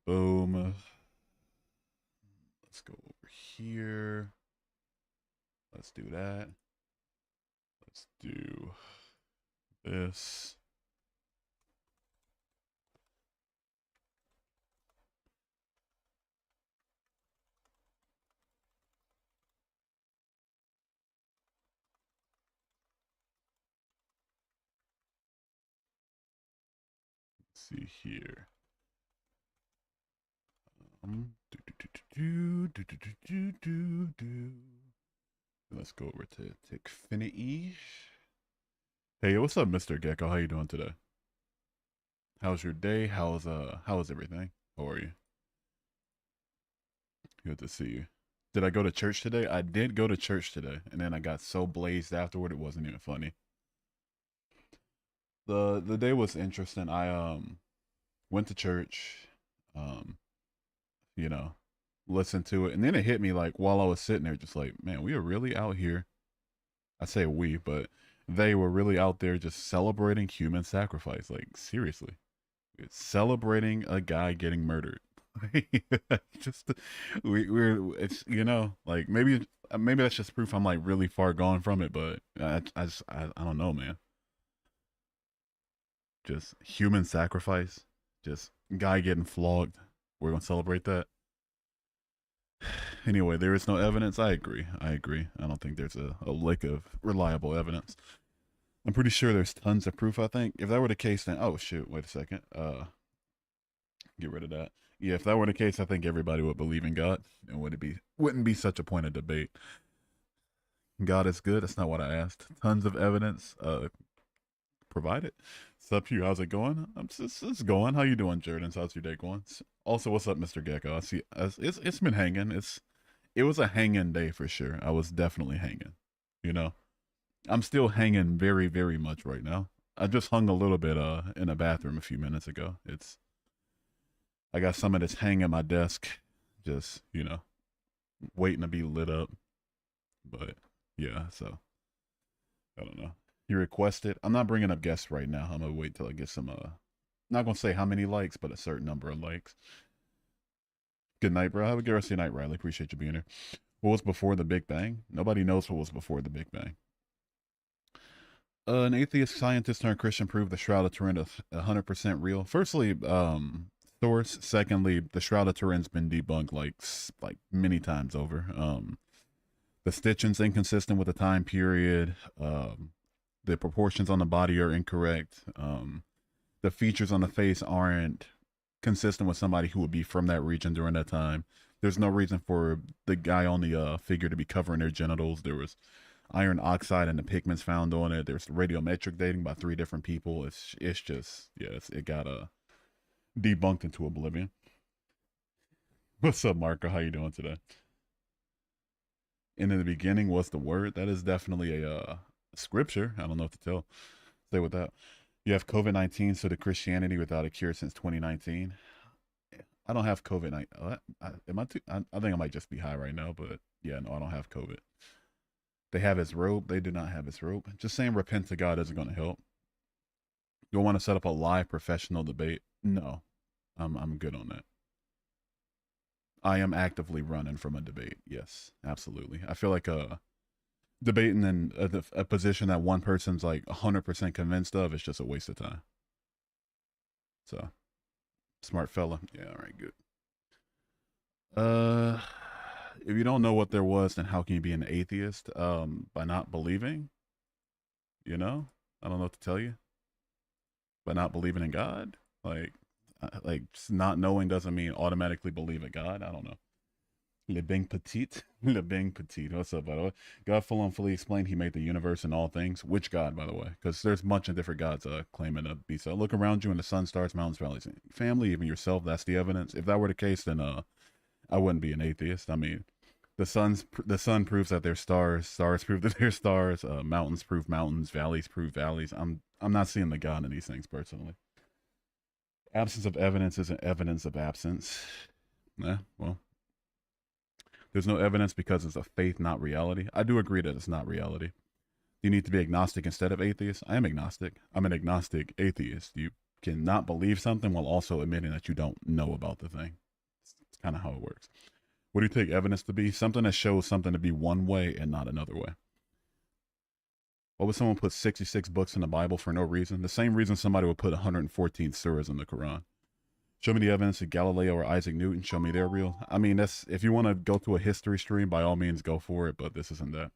Boom. Let's go over here. Let's do that. Let's do this. Let's see here. Let's go over to Tickfinity. Hey, what's up, Mr. Gecko? How you doing today? How's your day? How's everything? How are you? Good to see you. Did I go to church today? I did go to church today, and then I got so blazed afterward it wasn't even funny. The day was interesting. I went to church, um, you know, listened to it, and then it hit me like while I was sitting there, just like, man, we are really out here. I say we, but they were really out there just celebrating human sacrifice. Like seriously, it's celebrating a guy getting murdered. just we're it's like maybe that's just proof I'm like really far gone from it, but I don't know, man. Just human sacrifice, just guy getting flogged. We're gonna celebrate that. Anyway, there is no evidence. I agree. I agree. I don't think there's a lick of reliable evidence. I'm pretty sure there's tons of proof. I think if that were the case, then oh shoot, wait a second. Get rid of that. Yeah, if that were the case, I think everybody would believe in God, and wouldn't be such a point of debate. God is good. That's not what I asked. Tons of evidence. Provide it. What's up, you? How's it going? I'm just it's going. How you doing, Jordan? How's your day going? Also, what's up, Mr. Gecko? I see. It's been hanging. It was a hanging day for sure. I was definitely hanging. You know, I'm still hanging very very much right now. I just hung a little bit in a bathroom a few minutes ago. I got some of this hanging at my desk, just waiting to be lit up. But yeah, so I don't know. You requested. I'm not bringing up guests right now. I'm gonna wait till I get some. Not gonna say how many likes, but a certain number of likes. Good night, bro. Have a good rest of your night, Riley. Appreciate you being here. What was before the Big Bang? Nobody knows what was before the Big Bang. An atheist scientist turned Christian proved the Shroud of Turin is 100% real. Firstly, source. Secondly, the Shroud of Turin's been debunked like many times over. The stitching's inconsistent with the time period. The proportions on the body are incorrect. The features on the face aren't consistent with somebody who would be from that region during that time. There's no reason for the guy on the figure to be covering their genitals. There was iron oxide and the pigments found on it. There's radiometric dating by 3 different people. It's just it got debunked into oblivion. What's up, Marco? How you doing today? And in the beginning was the word. That is definitely a scripture. I don't know what to tell. Stay with that. You have COVID-19, so the Christianity without a cure since 2019. I don't have COVID-19. Am I? I think I might just be high right now, but yeah, no, I don't have COVID. They have his robe. They do not have his robe. Just saying repent to God isn't going to help. You want to set up a live professional debate? No, I'm good on that. I am actively running from a debate. Yes, absolutely. I feel like debating in a position that one person's like 100% convinced of is just a waste of time. So, smart fella. Yeah, all right, good. If you don't know what there was, then how can you be an atheist? By not believing. You know, I don't know what to tell you. By not believing in God, like just not knowing doesn't mean automatically believe in God. I don't know. Le Bing Petit. Le Bing Petit. What's up, by the way? God full and fully explained he made the universe and all things. Which God, by the way? Because there's a bunch of different gods claiming to be so. Look around you and the sun, stars, mountains, valleys, family, even yourself. That's the evidence. If that were the case, then I wouldn't be an atheist. I mean, the sun proves that there's stars. Stars prove that there's stars. Mountains prove mountains. Valleys prove valleys. I'm not seeing the God in these things personally. Absence of evidence isn't evidence of absence. Well, there's no evidence because it's a faith, not reality. I do agree that it's not reality. You need to be agnostic instead of atheist. I am agnostic. I'm an agnostic atheist. You can not believe something while also admitting that you don't know about the thing. It's kind of how it works. What do you take evidence to be? Something that shows something to be one way and not another way. Why would someone put 66 books in the Bible for no reason? The same reason somebody would put 114 surahs in the Quran. Show me the evidence of Galileo or Isaac Newton. Show me they're real. I mean, that's, if you want to go to a history stream, by all means, go for it. But this isn't that.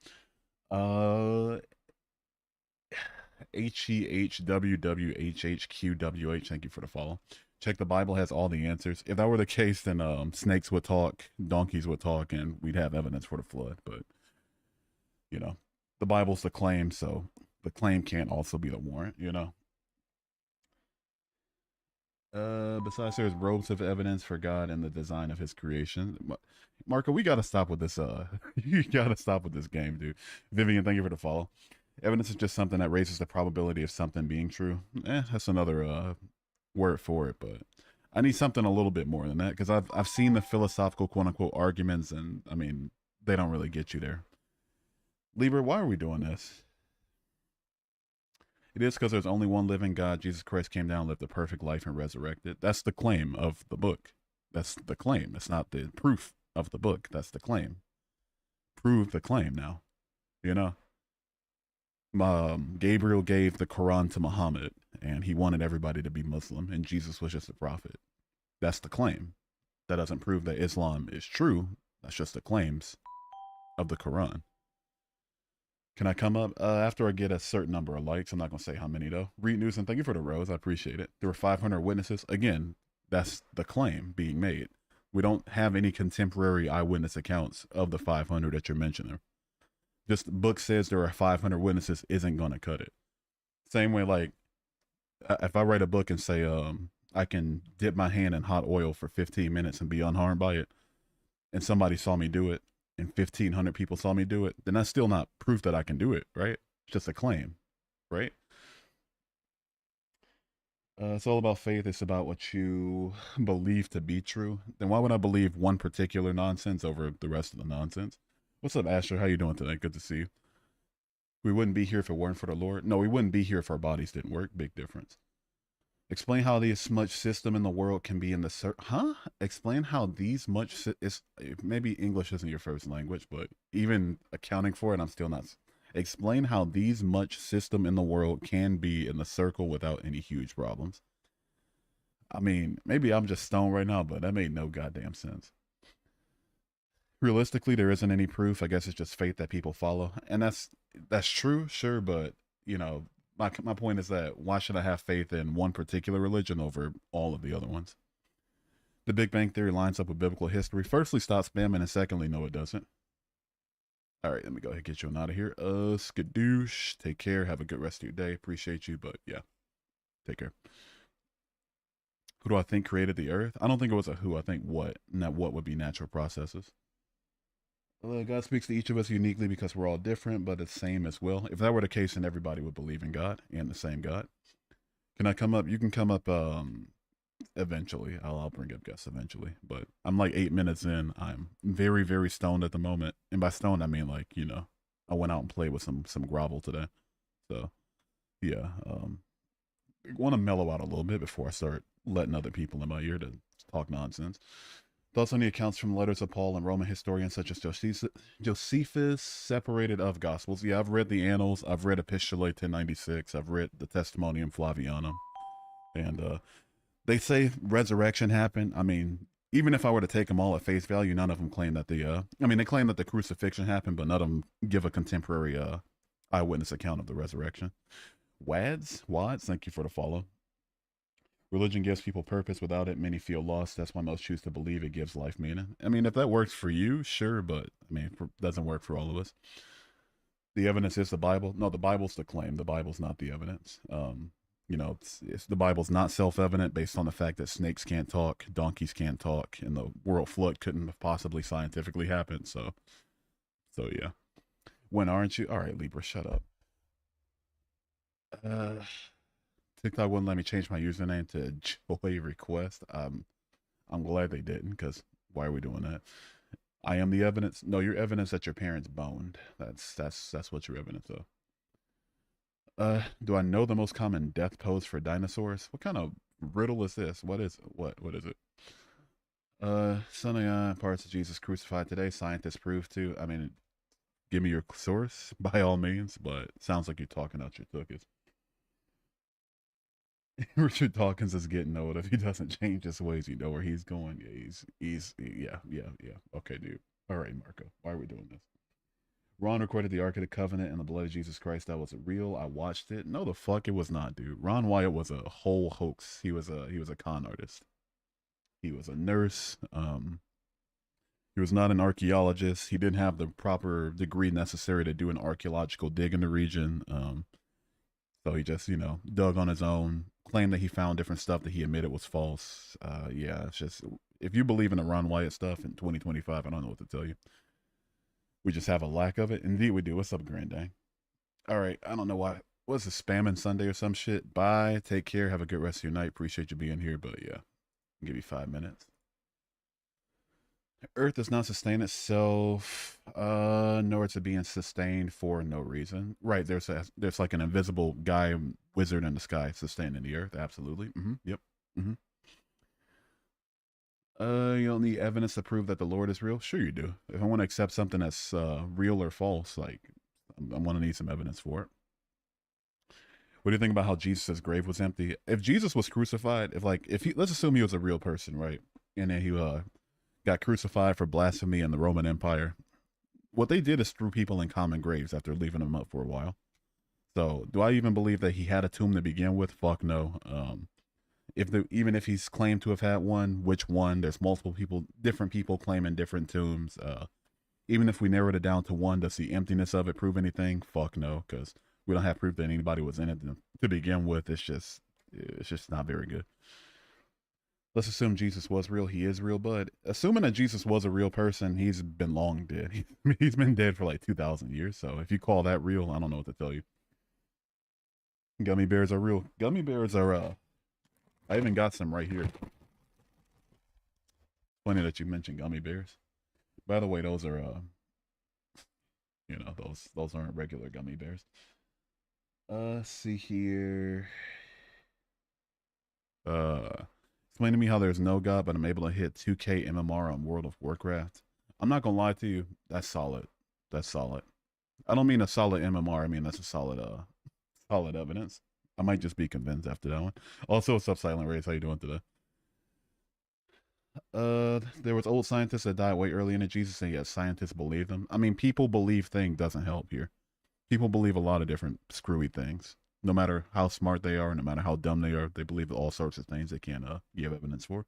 HEHWWHHQWH. Thank you for the follow. Check the Bible has all the answers. If that were the case, then snakes would talk, donkeys would talk, and we'd have evidence for the flood. But you know, the Bible's the claim, so the claim can't also be the warrant. You know. Besides, there's robes of evidence for God and the design of His creation. Marco, we gotta stop with this. You gotta stop with this game, dude. Vivian, thank you for the follow. Evidence is just something that raises the probability of something being true. That's another word for it, but I need something a little bit more than that because I've seen the philosophical quote unquote arguments, and I mean they don't really get you there. Lieber, why are we doing this? It is because there's only one living God. Jesus Christ came down, lived a perfect life, and resurrected. That's the claim of the book. That's the claim. It's not the proof of the book. That's the claim. Prove the claim now. You know? Gabriel gave the Quran to Muhammad, and he wanted everybody to be Muslim, and Jesus was just a prophet. That's the claim. That doesn't prove that Islam is true. That's just the claims of the Quran. Can I come up after I get a certain number of likes? I'm not going to say how many, though. Reed Newsom, thank you for the rose. I appreciate it. There were 500 witnesses. Again, that's the claim being made. We don't have any contemporary eyewitness accounts of the 500 that you're mentioning. Just the book says there are 500 witnesses isn't going to cut it. Same way, like, if I write a book and say I can dip my hand in hot oil for 15 minutes and be unharmed by it, and somebody saw me do it, and 1,500 people saw me do it, then that's still not proof that I can do it, right? It's just a claim, right? It's all about faith. It's about what you believe to be true. Then why would I believe one particular nonsense over the rest of the nonsense? What's up, Asher? How you doing today? Good to see you. We wouldn't be here if it weren't for the Lord. No, we wouldn't be here if our bodies didn't work. Big difference. Explain how this much system in the world can be in the Explain how these much is maybe English isn't your first language, but even accounting for it, I'm still not. Explain how these much system in the world can be in the circle without any huge problems. I mean, maybe I'm just stoned right now, but that made no goddamn sense. Realistically, there isn't any proof. I guess it's just faith that people follow, and that's true, sure, but you know. My point is that why should I have faith in one particular religion over all of the other ones? The Big Bang Theory lines up with biblical history. Firstly, stop spamming, and secondly, no, it doesn't. All right, let me go ahead and get you on out of here. Skadoosh, take care. Have a good rest of your day. Appreciate you, but yeah, take care. Who do I think created the Earth? I don't think it was a who. I think what, and that what would be natural processes. God speaks to each of us uniquely because we're all different, but it's same as well. If that were the case, then everybody would believe in God and the same God. Can I come up? You can come up eventually. I'll bring up guests eventually. But I'm like 8 minutes in. I'm very, very stoned at the moment. And by stoned, I mean like, you know, I went out and played with some grovel today. So, yeah. I want to mellow out a little bit before I start letting other people in my ear to talk nonsense. Thoughts on the accounts from letters of Paul and Roman historians such as Josephus separated of Gospels. Yeah, I've read the Annals. I've read Epistolae 1096. I've read the Testimonium Flavianum. And they say resurrection happened. I mean, even if I were to take them all at face value, none of them claim that they claim that the crucifixion happened, but none of them give a contemporary eyewitness account of the resurrection. Wads, thank you for the follow. Religion gives people purpose. Without it, many feel lost. That's why most choose to believe it gives life meaning. I mean, if that works for you, sure, but I mean, it doesn't work for all of us. The evidence is the Bible. No, the Bible's the claim. The Bible's not the evidence. You know, it's the Bible's not self-evident based on the fact that snakes can't talk, donkeys can't talk, and the world flood couldn't have possibly scientifically happened. So yeah. When aren't you? All right, Libra, shut up. TikTok wouldn't let me change my username to Joy Request. I'm glad they didn't, because why are we doing that? I am the evidence. No, you're evidence that your parents boned. That's what your evidence of. Do I know the most common death pose for dinosaurs? What kind of riddle is this? What is it? Son of God, parts of Jesus crucified today. Scientists prove to. I mean, give me your source by all means, but sounds like you're talking out your tuchus. Richard Dawkins is getting old. If he doesn't change his ways, you know where he's going. Yeah, yeah. Okay, dude. All right, Marco. Why are we doing this? Ron recorded the Ark of the Covenant and the blood of Jesus Christ. That was real. I watched it. No, the fuck it was not, dude. Ron Wyatt was a whole hoax. He was a con artist. He was a nurse. He was not an archaeologist. He didn't have the proper degree necessary to do an archaeological dig in the region. So he just, dug on his own, claimed that he found different stuff that he admitted was false. Yeah, it's just, if you believe in the Ron Wyatt stuff in 2025, I don't know what to tell you. We just have a lack of it. Indeed, we do. What's up, Granddang? All right, I don't know why. What's a spamming Sunday or some shit? Bye. Take care. Have a good rest of your night. Appreciate you being here, but yeah, I'll give you 5 minutes. Earth does not sustain itself, nor it's being sustained for no reason. Right, there's like an invisible guy, wizard in the sky sustaining the Earth. Absolutely. Yep. You don't need evidence to prove that the Lord is real. Sure, you do. If I want to accept something that's real or false, like I'm going to need some evidence for it. What do you think about how Jesus' grave was empty? If Jesus was crucified, let's assume he was a real person, right? And then he got crucified for blasphemy in the Roman Empire. What they did is threw people in common graves after leaving them up for a while. So, do I even believe that he had a tomb to begin with? Fuck no. Even if he's claimed to have had one, which one? There's multiple people, different people claiming different tombs. Even if we narrowed it down to one, does the emptiness of it prove anything? Fuck no, because we don't have proof that anybody was in it to begin with. It's just not very good. Let's assume Jesus was real. He is real, but assuming that Jesus was a real person, he's been long dead. He's been dead for like 2,000 years. So if you call that real, I don't know what to tell you. Gummy bears are real. Gummy bears are, I even got some right here. Funny that you mentioned gummy bears. By the way, those are, those aren't regular gummy bears. See here. Explain to me how there's no God, but I'm able to hit 2K MMR on World of Warcraft. I'm not gonna lie to you. That's solid. That's solid. I don't mean a solid MMR. I mean that's a solid solid evidence. I might just be convinced after that one. Also, what's up, Silent Rays? How you doing today? There was old scientists that died way early into Jesus, and yet scientists believe them. I mean, people believe thing doesn't help here. People believe a lot of different screwy things. No matter how smart they are, no matter how dumb they are, they believe all sorts of things they can't give evidence for.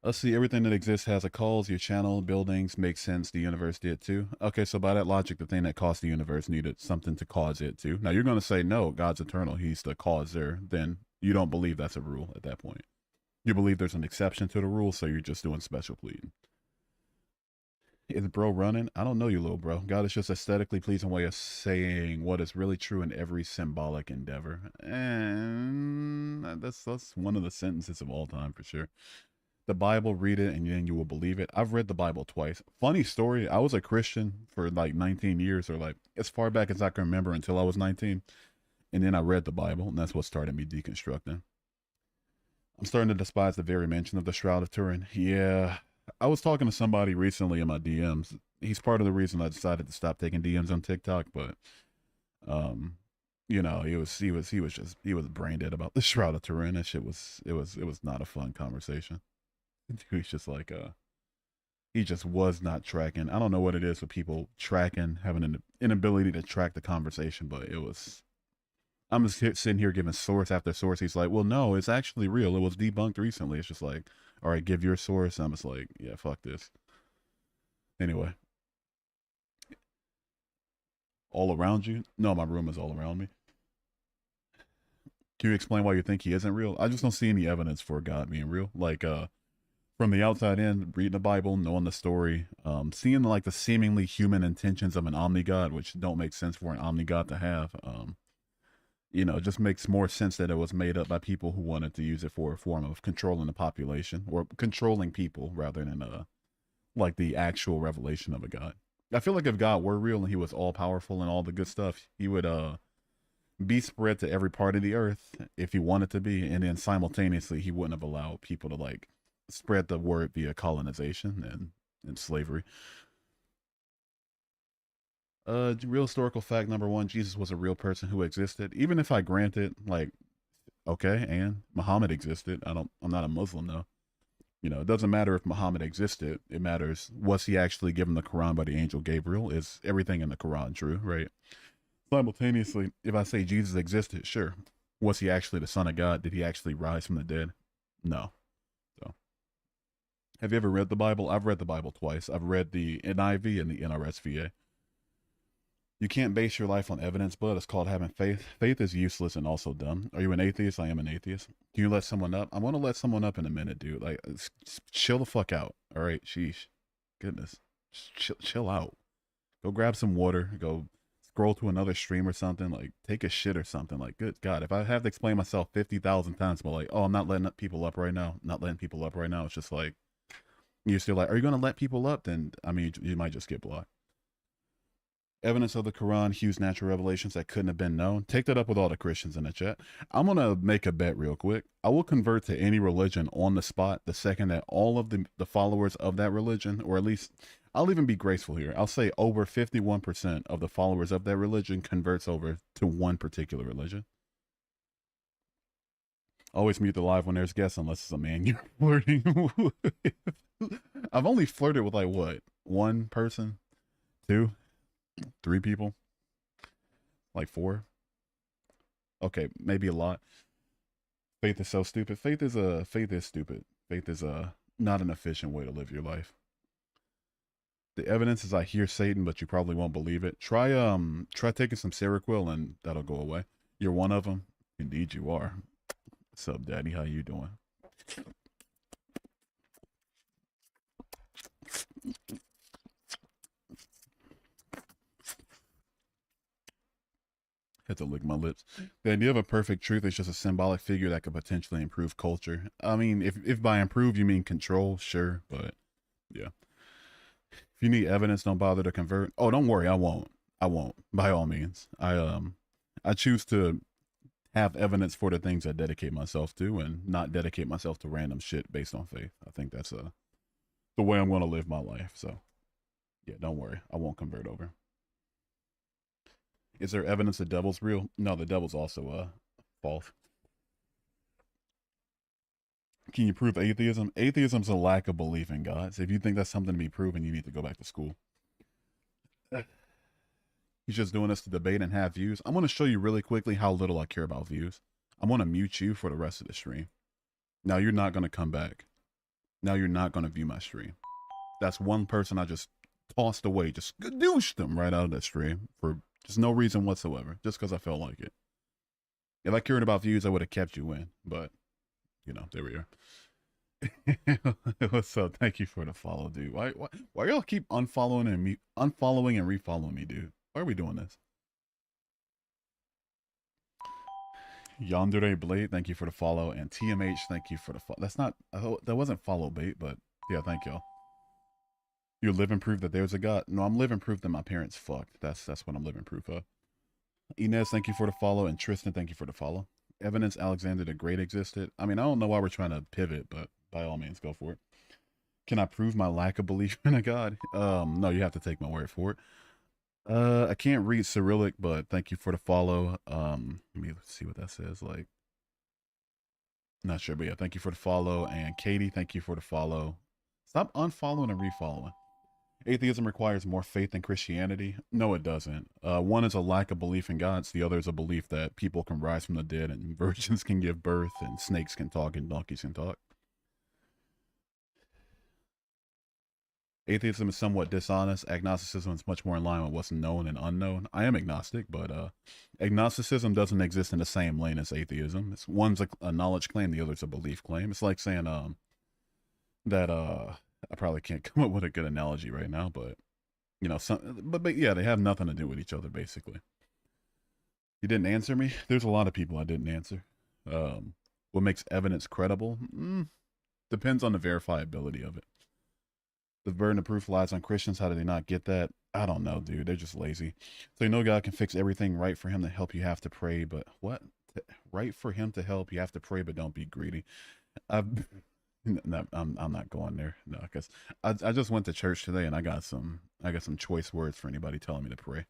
Let's see, everything that exists has a cause. Your channel, buildings make sense. The universe did too. Okay, so by that logic, the thing that caused the universe needed something to cause it to. Now you're going to say, no, God's eternal. He's the causer. Then you don't believe that's a rule at that point. You believe there's an exception to the rule, so you're just doing special pleading. Is bro running? I don't know you, little bro. God is just aesthetically pleasing way of saying what is really true in every symbolic endeavor. And that's one of the sentences of all time for sure. The Bible, read it, and then you will believe it. I've read the Bible twice. Funny story, I was a Christian for like 19 years, or like as far back as I can remember until I was 19. And then I read the Bible, and that's what started me deconstructing. I'm starting to despise the very mention of the Shroud of Turin. Yeah, I was talking to somebody recently in my DMs. He's part of the reason I decided to stop taking DMs on TikTok, but he was brain dead about the Shroud of Turin. That shit it was not a fun conversation. He was just like he just was not tracking. I don't know what it is with people tracking, having an inability to track the conversation, but it was. I'm just sitting here giving source after source. He's like, well, no, it's actually real. It was debunked recently. It's just like, all right, give your source. I'm just like, yeah, fuck this. Anyway. All around you? No, my room is all around me. Can you explain why you think he isn't real? I just don't see any evidence for God being real. Like, from the outside in, reading the Bible, knowing the story, seeing like the seemingly human intentions of an omni-God, which don't make sense for an omni-God to have, it just makes more sense that it was made up by people who wanted to use it for a form of controlling the population or controlling people rather than like the actual revelation of a God. I feel like if God were real and he was all powerful and all the good stuff, he would be spread to every part of the earth if he wanted to be, and then simultaneously he wouldn't have allowed people to like spread the word via colonization and slavery. Real historical fact number one: Jesus was a real person who existed. Even if I granted, like, okay, and Muhammad existed. I'm not a Muslim though. You know, it doesn't matter if Muhammad existed. It matters, was he actually given the Quran by the angel Gabriel? Is everything in the Quran true, right? Simultaneously, if I say Jesus existed, sure. Was he actually the Son of God? Did he actually rise from the dead? No. So, have you ever read the Bible? I've read the Bible twice. I've read the NIV and the NRSVA. You can't base your life on evidence, but it's called having faith. Faith is useless and also dumb. Are you an atheist? I am an atheist. Can you let someone up? I want to let someone up in a minute, dude. Like, chill the fuck out. All right, sheesh. Goodness. Chill out. Go grab some water. Go scroll to another stream or something. Like, take a shit or something. Like, good God. If I have to explain myself 50,000 times, but like, oh, I'm not letting people up right now. Not letting people up right now. It's just like, you're still like, are you going to let people up? Then, I mean, you might just get blocked. Evidence of the Quran, huge natural revelations that couldn't have been known. Take that up with all the Christians in the chat. I'm going to make a bet real quick. I will convert to any religion on the spot the second that all of the followers of that religion, or at least I'll even be graceful here. I'll say over 51% of the followers of that religion converts over to one particular religion. Always mute the live when there's guests unless it's a man you're flirting with. I've only flirted with like what? One person? Two? Three people? Like four? Okay, maybe a lot. Faith is so stupid. Faith is stupid. Faith is not an efficient way to live your life. The evidence is I hear Satan, but you probably won't believe it. Try taking some Seroquel and that'll go away. You're one of them. Indeed you are. What's up, Daddy? How you doing? Had to lick my lips. The idea of a perfect truth is just a symbolic figure that could potentially improve culture. I mean, if by improve you mean control, sure, but yeah. If you need evidence, don't bother to convert. Oh, don't worry, I won't. I won't. By all means. I choose to have evidence for the things I dedicate myself to and not dedicate myself to random shit based on faith. I think that's the way I'm going to live my life. So, yeah, don't worry. I won't convert over. Is there evidence the devil's real? No, the devil's also false. Can you prove atheism? Atheism's a lack of belief in God. So if you think that's something to be proven, you need to go back to school. He's just doing this to debate and have views. I'm going to show you really quickly how little I care about views. I'm going to mute you for the rest of the stream. Now you're not going to come back. Now you're not going to view my stream. That's one person I just tossed away. Just gadooshed them right out of the stream for just no reason whatsoever. Just because I felt like it. If I cared about views, I would have kept you in. But, you know, there we are. What's up? Thank you for the follow, dude. Why y'all keep unfollowing and refollowing me, dude? Why are we doing this? Yandere Blade, thank you for the follow, and TMH, thank you for the follow. That's not, that wasn't follow bait, but yeah, thank y'all. You're living proof that there's a God. No, I'm living proof that my parents fucked. That's what I'm living proof of. Inez, thank you for the follow, and Tristan, thank you for the follow. Evidence Alexander the Great existed. I mean, I don't know why we're trying to pivot, but by all means, go for it. Can I prove my lack of belief in a God? No, you have to take my word for it. I can't read Cyrillic, but thank you for the follow. Let me see what that says. Like, not sure, but yeah, thank you for the follow. And Katie, thank you for the follow. Stop unfollowing and refollowing. Atheism requires more faith than Christianity. No, it doesn't. One is a lack of belief in gods. The other is a belief that people can rise from the dead and virgins can give birth and snakes can talk and donkeys can talk. Atheism is somewhat dishonest. Agnosticism is much more in line with what's known and unknown. I am agnostic, but agnosticism doesn't exist in the same lane as atheism. One's a knowledge claim, the other's a belief claim. It's like saying that I probably can't come up with a good analogy right now, but you know, but yeah, they have nothing to do with each other basically. You didn't answer me. There's a lot of people I didn't answer. What makes evidence credible? Depends on the verifiability of it. The burden of proof lies on Christians. How do they not get that? I don't know, dude. They're just lazy. So you know God can fix everything. Right for him to help, you have to pray. But what? Right for him to help, you have to pray, but don't be greedy. I've no, I'm not going there. No, because I just went to church today and I got some choice words for anybody telling me to pray.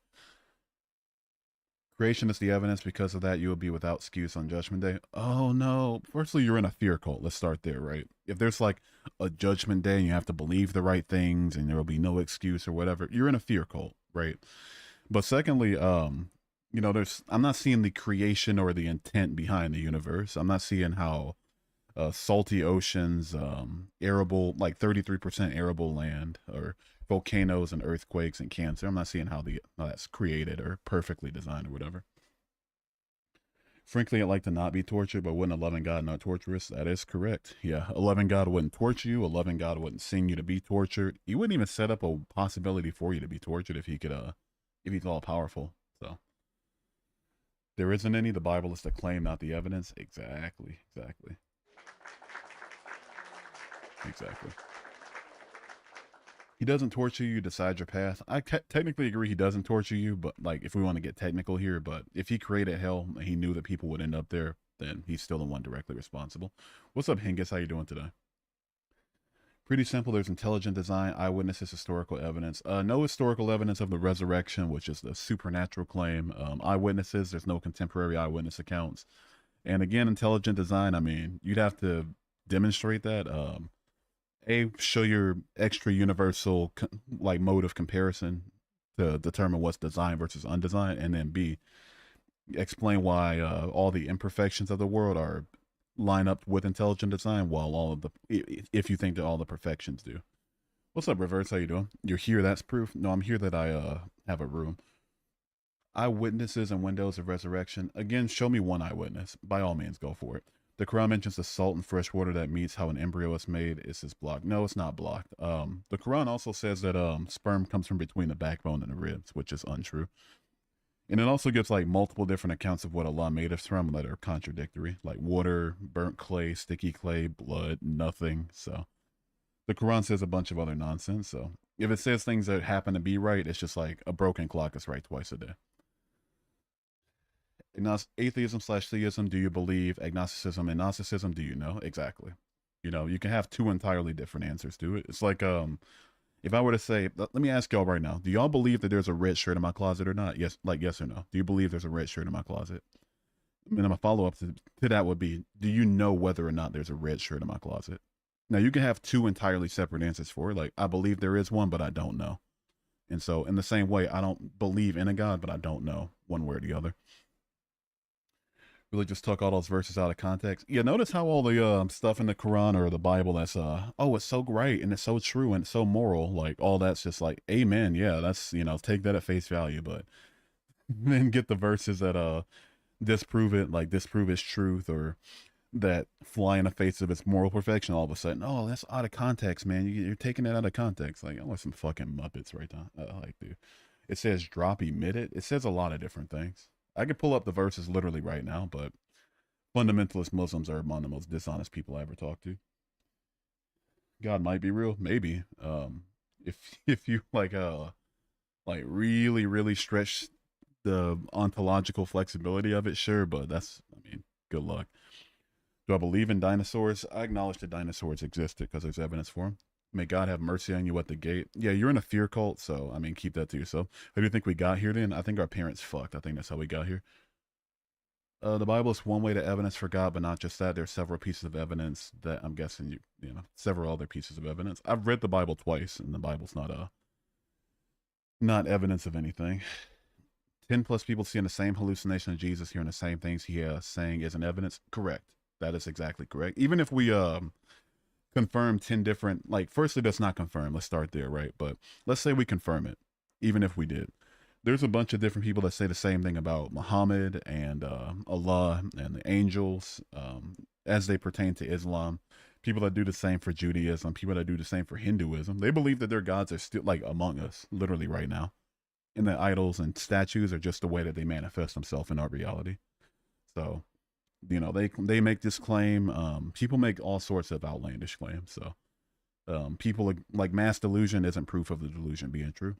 Creation is the evidence. Because of that, you will be without excuse on Judgment Day. Oh no! Firstly, you're in a fear cult. Let's start there, right? If there's like a Judgment Day and you have to believe the right things and there will be no excuse or whatever, you're in a fear cult, right? But secondly, you know, there's I'm not seeing the creation or the intent behind the universe. I'm not seeing how salty oceans, arable, like 33% arable land, or volcanoes and earthquakes and cancer. I'm not seeing how that's created or perfectly designed or whatever. Frankly, I'd like to not be tortured, but wouldn't a loving God not torture us? That is correct. Yeah, a loving God wouldn't torture you. A loving God wouldn't sing you to be tortured. He wouldn't even set up a possibility for you to be tortured if he's all powerful. So there isn't any. The Bible is the claim, not the evidence. Exactly, exactly, exactly. He doesn't torture you, decide your path. Technically agree he doesn't torture you, but like if we want to get technical here, but if he created hell and he knew that people would end up there, then he's still the one directly responsible. What's up, Hingus? How you doing today? Pretty simple. There's intelligent design, eyewitnesses, historical evidence. No historical evidence of the resurrection, which is the supernatural claim. Eyewitnesses, there's no contemporary eyewitness accounts. And again, intelligent design, I mean, you'd have to demonstrate that. Show your extra universal like mode of comparison to determine what's designed versus undesigned, and then B, explain why all the imperfections of the world are line up with intelligent design, while all of the if you think that all the perfections do. What's up, Reverse? How you doing? You're here. That's proof. No, I'm here that I have a room. Eyewitnesses and windows of resurrection. Again, show me one eyewitness. By all means, go for it. The Quran mentions the salt and fresh water that meets how an embryo is made. Is this blocked? No, it's not blocked. The Quran also says that sperm comes from between the backbone and the ribs, which is untrue. And it also gives like multiple different accounts of what Allah made us from that are contradictory, like water, burnt clay, sticky clay, blood, nothing. So the Quran says a bunch of other nonsense. So if it says things that happen to be right, it's just like a broken clock is right twice a day. Atheism slash theism. Do you believe? Agnosticism and Gnosticism. Do you know? Exactly. You know, you can have two entirely different answers to it. It's like if I were to say, let me ask y'all right now, do y'all believe that there's a red shirt in my closet or not? Yes, like yes or no. Do you believe there's a red shirt in my closet? And then my follow up to that would be, do you know whether or not there's a red shirt in my closet? Now you can have two entirely separate answers for it. Like I believe there is one, but I don't know. And so in the same way, I don't believe in a God, but I don't know one way or the other. Really just took all those verses out of context. Yeah, notice how all the stuff in the Quran or the Bible that's oh, it's so great and it's so true and it's so moral, like all that's just like amen. Yeah, that's, you know, take that at face value, but then get the verses that disprove it, like disprove its truth, or that fly in the face of its moral perfection. All of a sudden, oh, that's out of context, man. You're taking it out of context. Like, oh, some fucking muppets right now. Like, dude, it says drop emit it. It says a lot of different things. I could pull up the verses literally right now, but fundamentalist Muslims are among the most dishonest people I ever talked to. God might be real, maybe. If you like really stretch the ontological flexibility of it, sure, but that's, I mean, good luck. Do I believe in dinosaurs? I acknowledge that dinosaurs existed because there's evidence for them. May God have mercy on you at the gate. Yeah, you're in a fear cult, so I mean, keep that to yourself. How do you think we got here then? I think our parents fucked. I think that's how we got here. The Bible is one way to evidence for God, but not just that. There's several pieces of evidence that I'm guessing you know, several other pieces of evidence. I've read the Bible twice, and the Bible's not evidence of anything. 10 plus people seeing the same hallucination of Jesus, hearing the same things he is saying isn't evidence. Correct. That is exactly correct. Even if we confirm 10 different, like, firstly, that's not confirmed. Let's start there, right? But let's say we confirm it, even if we did. There's a bunch of different people that say the same thing about Muhammad and Allah and the angels as they pertain to Islam. People that do the same for Judaism, people that do the same for Hinduism. They believe that their gods are still like among us, literally right now. And the idols and statues are just the way that they manifest themselves in our reality. So, you know, they make this claim. People make all sorts of outlandish claims. So People like mass delusion isn't proof of the delusion being true.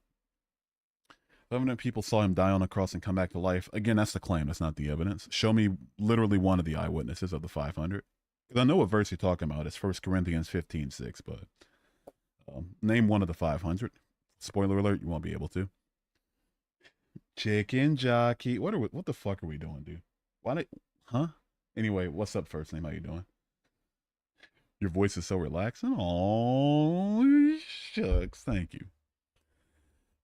500 people saw him die on a cross and come back to life. Again, that's the claim. That's not the evidence. Show me literally one of the eyewitnesses of the 500. Because I know what verse you're talking about. It's 1 Corinthians 15:6, but name one of the 500. Spoiler alert, you won't be able to. Chicken jockey. What the fuck are we doing, dude? Huh? Anyway, what's up, first name? How you doing? Your voice is so relaxing. Oh, shucks. Thank you.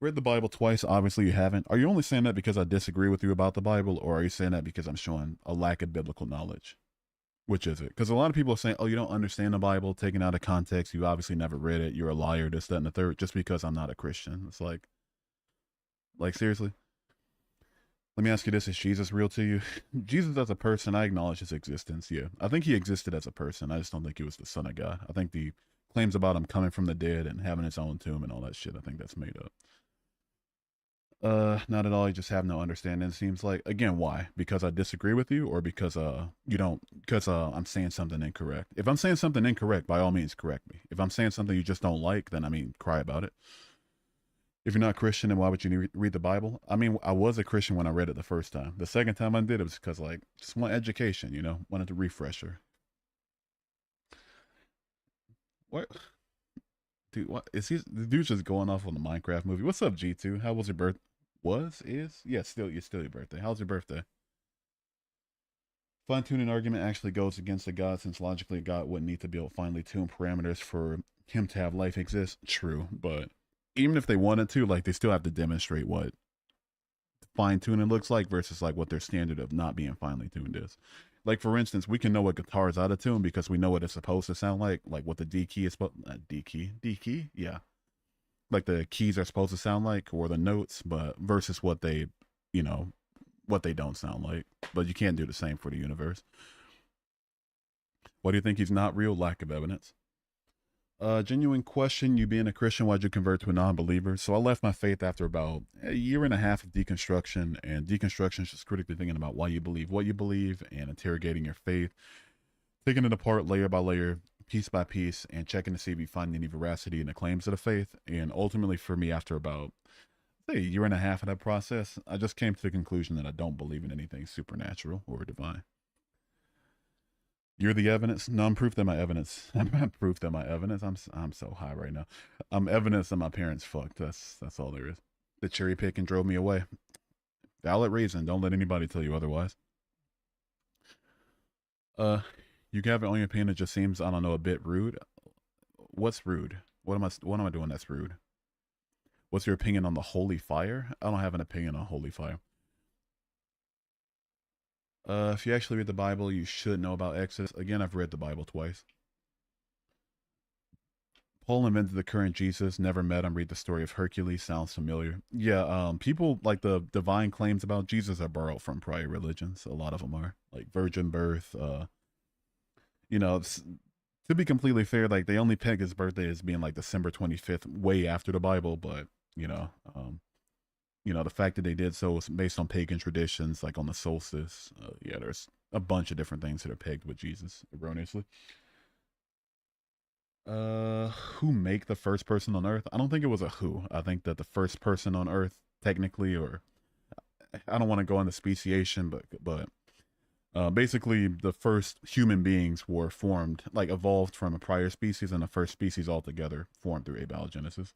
Read the Bible twice. Obviously, you haven't. Are you only saying that because I disagree with you about the Bible, or are you saying that because I'm showing a lack of biblical knowledge? Which is it? Because a lot of people are saying, oh, you don't understand the Bible, taken out of context. You obviously never read it. You're a liar, this, that, and the third, just because I'm not a Christian. It's like seriously? Let me ask you this. Is Jesus real to you? Jesus as a person, I acknowledge his existence. Yeah. I think he existed as a person. I just don't think he was the son of God. I think the claims about him coming from the dead and having his own tomb and all that shit, I think that's made up. Not at all. You just have no understanding. It seems like, again, why? Because I disagree with you, or because you don't? Because I'm saying something incorrect. If I'm saying something incorrect, by all means, correct me. If I'm saying something you just don't like, then I mean, cry about it. If you're not Christian, then why would you read the Bible? I mean, I was a Christian when I read it the first time. The second time I did it was because, like, just want education, you know, wanted a refresher. What? Dude, what is he? The dude's just going off on the Minecraft movie. What's up, G2? How was your birth? Yeah, still your birthday. How's your birthday? Fine tuning argument actually goes against the God, since logically God wouldn't need to build finely tuned parameters for him to have life exist. True, but even if they wanted to, like, they still have to demonstrate what fine tuning looks like versus like what their standard of not being finely tuned is. Like, for instance, we can know what guitar is out of tune because we know what it's supposed to sound like what the D key is supposed. D key, yeah, like the keys are supposed to sound like, or the notes, but versus what they, you know, what they don't sound like. But you can't do the same for the universe. Why do you think he's not real? Lack of evidence. Genuine question. You being a Christian, why'd you convert to a non-believer? So I left my faith after about a year and a half of deconstruction, and deconstruction is just critically thinking about why you believe what you believe and interrogating your faith, taking it apart layer by layer, piece by piece, and checking to see if you find any veracity in the claims of the faith. And ultimately, for me, after about, say, a year and a half of that process, I just came to the conclusion that I don't believe in anything supernatural or divine. You're the evidence. No, I'm proof that my evidence. I'm proof that my evidence. I'm so high right now. I'm evidence that my parents fucked. That's all there is. The cherry picking drove me away. Valid reason. Don't let anybody tell you otherwise. You have it on your opinion. It just seems, I don't know, a bit rude. What's rude? What am I doing that's rude? What's your opinion on the holy fire? I don't have an opinion on holy fire. If you actually read the Bible, you should know about Exodus. Again, I've read the Bible twice. Paul invented the current Jesus. Never met him. Read the story of Hercules. Sounds familiar. Yeah. People like the divine claims about Jesus are borrowed from prior religions. A lot of them are like virgin birth. You know, to be completely fair, like they only peg his birthday as being like December 25th, way after the Bible. But the fact that they did so was based on pagan traditions, like on the solstice. Yeah, there's a bunch of different things that are pegged with Jesus erroneously. Who make the first person on Earth? I don't think it was a who. I think that the first person on Earth, technically, or I don't want to go into speciation, but basically the first human beings were formed, like evolved from a prior species, and the first species altogether formed through abiogenesis.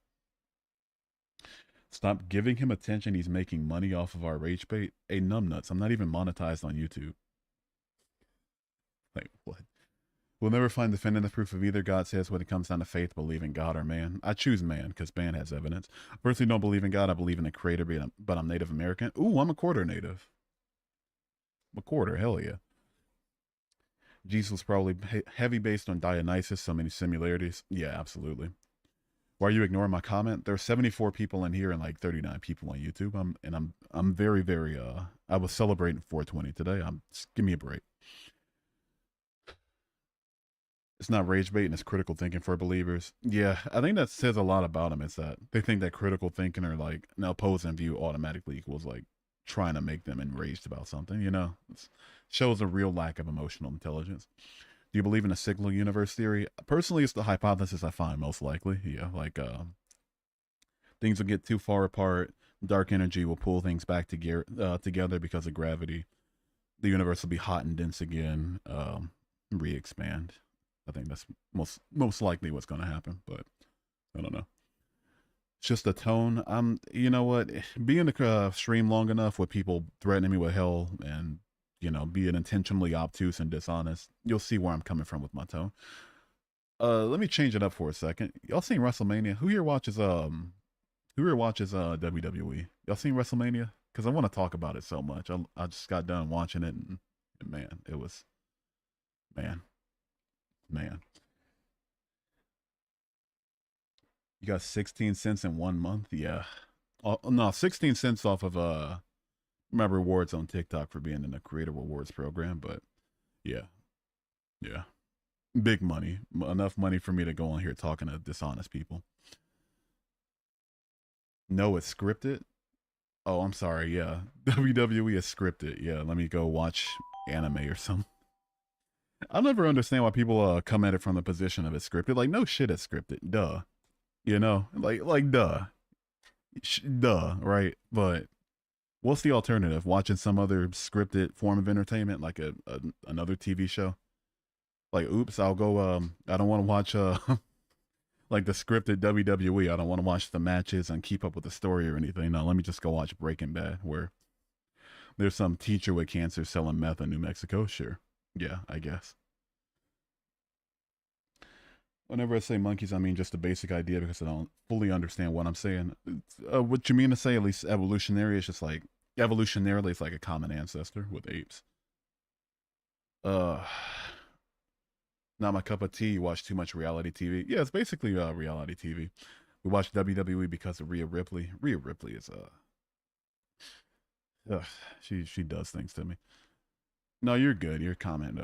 Stop giving him attention. He's making money off of our rage bait. Hey, numbnuts, I'm not even monetized on YouTube. Like, what? We'll never find definitive proof of either. God says when it comes down to faith, believe in God or man. I choose man because man has evidence. I personally don't believe in God. I believe in the creator, but I'm Native American. Ooh, I'm a quarter Native. I'm a quarter, hell yeah. Jesus was probably heavy based on Dionysus, so many similarities. Yeah, absolutely. Why are you ignoring my comment? There's 74 people in here and like 39 people on YouTube. I'm very, very I was celebrating 420 today. Just give me a break. It's not rage bait and it's critical thinking for believers. Yeah, I think that says a lot about them. It's that they think that critical thinking or like an opposing view automatically equals like trying to make them enraged about something, you know? It shows a real lack of emotional intelligence. Do you believe in a single universe theory? Personally, it's the hypothesis I find most likely. Yeah, like things will get too far apart. Dark energy will pull things back together because of gravity. The universe will be hot and dense again, re-expand. I think that's most likely what's going to happen, but I don't know. It's just the tone. You know what? Being the stream long enough with people threatening me with hell and being intentionally obtuse and dishonest, you'll see where I'm coming from with my tone. Let me change it up for a second. Y'all seen WrestleMania? Who here watches WWE? Y'all seen WrestleMania? Because I want to talk about it so much. I just got done watching it, and man, it was man, man. You got 16 cents in 1 month? Yeah. No, 16 cents off of my rewards on TikTok for being in the creator rewards program, but yeah. Yeah. Big money. Enough money for me to go on here talking to dishonest people. No, it's scripted. Oh, I'm sorry. Yeah. WWE is scripted. Yeah, let me go watch anime or something. I'll never understand why people come at it from the position of it's scripted. Like, no shit, it's scripted. Duh. Like duh. Duh, right? But what's the alternative? Watching some other scripted form of entertainment, like another TV show? Like, oops, I'll go, I don't want to watch, like the scripted WWE. I don't want to watch the matches and keep up with the story or anything. No, let me just go watch Breaking Bad, where there's some teacher with cancer selling meth in New Mexico. Sure. Yeah, I guess. Whenever I say monkeys, I mean just the basic idea because I don't fully understand what I'm saying. What you mean to say, at least evolutionary, is just like, evolutionarily, it's like a common ancestor with apes. Uh, Not my cup of tea. You watch too much reality TV. Yeah, it's basically reality TV. We watch WWE because of Rhea Ripley. Rhea Ripley is she does things to me. No, you're good. Your comment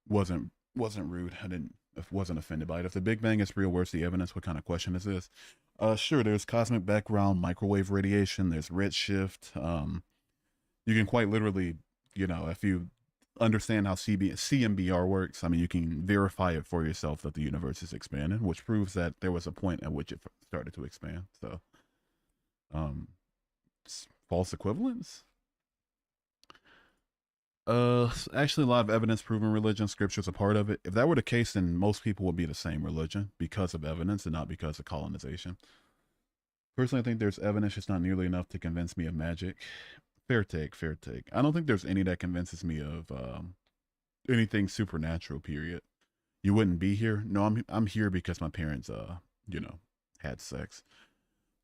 wasn't rude. I didn't wasn't offended by it. If the Big Bang is real, where's the evidence? What kind of question is this? Sure. There's cosmic background, microwave radiation. There's redshift. You can quite literally, if you understand how CMBR works, I mean, you can verify it for yourself that the universe is expanding, which proves that there was a point at which it started to expand. So, false equivalence. Actually, a lot of evidence proving religion, scripture's a part of it. If that were the case, then most people would be the same religion because of evidence and not because of colonization. Personally, I think there's evidence, just not nearly enough to convince me of magic. Fair take, fair take. I don't think there's any that convinces me of anything supernatural. Period. You wouldn't be here. No, I'm here because my parents had sex.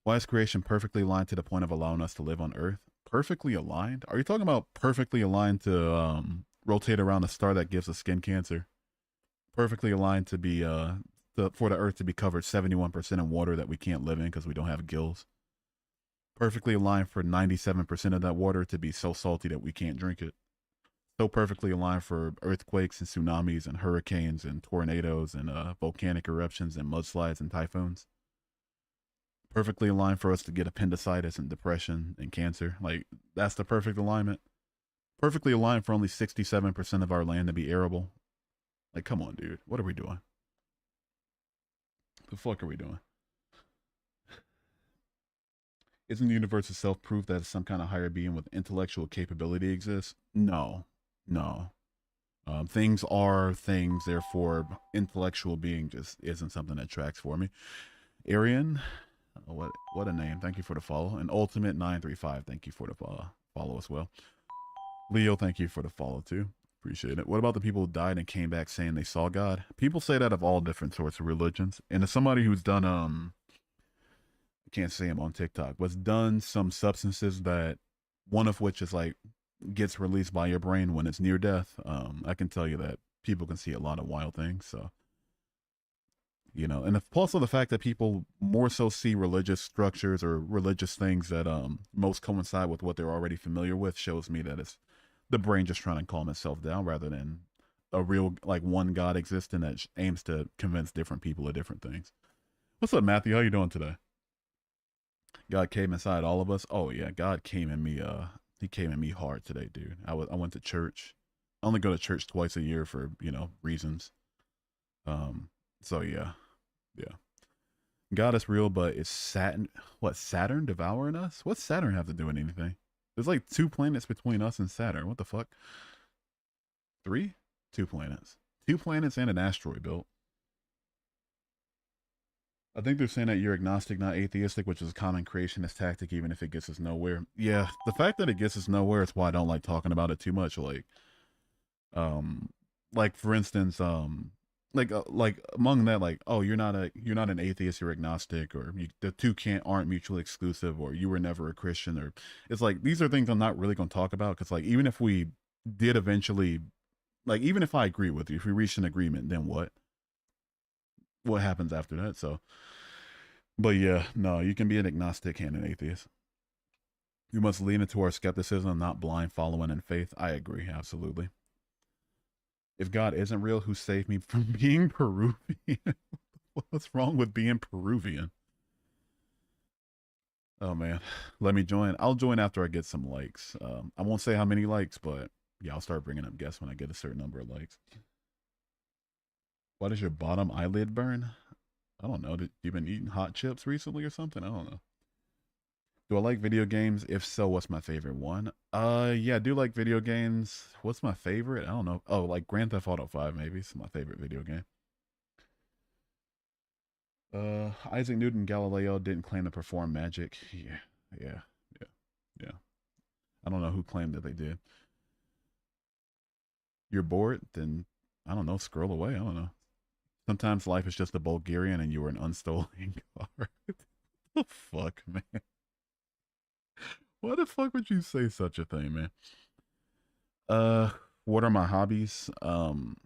Why is creation perfectly aligned to the point of allowing us to live on Earth? Perfectly aligned? Are you talking about perfectly aligned to rotate around a star that gives us skin cancer? Perfectly aligned to be for the Earth to be covered 71% in water that we can't live in because we don't have gills? Perfectly aligned for 97% of that water to be so salty that we can't drink it? So perfectly aligned for earthquakes and tsunamis and hurricanes and tornadoes and volcanic eruptions and mudslides and typhoons? Perfectly aligned for us to get appendicitis and depression and cancer? Like, that's the perfect alignment? Perfectly aligned for only 67% of our land to be arable? Like, come on, dude. What are we doing? The fuck are we doing? Isn't the universe itself proof that some kind of higher being with intellectual capability exists? No. No. Things are things, therefore intellectual being just isn't something that tracks for me. Arian, what a name. Thank you for the follow. And Ultimate 935, thank you for the follow as well. Leo, thank you for the follow too. Appreciate it. What about the people who died and came back saying they saw God? People say that of all different sorts of religions. And as somebody who's done I can't say him on TikTok, but done some substances that one of which is like gets released by your brain when it's near death. I can tell you that people can see a lot of wild things. So, and also the fact that people more so see religious structures or religious things that most coincide with what they're already familiar with shows me that it's the brain just trying to calm itself down rather than a real, like, one God existing that aims to convince different people of different things. What's up, Matthew? How you doing today? God came inside all of us. Oh yeah, God came in me. He came in me hard today, dude. I went to church. I only go to church twice a year for reasons. So yeah, yeah. God is real, but is Saturn what Saturn devouring us? What's Saturn have to do with anything? There's like 2 planets between us and Saturn. What the fuck? Three? 2 planets. 2 planets and an asteroid belt. I think they're saying that you're agnostic, not atheistic, which is a common creationist tactic, even if it gets us nowhere. Yeah, the fact that it gets us nowhere is why I don't like talking about it too much. Um, like for instance, like among that, like, oh, you're not an atheist, you're agnostic, or the two can't aren't mutually exclusive, or you were never a Christian, or it's like these are things I'm not really going to talk about because like even if we did eventually, like even if I agree with you, if we reach an agreement, then what? What happens after that? So but yeah, no, you can be an agnostic and an atheist. You must lean into our skepticism, not blind following in faith. I agree, absolutely. If God isn't real, who saved me from being Peruvian? What's wrong with being Peruvian? Oh man, let me join. I'll join after I get some likes. I won't say how many likes, but yeah, I'll start bringing up guests when I get a certain number of likes. Why does your bottom eyelid burn? I don't know. Did you been eating hot chips recently or something? I don't know. Do I like video games? If so, what's my favorite one? Yeah, I do like video games. What's my favorite? I don't know. Oh, like Grand Theft Auto 5 maybe. It's my favorite video game. Isaac Newton Galileo didn't claim to perform magic. Yeah, yeah, yeah, yeah. I don't know who claimed that they did. You're bored? Then I don't know, scroll away. I don't know. Sometimes life is just a Bulgarian and you were an unstolen car. The fuck, man? Why the fuck would you say such a thing, man? Uh, what are my hobbies? I don't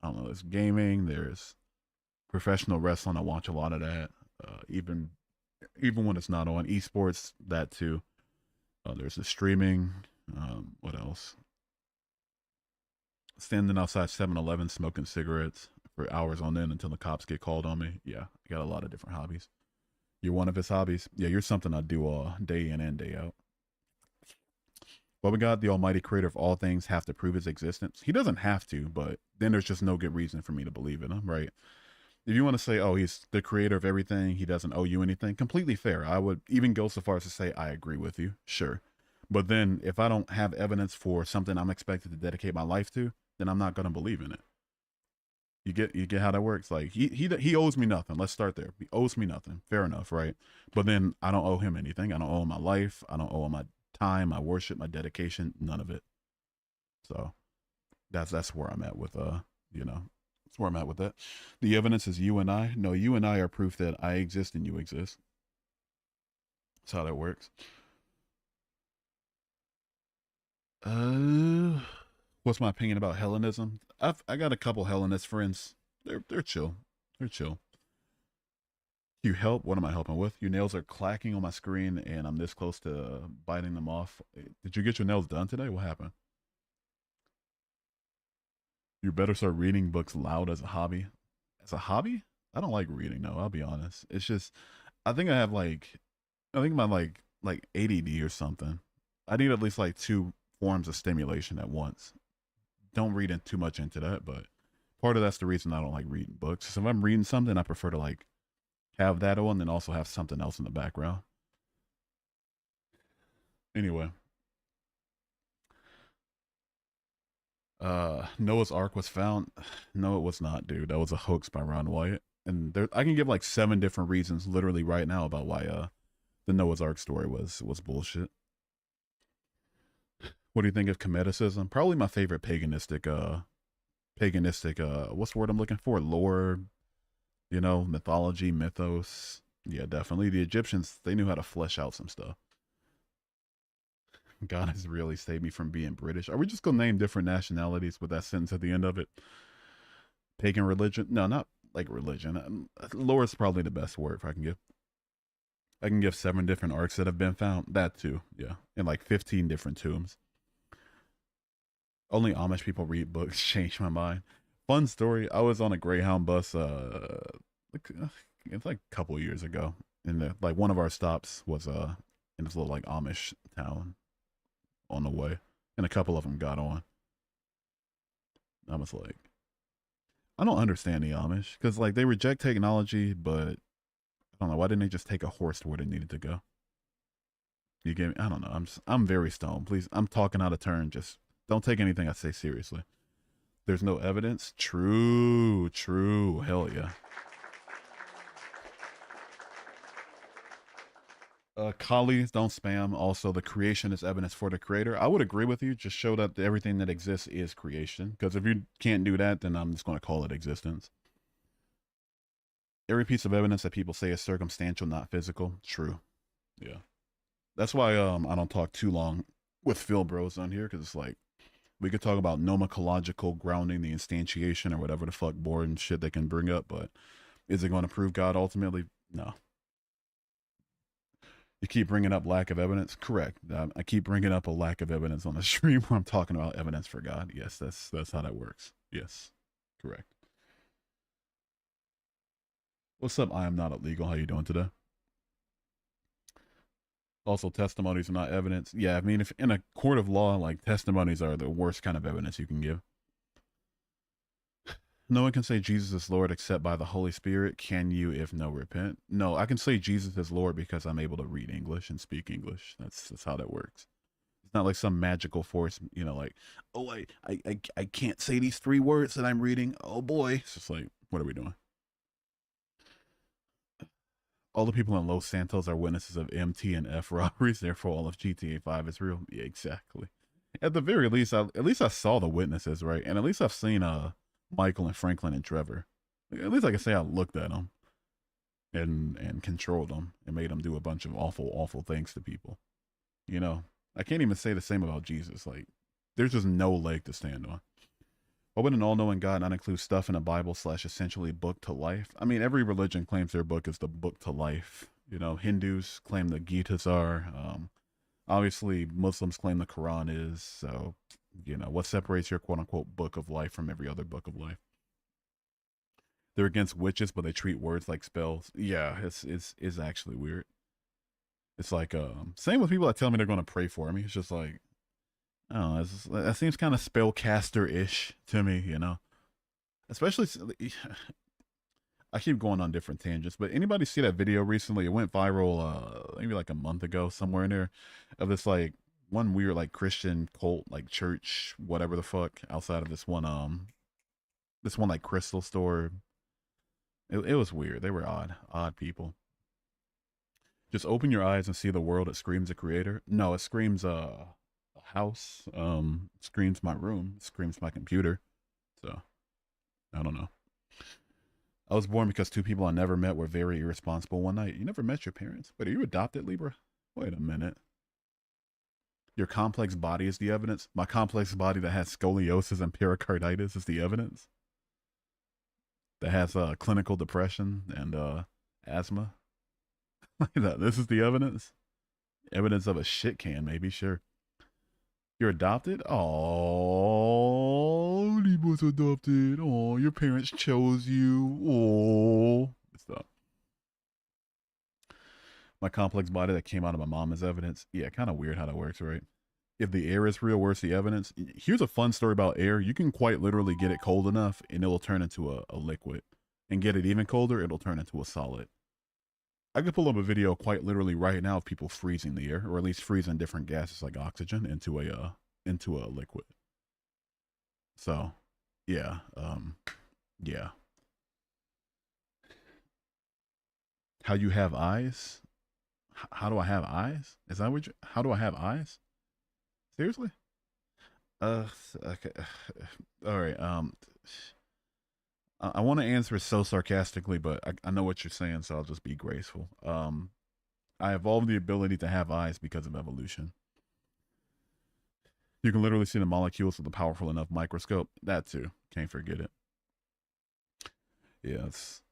know. There's gaming. There's professional wrestling. I watch a lot of that. Even when it's not on esports, that too. There's the streaming. What else? Standing outside 7-Eleven smoking cigarettes for hours on end until the cops get called on me. Yeah, I got a lot of different hobbies. You're one of his hobbies. Yeah, you're something I do day in and day out. But we got the Almighty Creator of all things have to prove his existence. He doesn't have to, but then there's just no good reason for me to believe in him, right? If you want to say, oh, he's the creator of everything, he doesn't owe you anything, completely fair. I would even go so far as to say, I agree with you, sure. But then if I don't have evidence for something I'm expected to dedicate my life to, then I'm not going to believe in it. You get how that works. Like he owes me nothing. Let's start there. He owes me nothing. Fair enough, right? But then I don't owe him anything. I don't owe him my life. I don't owe him my time, my worship, my dedication. None of it. So that's where I'm at with you know, that's where I'm at with that. The evidence is you and I. No, you and I are proof that I exist and you exist. That's how that works. Uh, what's my opinion about Hellenism? I got a couple Hellenist friends. They're chill. They're chill. You help? What am I helping with? Your nails are clacking on my screen, and I'm this close to biting them off. Did you get your nails done today? What happened? You better start reading books loud as a hobby. As a hobby? I don't like reading. No, I'll be honest. It's just I think I have like I think my like ADD or something. I need at least like two forms of stimulation at once. Don't read in too much into that, but part of that's the reason I don't like reading books. So if I'm reading something, I prefer to like have that on, and then also have something else in the background. Anyway, Noah's Ark was found. No, it was not, dude. That was a hoax by Ron Wyatt. And there, I can give like 7 different reasons, literally right now, about why the Noah's Ark story was bullshit. What do you think of Comedicism? Probably my favorite paganistic what's the word I'm looking for? Lore, mythology, mythos. Yeah, definitely. The Egyptians, they knew how to flesh out some stuff. God has really saved me from being British. Are we just gonna name different nationalities with that sentence at the end of it? Pagan religion? No, not like religion. Lore is probably the best word if I can give. I can give 7 different arcs that have been found. That too, yeah, and like 15 different tombs. Only Amish people read books. Changed my mind. Fun story. I was on a Greyhound bus. Like, it's like a couple years ago, and like one of our stops was in this little like Amish town on the way, and a couple of them got on. I was like, I don't understand the Amish because like they reject technology, but I don't know why didn't they just take a horse to where they needed to go. You get me? I don't know. I'm very stoned. Please, I'm talking out of turn. Just don't take anything I say seriously. There's no evidence. True, true. Hell yeah. Colleagues, don't spam. Also, the creation is evidence for the creator. I would agree with you. Just show that everything that exists is creation. Because if you can't do that, then I'm just going to call it existence. Every piece of evidence that people say is circumstantial, not physical. True. Yeah. That's why I don't talk too long with Phil Bros on here because it's like we could talk about nomicological grounding, the instantiation, or whatever the fuck boring shit they can bring up, but is it going to prove God ultimately? No. You keep bringing up lack of evidence. Correct. I keep bringing up a lack of evidence on the stream where I'm talking about evidence for God. Yes, that's how that works. Yes, correct. What's up? I am not illegal. How you doing today? Also, testimonies are not evidence. Yeah, I mean, if in a court of law, like testimonies are the worst kind of evidence you can give. No one can say Jesus is Lord except by the Holy Spirit. Can you, if no, repent? No, I can say Jesus is Lord because I'm able to read English and speak English. That's how that works. It's not like some magical force, you know, like, oh, I can't say these three words that I'm reading. Oh boy. It's just like, what are we doing? All the people in Los Santos are witnesses of MT and F robberies, therefore all of GTA 5 is real. Yeah, exactly. At the very least, at least I saw the witnesses, right? And at least I've seen Michael and Franklin and Trevor. At least I can say I looked at them and controlled them and made them do a bunch of awful things to people. You know, I can't even say the same about Jesus. Like, there's just no leg to stand on. Why would an all-knowing God not include stuff in a Bible slash essentially book to life? I mean, every religion claims their book is the book to life. You know, Hindus claim the Gitas are. Obviously, Muslims claim the Quran is. So, you know, what separates your quote-unquote book of life from every other book of life? They're against witches, but they treat words like spells. Yeah, it's actually weird. It's like same with people that tell me they're going to pray for me. It's just like, I don't know, that seems kind of spellcaster-ish to me, you know. Especially, I keep going on different tangents, but anybody see that video recently? It went viral, maybe like a month ago, somewhere in there, of this like one weird like Christian cult, like church, whatever the fuck, outside of this one like crystal store. It was weird. They were odd people. Just open your eyes and see the world. It screams a creator. No, it screams a house. It screams my room. It screams my computer. So I don't know. I was born because two people I never met were very irresponsible one night. You never met your parents? Wait, are you adopted, Libra? Wait a minute. Your complex body is the evidence? My complex body that has scoliosis and pericarditis is the evidence? That has clinical depression and asthma? This is the evidence? Evidence of a shit can, maybe, sure. You're adopted? Oh, Libra's adopted. Oh, your parents chose you. Oh, stop. My complex body that came out of my mom is evidence. Yeah, kind of weird how that works, right? If the air is real, where's the evidence? Here's a fun story about air. You can quite literally get it cold enough and it will turn into a liquid. And get it even colder, it'll turn into a solid. I could pull up a video quite literally right now of people freezing the air, or at least freezing different gases like oxygen into a liquid. So, yeah, yeah. How you have eyes? How do I have eyes? Is that what? How do I have eyes? Seriously? Okay. All right. I want to answer it so sarcastically, but I know what you're saying, so I'll just be graceful. I evolved the ability to have eyes because of evolution. You can literally see the molecules with a powerful enough microscope. That too. Can't forget it. Yes.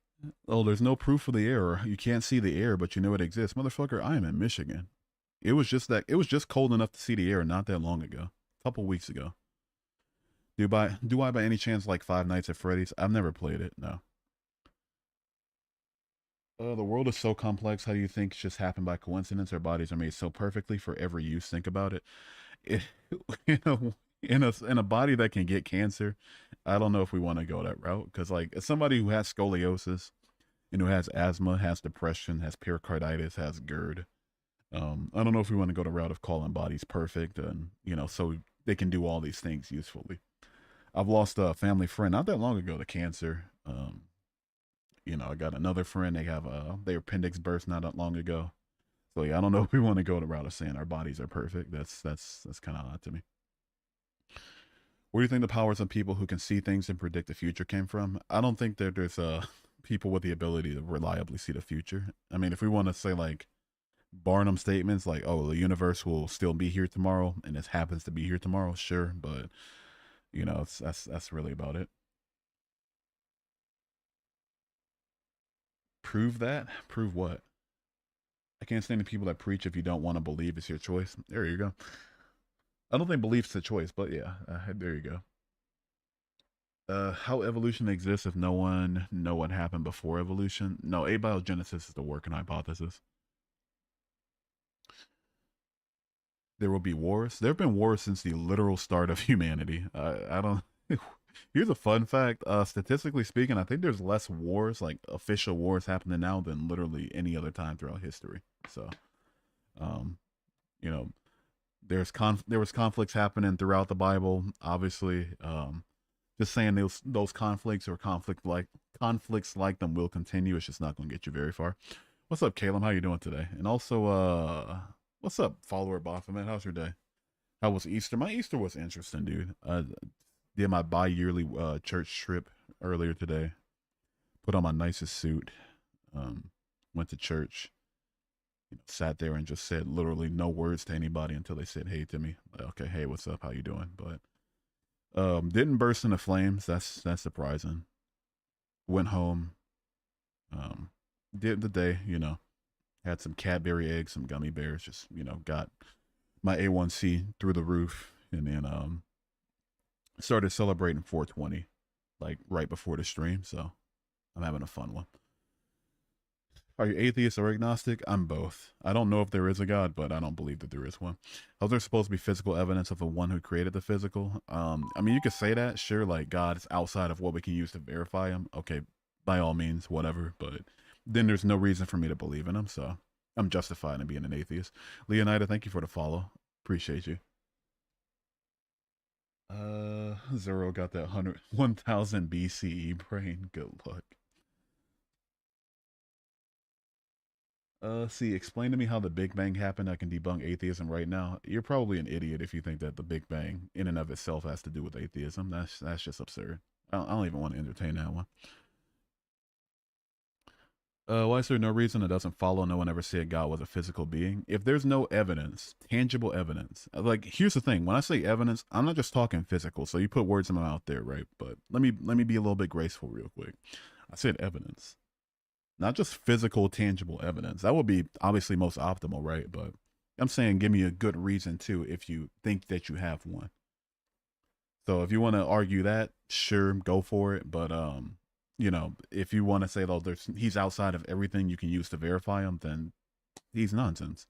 Oh, there's no proof of the air. You can't see the air, but you know it exists. Motherfucker, I am in Michigan. It was just cold enough to see the air not that long ago. A couple weeks ago. Do I by any chance like Five Nights at Freddy's? I've never played it, no. The world is so complex. How do you think it's just happened by coincidence? Our bodies are made so perfectly for every use. Think about it. it you know, in a body that can get cancer, I don't know if we want to go that route because like as somebody who has scoliosis and who has asthma, has depression, has pericarditis, has GERD, I don't know if we want to go the route of calling bodies perfect and so they can do all these things usefully. I've lost a family friend not that long ago to cancer. I got another friend. They have their appendix burst not that long ago. So yeah, I don't know if we want to go the route of saying our bodies are perfect. That's kind of odd to me. Where do you think the powers of people who can see things and predict the future came from? I don't think that there's people with the ability to reliably see the future. I mean, if we want to say like Barnum statements like, "Oh, the universe will still be here tomorrow," and it happens to be here tomorrow, sure, but that's really about it. Prove that? Prove what? I can't stand the people that preach if you don't want to believe it's your choice. There you go. I don't think belief's a choice, but yeah, there you go. How evolution exists if no one know what happened before evolution? No, abiogenesis is the working hypothesis. There will be wars. There have been wars since the literal start of humanity. I don't. Here's a fun fact. Statistically speaking, I think there's less wars, like official wars, happening now than literally any other time throughout history. So, um, you know, there was conflicts happening throughout the Bible. Obviously, just saying those conflicts or conflicts like them will continue. It's just not going to get you very far. What's up, Caleb? How you doing today? And also, what's up, follower Baphomet? How's your day? How was Easter? My Easter was interesting, dude. I did my bi-yearly church trip earlier today. Put on my nicest suit. Um, Went to church. Sat there and just said literally no words to anybody until they said hey to me. Like, okay, hey, what's up? How you doing? But didn't burst into flames. That's surprising. Went home. Um, did the day. Had some Cadbury eggs, some gummy bears. Just got my A1C through the roof, and then started celebrating 420 like right before the stream. So I'm having a fun one. Are you atheist or agnostic? I'm both. I don't know if there is a God, but I don't believe that there is one. How's there supposed to be physical evidence of the one who created the physical? I mean, you could say that, sure, like God is outside of what we can use to verify him. Okay, by all means, whatever. But then there's no reason for me to believe in him, so I'm justified in being an atheist. Leonida, thank you for the follow. Appreciate you. Zero got that 1,000 BCE brain. Good luck. See, explain to me how the Big Bang happened. I can debunk atheism right now. You're probably an idiot if you think that the Big Bang, in and of itself, has to do with atheism. That's just absurd. I don't even want to entertain that one. Why is there no reason it doesn't follow? No one ever said God was a physical being. If there's no evidence, tangible evidence, like here's the thing: when I say evidence, I'm not just talking physical. So you put words in my mouth there, right? But let me be a little bit graceful, real quick. I said evidence, not just physical, tangible evidence. That would be obviously most optimal, right? But I'm saying give me a good reason too if you think that you have one. So if you want to argue that, sure, go for it. But if you want to say though, he's outside of everything you can use to verify him, then he's nonsense.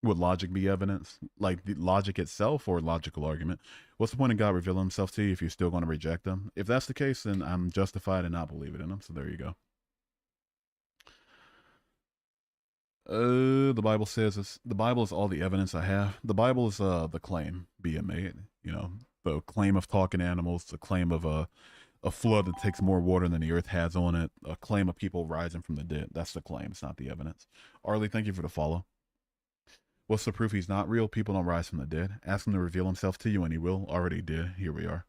Would logic be evidence? Like the logic itself or logical argument? What's the point of God revealing himself to you if you're still going to reject him? If that's the case, then I'm justified in not believing in him. So there you go. The Bible says the Bible is all the evidence I have. The Bible is the claim being made. The claim of talking animals, the claim of a flood that takes more water than the earth has on it, a claim of people rising from the dead. That's the claim. It's not the evidence. Arlie, thank you for the follow. What's the proof he's not real? People don't rise from the dead. Ask him to reveal himself to you, and he will. Already did. Here we are.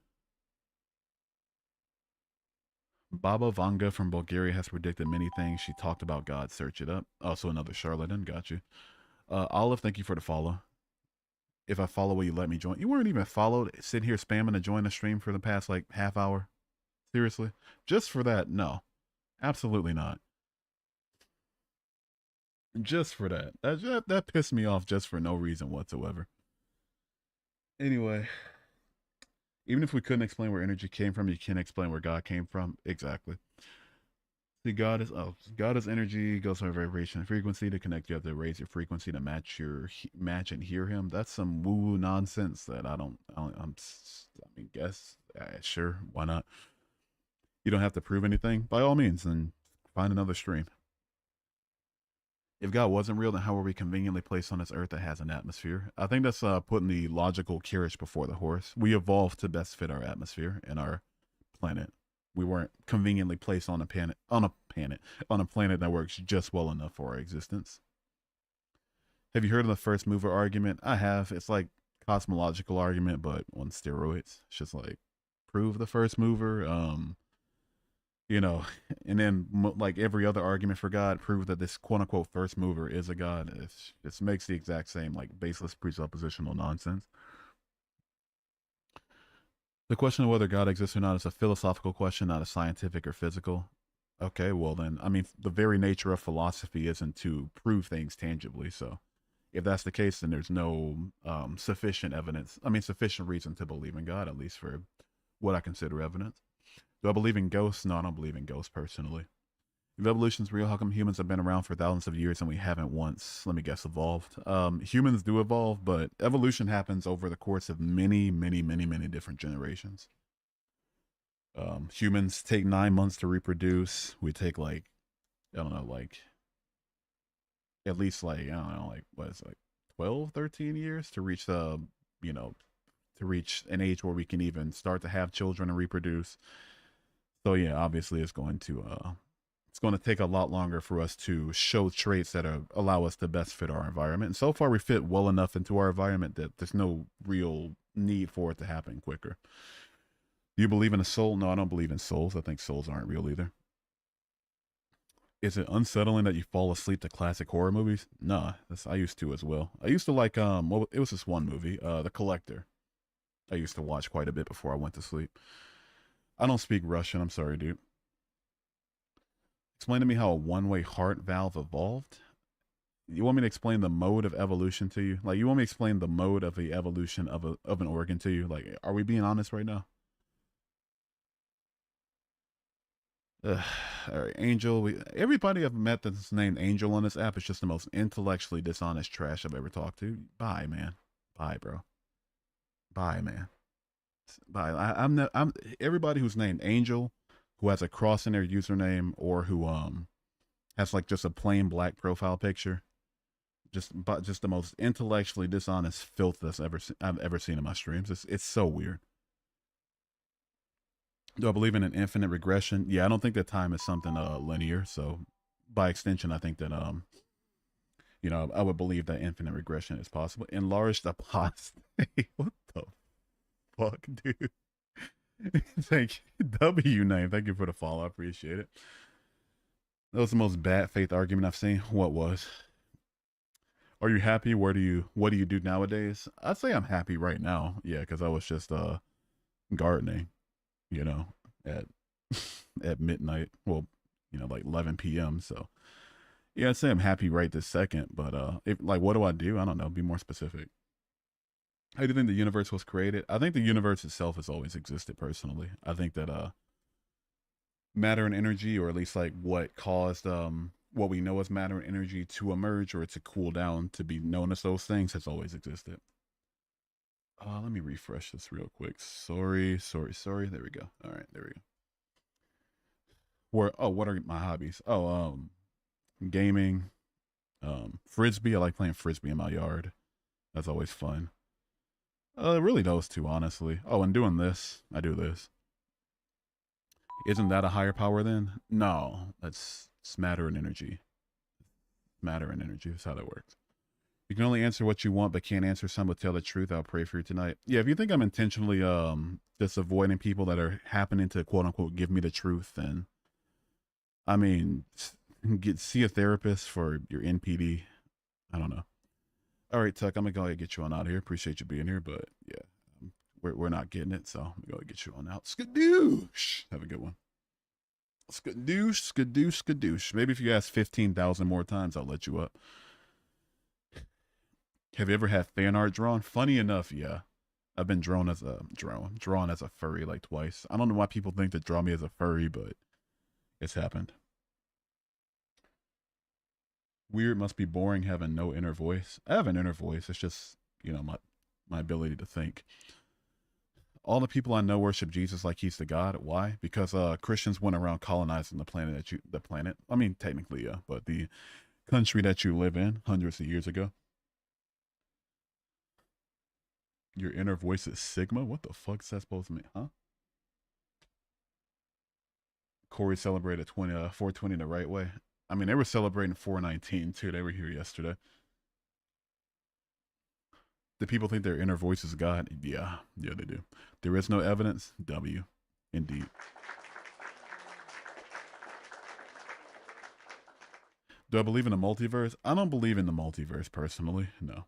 Baba Vanga from Bulgaria has predicted many things. She talked about God. Search it up. Also, another charlatan. Got you. Olive, thank you for the follow. If I follow, will you let me join? You weren't even followed. Sitting here spamming to join the stream for the past like half hour. Seriously? Just for that? No. Absolutely not. Just for that. That pissed me off just for no reason whatsoever. Anyway, even if we couldn't explain where energy came from, you can't explain where God came from. Exactly. See, God is energy, goes by vibration and frequency. To connect, you have to raise your frequency to match and hear Him. That's some woo woo nonsense that I mean, guess sure, why not? You don't have to prove anything. By all means, then find another stream. If God wasn't real, then how were we conveniently placed on this earth that has an atmosphere? I think that's putting the logical carriage before the horse. We evolved to best fit our atmosphere and our planet. We weren't conveniently placed on a planet that works just well enough for our existence. Have you heard of the first mover argument? I have. It's like cosmological argument, but on steroids. It's just like prove the first mover. You know, and then like every other argument for God, prove that this quote unquote first mover is a God. It makes the exact same like baseless presuppositional nonsense. The question of whether God exists or not is a philosophical question, not a scientific or physical. Okay, well then, I mean, the very nature of philosophy isn't to prove things tangibly. So, if that's the case, then there's no sufficient evidence. I mean, sufficient reason to believe in God, at least for what I consider evidence. Do I believe in ghosts? No, I don't believe in ghosts personally. If evolution's real, how come humans have been around for thousands of years and we haven't once, let me guess, evolved? Humans do evolve, but evolution happens over the course of many, many, many, many different generations. Humans take 9 months to reproduce. We take like, I don't know, like at least like, I don't know, like what is it, like 12, 13 years to reach you know, to reach an age where we can even start to have children and reproduce. So yeah, obviously it's going to take a lot longer for us to show traits that allow us to best fit our environment. And so far, we fit well enough into our environment that there's no real need for it to happen quicker. Do you believe in a soul? No, I don't believe in souls. I think souls aren't real either. Is it unsettling that you fall asleep to classic horror movies? Nah, I used to as well. I used to like it was this one movie, The Collector. I used to watch quite a bit before I went to sleep. I don't speak Russian. I'm sorry, dude. Explain to me how a one-way heart valve evolved. You want me to explain the mode of evolution to you? Like, you want me to explain the mode of the evolution of an organ to you? Like, are we being honest right now? Ugh. All right, Angel. Everybody I've met that's named Angel on this app is just the most intellectually dishonest trash I've ever talked to. Bye, man. Bye, bro. Bye, man. Bye. I'm everybody who's named Angel, who has a cross in their username, or who has like just a plain black profile picture. Just the most intellectually dishonest filth I've ever seen in my streams. It's so weird. Do I believe in an infinite regression? Yeah, I don't think that time is something linear. So by extension, I think that I would believe that infinite regression is possible. Enlarged apostate. What the fuck, dude? Thank you. W name. Thank you for the follow. I appreciate it. That was the most bad faith argument I've seen. What was? Are you happy? What do you do nowadays? I'd say I'm happy right now. Yeah, because I was just gardening, at at midnight. Well, like 11 p.m. So yeah, I'd say I'm happy right this second. But if like, what do I do? I don't know. Be more specific. How do you think the universe was created? I think the universe itself has always existed. Personally, I think that matter and energy, or at least like what caused what we know as matter and energy to emerge or to cool down to be known as those things, has always existed. Let me refresh this real quick. Sorry. There we go. All right, there we go. What are my hobbies? Gaming, frisbee. I like playing frisbee in my yard. That's always fun. Really those two, honestly. Oh, and doing this. I do this. Isn't that a higher power then? No, that's matter and energy. Matter and energy. That's how that works. You can only answer what you want, but can't answer some. But tell the truth. I'll pray for you tonight. Yeah, if you think I'm intentionally just avoiding people that are happening to quote unquote give me the truth, then I mean, see a therapist for your NPD. I don't know. All right, Tuck, I'm gonna go ahead and get you on out of here. Appreciate you being here, but yeah, we're not getting it, so I'm gonna go ahead and get you on out. Skadoosh. Have a good one. Skadoosh, skadoosh, skadoosh. Maybe if you ask 15,000 more times, I'll let you up. Have you ever had fan art drawn? Funny enough, yeah. I've been drawn as a furry like twice. I don't know why people think to draw me as a furry, but it's happened. Weird must be boring having no inner voice. I have an inner voice. It's just, my ability to think. All the people I know worship Jesus like he's the God. Why? Because Christians went around colonizing the planet. I mean, technically, yeah, but the country that you live in hundreds of years ago. Your inner voice is Sigma? What the fuck is that supposed to mean? Huh? Corey celebrated 420 the right way. I mean, they were celebrating 419 too. They were here yesterday. Do people think their inner voice is God? Yeah, they do. There is no evidence. W, indeed. Do I believe in the multiverse? I don't believe in the multiverse personally. No.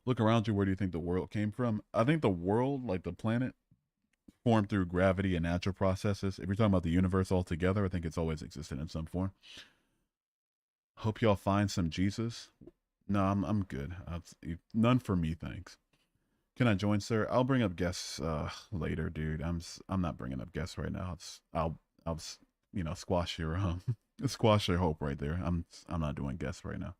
Look around you. Where do you think the world came from? I think the world, like the planet, formed through gravity and natural processes. If you're talking about the universe altogether, I think it's always existed in some form. Hope y'all find some Jesus. No, I'm good. None for me, thanks. Can I join, sir? I'll bring up guests later, dude. I'm not bringing up guests right now. I'll squash your squash your hope right there. I'm not doing guests right now.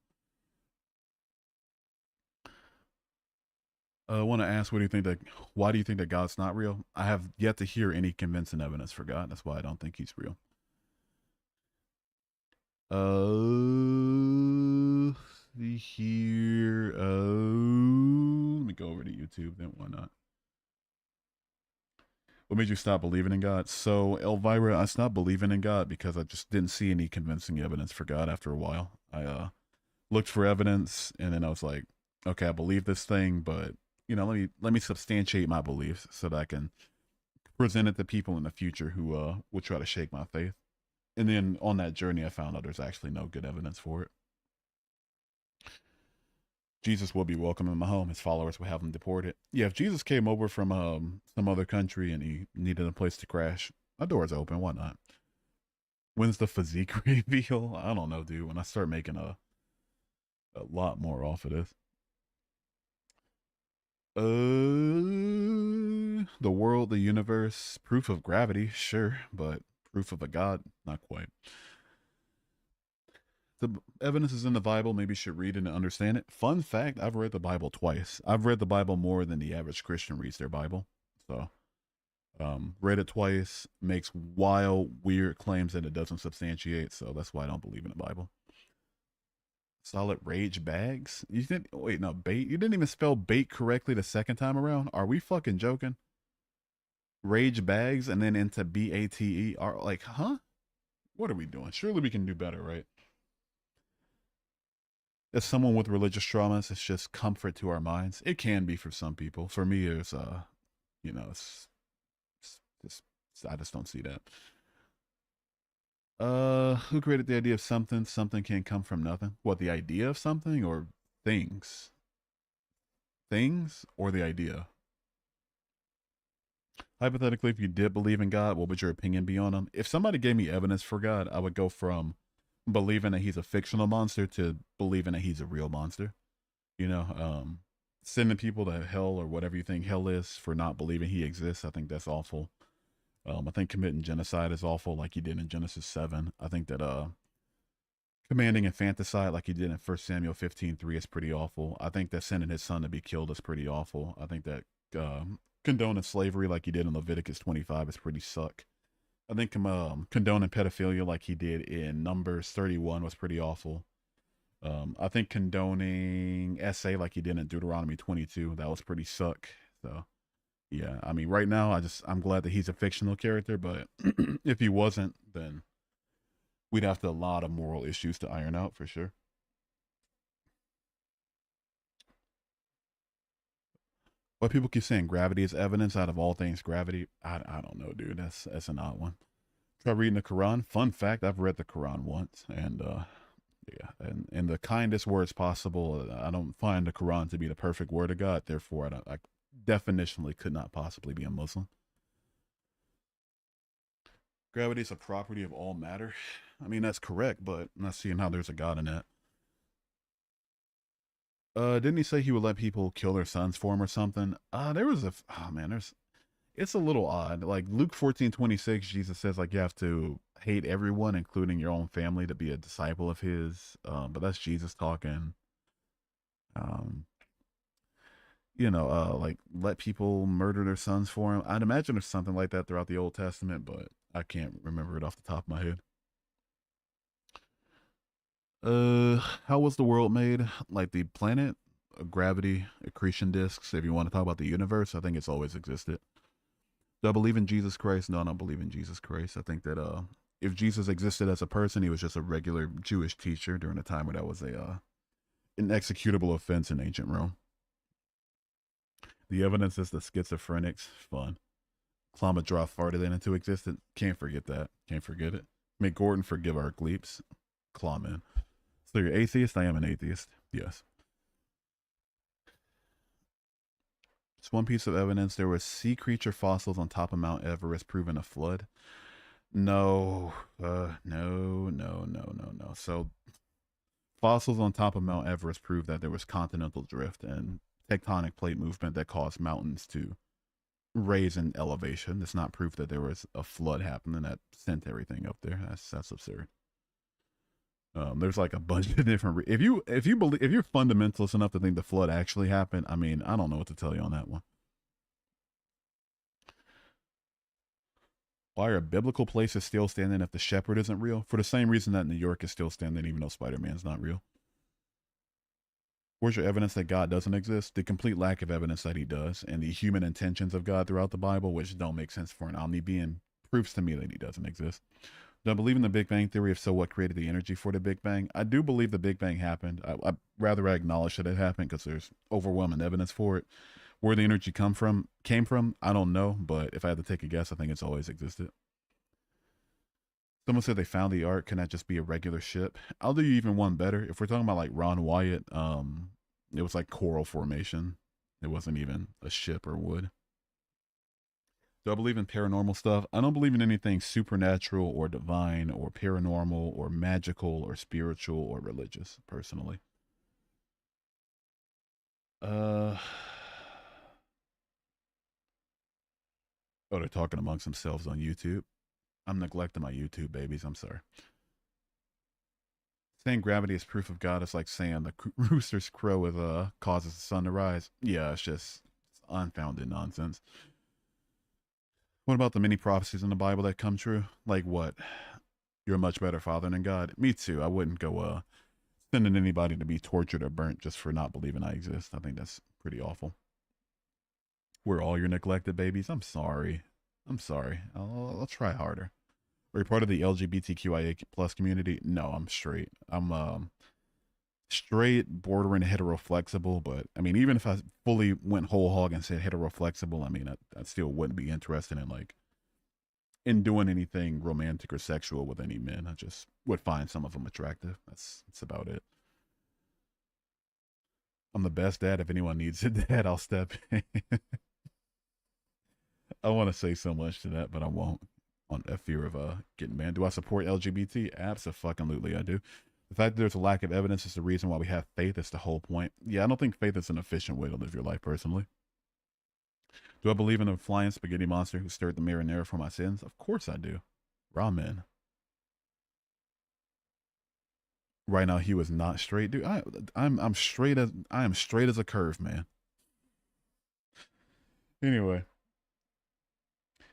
I want to ask, why do you think that God's not real? I have yet to hear any convincing evidence for God. That's why I don't think he's real. See here. Let me go over to YouTube. Then why not? What made you stop believing in God? So, Elvira, I stopped believing in God because I just didn't see any convincing evidence for God after a while. I looked for evidence, and then I was like, okay, I believe this thing, but let me substantiate my beliefs so that I can present it to people in the future who would try to shake my faith. And then on that journey, I found out there's actually no good evidence for it. Jesus will be welcome in my home. His followers will have him deported. Yeah, if Jesus came over from some other country and he needed a place to crash, my door's open. Why not? When's the physique reveal? I don't know, dude. When I start making a lot more off of this. The world, the universe, proof of gravity, sure, but proof of a god, not quite. The evidence is in the Bible. Maybe you should read it and understand it. Fun fact: I've read the Bible twice. I've read the Bible more than the average Christian reads their Bible. So, read it twice. Makes wild, weird claims that it doesn't substantiate. So that's why I don't believe in the Bible. Solid rage bags. You didn't wait, no, bait. You didn't even spell bait correctly the second time around. Are we fucking joking? Rage bags and then into BATE are like, huh? What are we doing? Surely we can do better, right? As someone with religious traumas, it's just comfort to our minds. It can be for some people. For me, it's it's I just don't see that. Who created the idea of something? Something can't come from nothing. What, the idea of something or things? Things or the idea? Hypothetically, if you did believe in God, what would your opinion be on him? If somebody gave me evidence for God, I would go from believing that he's a fictional monster to believing that he's a real monster. You know, sending people to hell or whatever you think hell is for not believing he exists. I think that's awful. I think committing genocide is awful, like he did in Genesis 7. I think that commanding infanticide, like he did in 1 Samuel 15:3, is pretty awful. I think that sending his son to be killed is pretty awful. I think that condoning slavery, like he did in Leviticus 25, is pretty suck. I think condoning pedophilia, like he did in Numbers 31, was pretty awful. I think condoning SA, like he did in Deuteronomy 22, that was pretty suck. So. Yeah, I mean, right now, I'm glad that he's a fictional character, but if he wasn't, then we'd have a lot of moral issues to iron out for sure. But people keep saying gravity is evidence out of all things gravity. I don't know, dude. That's an odd one. Try reading the Quran. Fun fact: I've read the Quran once, and yeah, and in the kindest words possible. I don't find the Quran to be the perfect word of God. Therefore, I definitionally could not possibly be a Muslim. Gravity is a property of all matter. I mean, that's correct, but I'm not seeing how there's a God in that. Didn't he say he would let people kill their sons for him or something? There was oh man, it's a little odd. Like Luke 14:26, Jesus says like you have to hate everyone, including your own family, to be a disciple of his. But that's Jesus talking. Um, like let people murder their sons for him. I'd imagine there's something like that throughout the Old Testament, but I can't remember it off the top of my head. How was the world made? Like the planet, gravity, accretion disks. If you want to talk about the universe, I think it's always existed. Do I believe in Jesus Christ? No, I don't believe in Jesus Christ. I think that if Jesus existed as a person, he was just a regular Jewish teacher during a time where that was a an executable offense in ancient Rome. The evidence is the schizophrenics. Fun. Clomidra farted into existence. Can't forget that. Can't forget it. May Gordon forgive our gleeps. Clawman. So you're atheist? I am an atheist. Yes. It's one piece of evidence. There were sea creature fossils on top of Mount Everest proving a flood. No. No. So fossils on top of Mount Everest prove that there was continental drift and tectonic plate movement that caused mountains to raise in elevation. It's not proof that there was a flood happening that sent everything up there. That's absurd. There's like a bunch of different. If you believe, if you're fundamentalist enough to think the flood actually happened, I mean, I don't know what to tell you on that one. Why are biblical places still standing if the shepherd isn't real? For the same reason that New York is still standing, even though Spider-Man's not real. Where's your evidence that God doesn't exist? The complete lack of evidence that he does, and the human intentions of God throughout the Bible, which don't make sense for an omni being, proves to me that he doesn't exist. Do I believe in the Big Bang Theory? If so, what created the energy for the Big Bang? I do believe the Big Bang happened. I rather I acknowledge that it happened because there's overwhelming evidence for it. Where the energy came from, I don't know, but if I had to take a guess, I think it's always existed. Someone said they found the ark. Can that just be a regular ship? I'll do you even one better. If we're talking about like Ron Wyatt, it was like coral formation. It wasn't even a ship or wood. Do I believe in paranormal stuff? I don't believe in anything supernatural or divine or paranormal or magical or spiritual or religious, personally. Uh oh, they're talking amongst themselves on YouTube. I'm neglecting my YouTube babies. I'm sorry. Saying gravity is proof of God is like saying the rooster's crow is causes the sun to rise. Yeah, it's unfounded nonsense. What about the many prophecies in the Bible that come true? Like what? You're a much better father than God. Me too. I wouldn't go sending anybody to be tortured or burnt just for not believing I exist. I think that's pretty awful. We're all your neglected babies. I'm sorry. I'm sorry. I'll try harder. Are you part of the LGBTQIA plus community? No, I'm straight. I'm straight, bordering heteroflexible. But I mean, even if I fully went whole hog and said heteroflexible, I mean, I still wouldn't be interested in like in doing anything romantic or sexual with any men. I just would find some of them attractive. That's about it. I'm the best dad. If anyone needs a dad, I'll step in. I want to say so much to that, but I won't. On a fear of getting banned. Do I support LGBT? Absolutely, I do. The fact that there's a lack of evidence is the reason why we have faith. It's the whole point. Yeah, I don't think faith is an efficient way to live your life personally. Do I believe in a flying spaghetti monster who stirred the marinara for my sins? Of course I do. Ramen. Right now he was not straight, dude. I'm straight as I am straight as a curve, man. Anyway,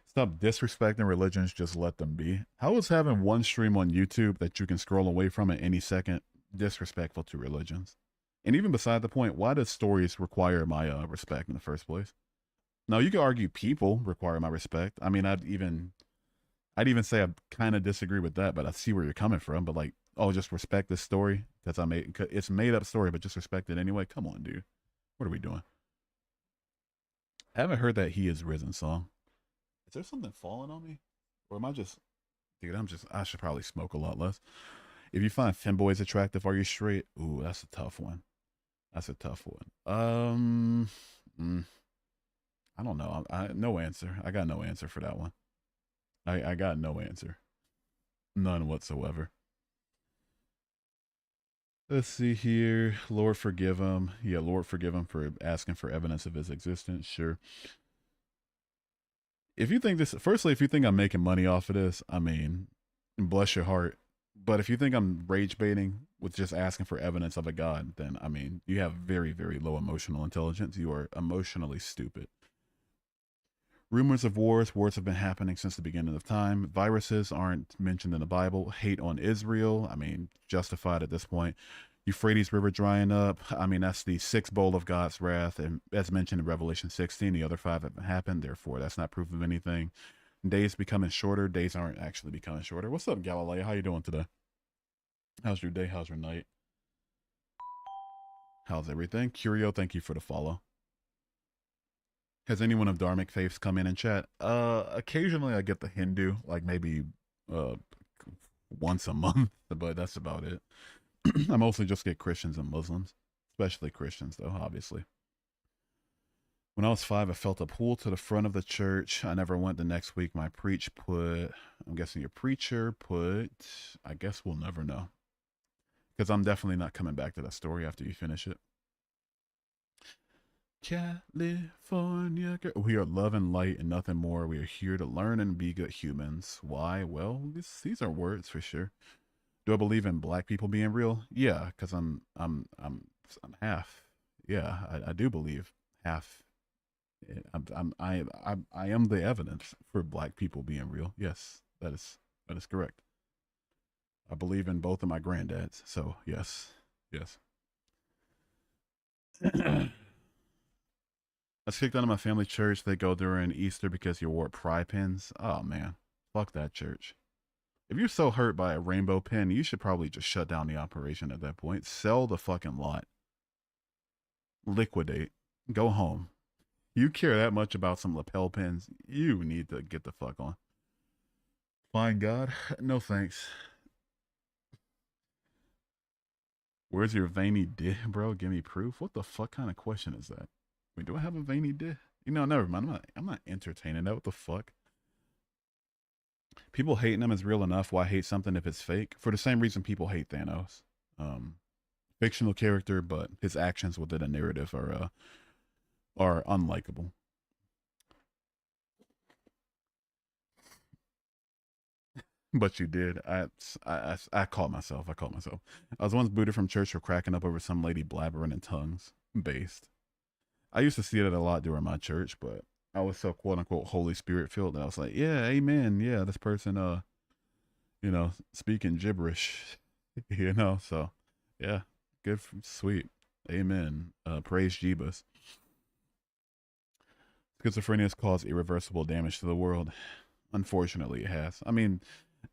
stop disrespecting religions. Just let them be. How is having one stream on YouTube that you can scroll away from at any second disrespectful to religions? And even beside the point, why does stories require my respect in the first place? Now you could argue people require my respect. I mean, I'd even say I kind of disagree with that, but I see where you're coming from. But like, oh, just respect this story because it's made up story, but just respect it anyway. Come on, dude. What are we doing? I haven't heard that He Is Risen song. Is there something falling on me, or am I just, dude? I should probably smoke a lot less. If you find femboys attractive, are you straight? Ooh, that's a tough one. That's a tough one. Mm, I don't know. No answer. I got no answer for that one. I got no answer. None whatsoever. Let's see here. Lord forgive him. Yeah, Lord forgive him for asking for evidence of his existence. Sure. If you think this, firstly, if you think I'm making money off of this, I mean, bless your heart. But if you think I'm rage baiting with just asking for evidence of a god, then I mean, you have very, very low emotional intelligence. You are emotionally stupid. Rumors of wars. Wars have been happening since the beginning of time. Viruses aren't mentioned in the Bible. Hate on Israel. I mean, justified at this point. Euphrates River drying up. I mean, that's the sixth bowl of God's wrath. And as mentioned in Revelation 16, the other five haven't happened. Therefore, that's not proof of anything. Days becoming shorter. Days aren't actually becoming shorter. What's up, Galileo? How you doing today? How's your day? How's your night? How's everything? Curio, thank you for the follow. Has anyone of Dharmic faiths come in and chat? Occasionally I get the Hindu, like maybe uh once a month, but that's about it. I mostly just get Christians and Muslims, especially Christians though, obviously. When I was 5, I felt a pull to the front of the church. I never went the next week. My preach put, I'm guessing your preacher put, I guess we'll never know. Because I'm definitely not coming back to that story after you finish it. California girl. We are love and light and nothing more. We are here to learn and be good humans. Why? Well, these are words for sure. Do I believe in black people being real? Yeah, because I'm half. Yeah, I do believe half. I am the evidence for black people being real. Yes, that is correct. I believe in both of my granddads. So yes, yes. I was kicked out of my family church. They go during Easter because you wore pride pins. Oh man, fuck that church. If you're so hurt by a rainbow pin, you should probably just shut down the operation at that point. Sell the fucking lot. Liquidate. Go home. You care that much about some lapel pins, you need to get the fuck on. Fine God, no thanks. Where's your veiny dick, bro? Give me proof. What the fuck kind of question is that? Wait, do I have a veiny dick? You know, never mind. I'm not entertaining that. What the fuck? People hating him is real enough. Why hate something if it's fake? For the same reason people hate Thanos. Um, Fictional character, but his actions within a narrative are unlikable. But you did. I caught myself. I caught myself. I was once booted from church for cracking up over some lady blabbering in tongues. Based. I used to see it a lot during my church, but I was so quote unquote Holy Spirit filled that I was like, yeah, amen. Yeah, this person, speaking gibberish, so yeah, good, sweet. Amen. Praise Jeebus. Schizophrenia has caused irreversible damage to the world. Unfortunately, it has. I mean,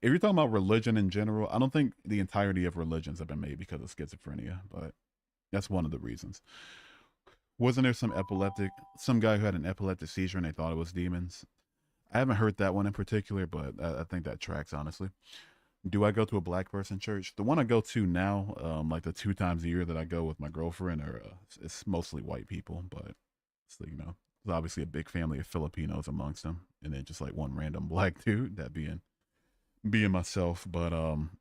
if you're talking about religion in general, I don't think the entirety of religions have been made because of schizophrenia, but that's one of the reasons. Wasn't there some guy who had an epileptic seizure and they thought it was demons? I haven't heard that one in particular, but I think that tracks, honestly. Do I go to a black person church? The one I go to now, like the 2 times a year that I go with my girlfriend, it's mostly white people, but it's like, there's obviously a big family of Filipinos amongst them, and then just like one random black dude, that being myself. But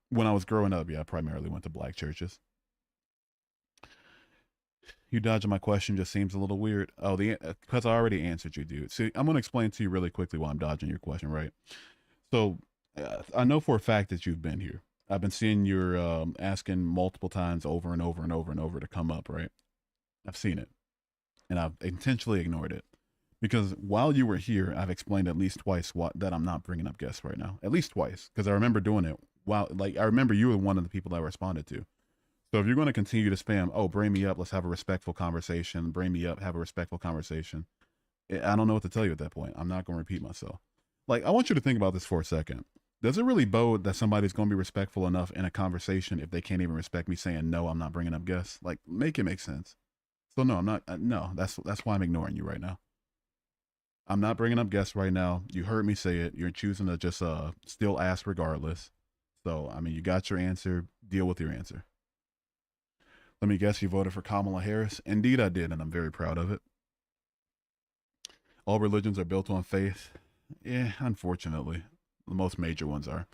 when I was growing up, yeah, I primarily went to black churches. You dodging my question just seems a little weird. Oh, because I already answered you, dude. See, I'm gonna explain to you really quickly why I'm dodging your question, right? So, I know for a fact that you've been here. I've been seeing your asking multiple times over and over and over and over to come up, right? I've seen it, and I've intentionally ignored it because while you were here, I've explained at least twice that I'm not bringing up guests right now. At least twice, because I remember doing it. Wow, like I remember you were one of the people I responded to. So if you're going to continue to spam, oh, bring me up, let's have a respectful conversation. Bring me up, have a respectful conversation. I don't know what to tell you at that point. I'm not going to repeat myself. Like, I want you to think about this for a second. Does it really bode that somebody's going to be respectful enough in a conversation if they can't even respect me saying, no, I'm not bringing up guests? Like, make it make sense. So no, I'm not. No, that's why I'm ignoring you right now. I'm not bringing up guests right now. You heard me say it. You're choosing to just still ask regardless. So, I mean, you got your answer. Deal with your answer. Let me guess, you voted for Kamala Harris? Indeed, I did, and I'm very proud of it. All religions are built on faith. Yeah, unfortunately. The most major ones are.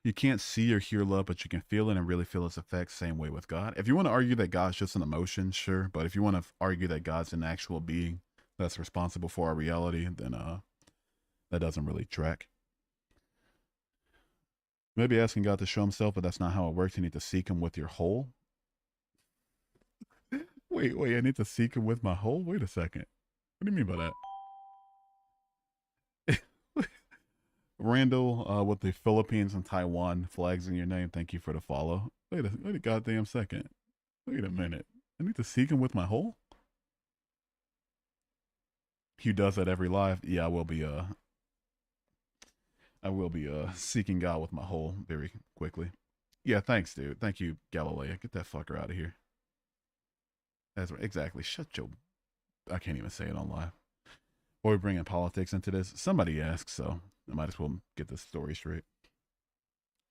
You can't see or hear love, but you can feel it and really feel its effects. Same way with God. If you want to argue that God's just an emotion, sure. But if you want to argue that God's an actual being, that's responsible for our reality, then that doesn't really track. Maybe asking God to show himself, but that's not how it works. You need to seek him with your whole. Wait, I need to seek him with my whole? Wait a second. What do you mean by that? Randall, with the Philippines and Taiwan flags in your name, thank you for the follow. Wait a goddamn second. Wait a minute. I need to seek him with my whole? Hugh does that every live. Yeah, I will be seeking God with my whole very quickly. Yeah, thanks, dude. Thank you, Galileo. Get that fucker out of here. That's right. Exactly. Shut your. I can't even say it on live. Or we bringing politics into this. Somebody asked, so I might as well get this story straight.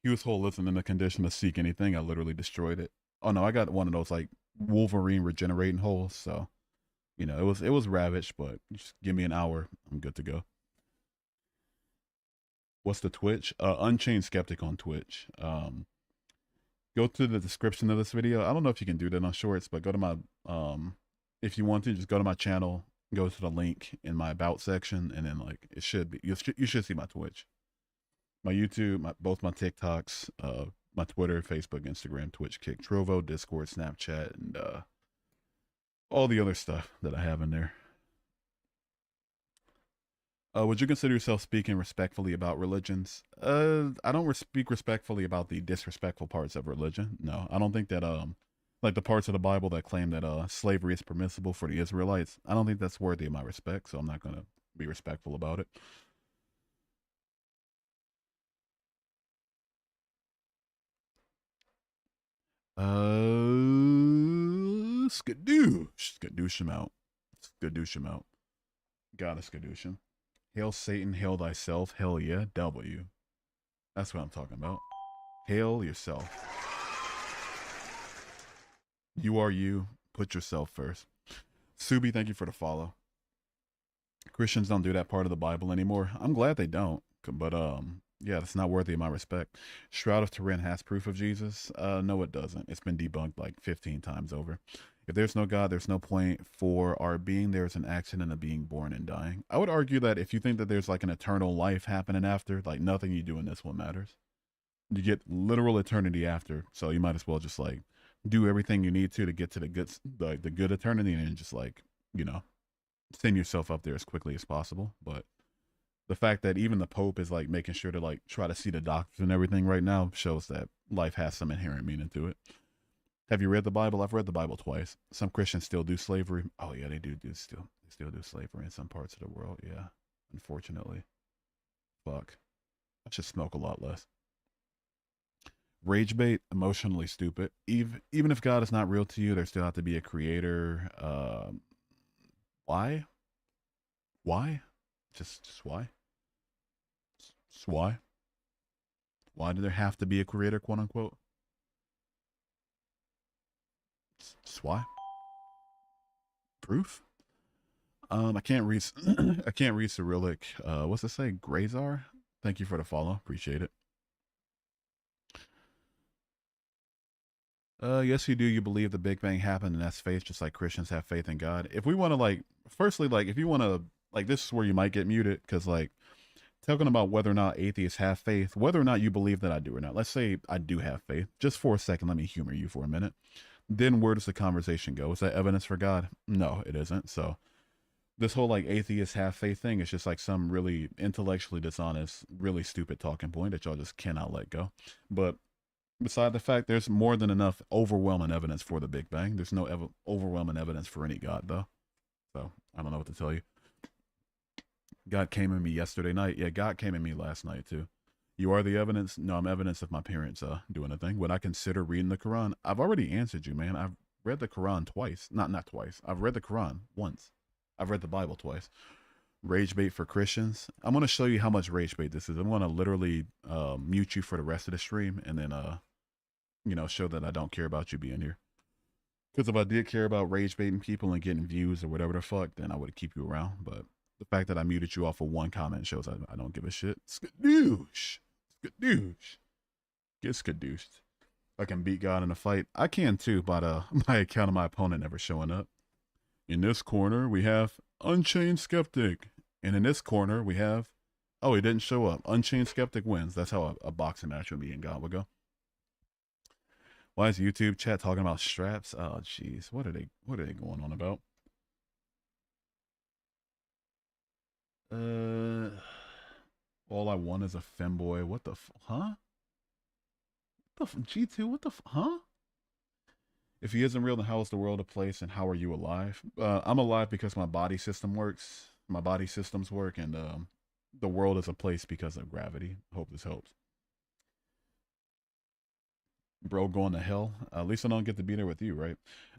Hugh's whole isn't in the condition to seek anything. I literally destroyed it. Oh no, I got one of those like Wolverine regenerating holes. So, you know, it was ravaged, but just give me an hour, I'm good to go. What's the Twitch? Unchained Skeptic on Twitch. Go to the description of this video. I don't know if you can do that on shorts, but go to my if you want to, just go to my channel, go to the link in my about section, and then like it should be you should see my Twitch, my YouTube, both my TikToks, my Twitter, Facebook, Instagram, Twitch, Kick, Trovo, Discord, Snapchat, and all the other stuff that I have in there. Would you consider yourself speaking respectfully about religions? I don't speak respectfully about the disrespectful parts of religion. No, I don't think that like the parts of the Bible that claim that slavery is permissible for the Israelites. I don't think that's worthy of my respect, so I'm not gonna be respectful about it. Skadoosh him out. Skadoosh him out. Gotta skadoosh him. Hail Satan, hail thyself, hell yeah, W. That's what I'm talking about. Hail yourself. You are you. Put yourself first. Subi, thank you for the follow. Christians don't do that part of the Bible anymore. I'm glad they don't, but yeah, that's not worthy of my respect. Shroud of Turin has proof of Jesus. No, it doesn't. It's been debunked like 15 times over. If there's no God, there's no point for our being. There's an accident of being born and dying. I would argue that if you think that there's like an eternal life happening after, like nothing you do in this one matters. You get literal eternity after, so you might as well just like do everything you need to get to the good eternity, and just like, you know, send yourself up there as quickly as possible. But the fact that even the Pope is like making sure to like try to see the doctors and everything right now shows that life has some inherent meaning to it. Have you read the Bible? I've read the Bible twice. Some Christians still do slavery. Oh yeah, they still do slavery in some parts of the world. Yeah, unfortunately. Fuck. I should smoke a lot less. Rage bait, emotionally stupid. Even if God is not real to you, there still have to be a creator. Why? Why? Just why? Just why? Why do there have to be a creator, quote unquote? Just why? Proof? I can't read. I can't read Cyrillic. What's it say? Grazar. Thank you for the follow. Appreciate it. Yes, you do. You believe the Big Bang happened, and that's faith, just like Christians have faith in God. If we want to, like, firstly, like, if you want to, like, this is where you might get muted, because, like, talking about whether or not atheists have faith, whether or not you believe that I do or not. Let's say I do have faith. Just for a second, let me humor you for a minute. Then where does the conversation go? Is that evidence for God? No, it isn't. So this whole like atheists have faith thing is just like some really intellectually dishonest, really stupid talking point that y'all just cannot let go. But beside the fact, there's more than enough overwhelming evidence for the Big Bang. There's no overwhelming evidence for any God, though. So I don't know what to tell you. God came in me yesterday night. Yeah, God came in me last night too. You are the evidence. No, I'm evidence of my parents doing a thing. Would I consider reading the Quran? I've already answered you, man. I've read the Quran twice. Not twice. I've read the Quran once. I've read the Bible twice. Rage bait for Christians. I'm going to show you how much rage bait this is. I'm going to literally mute you for the rest of the stream, and then you know, show that I don't care about you being here. Because if I did care about rage baiting people and getting views or whatever the fuck, then I would keep you around. But the fact that I muted you off for one comment shows I don't give a shit. Skadoosh. Skadoosh. Get skadooshed. I can beat God in a fight. I can too, but my account of my opponent never showing up. In this corner, we have Unchained Skeptic. And in this corner, we have, oh, he didn't show up. Unchained Skeptic wins. That's how a boxing match with me and God would go. Why is YouTube chat talking about straps? Oh, jeez. What are they going on about? All I want is a femboy. What the huh? G2, what the huh? If he isn't real, then how is the world a place and how are you alive? I'm alive because my body system works. My body systems work, and the world is a place because of gravity. Hope this helps. Bro, going to hell. At least I don't get to be there with you, right?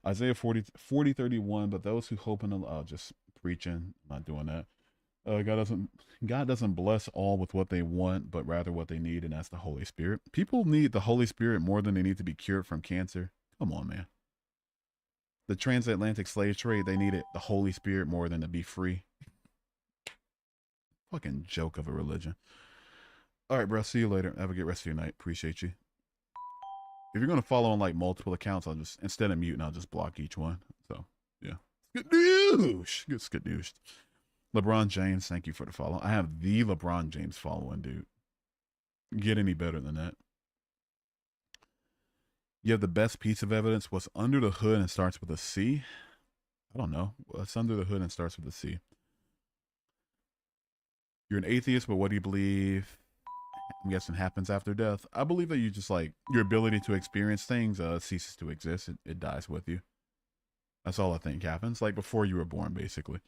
Isaiah 40:31. But those who hope in the just preaching, not doing that. God doesn't bless all with what they want, but rather what they need, and that's the Holy Spirit. People need the Holy Spirit more than they need to be cured from cancer. Come on, man. The transatlantic slave trade, they needed the Holy Spirit more than to be free. Fucking joke of a religion. All right, bro. See you later. Have a good rest of your night. Appreciate you. If you're gonna follow on like multiple accounts, I'll just instead of muting, I'll just block each one. So yeah, good news. Good news. LeBron James, thank you for the follow. I have the LeBron James following, dude. Get any better than that? You have the best piece of evidence. What's under the hood and starts with a C? I don't know. What's under the hood and starts with a C? You're an atheist, but what do you believe? I'm guessing happens after death. I believe that you just like your ability to experience things ceases to exist. It dies with you. That's all I think happens. Like before you were born, basically.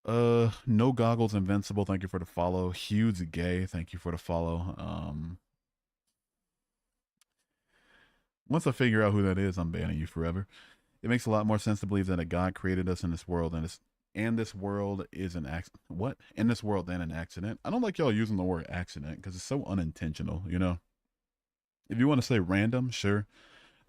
No goggles invincible. Thank you for the follow. Huge gay. Thank you for the follow. Once I figure out who that is, I'm banning you forever. It makes a lot more sense to believe that a God created us in this world and this world is an accident. What? In this world than an accident? I don't like y'all using the word accident because it's so unintentional, you know? If you want to say random, sure.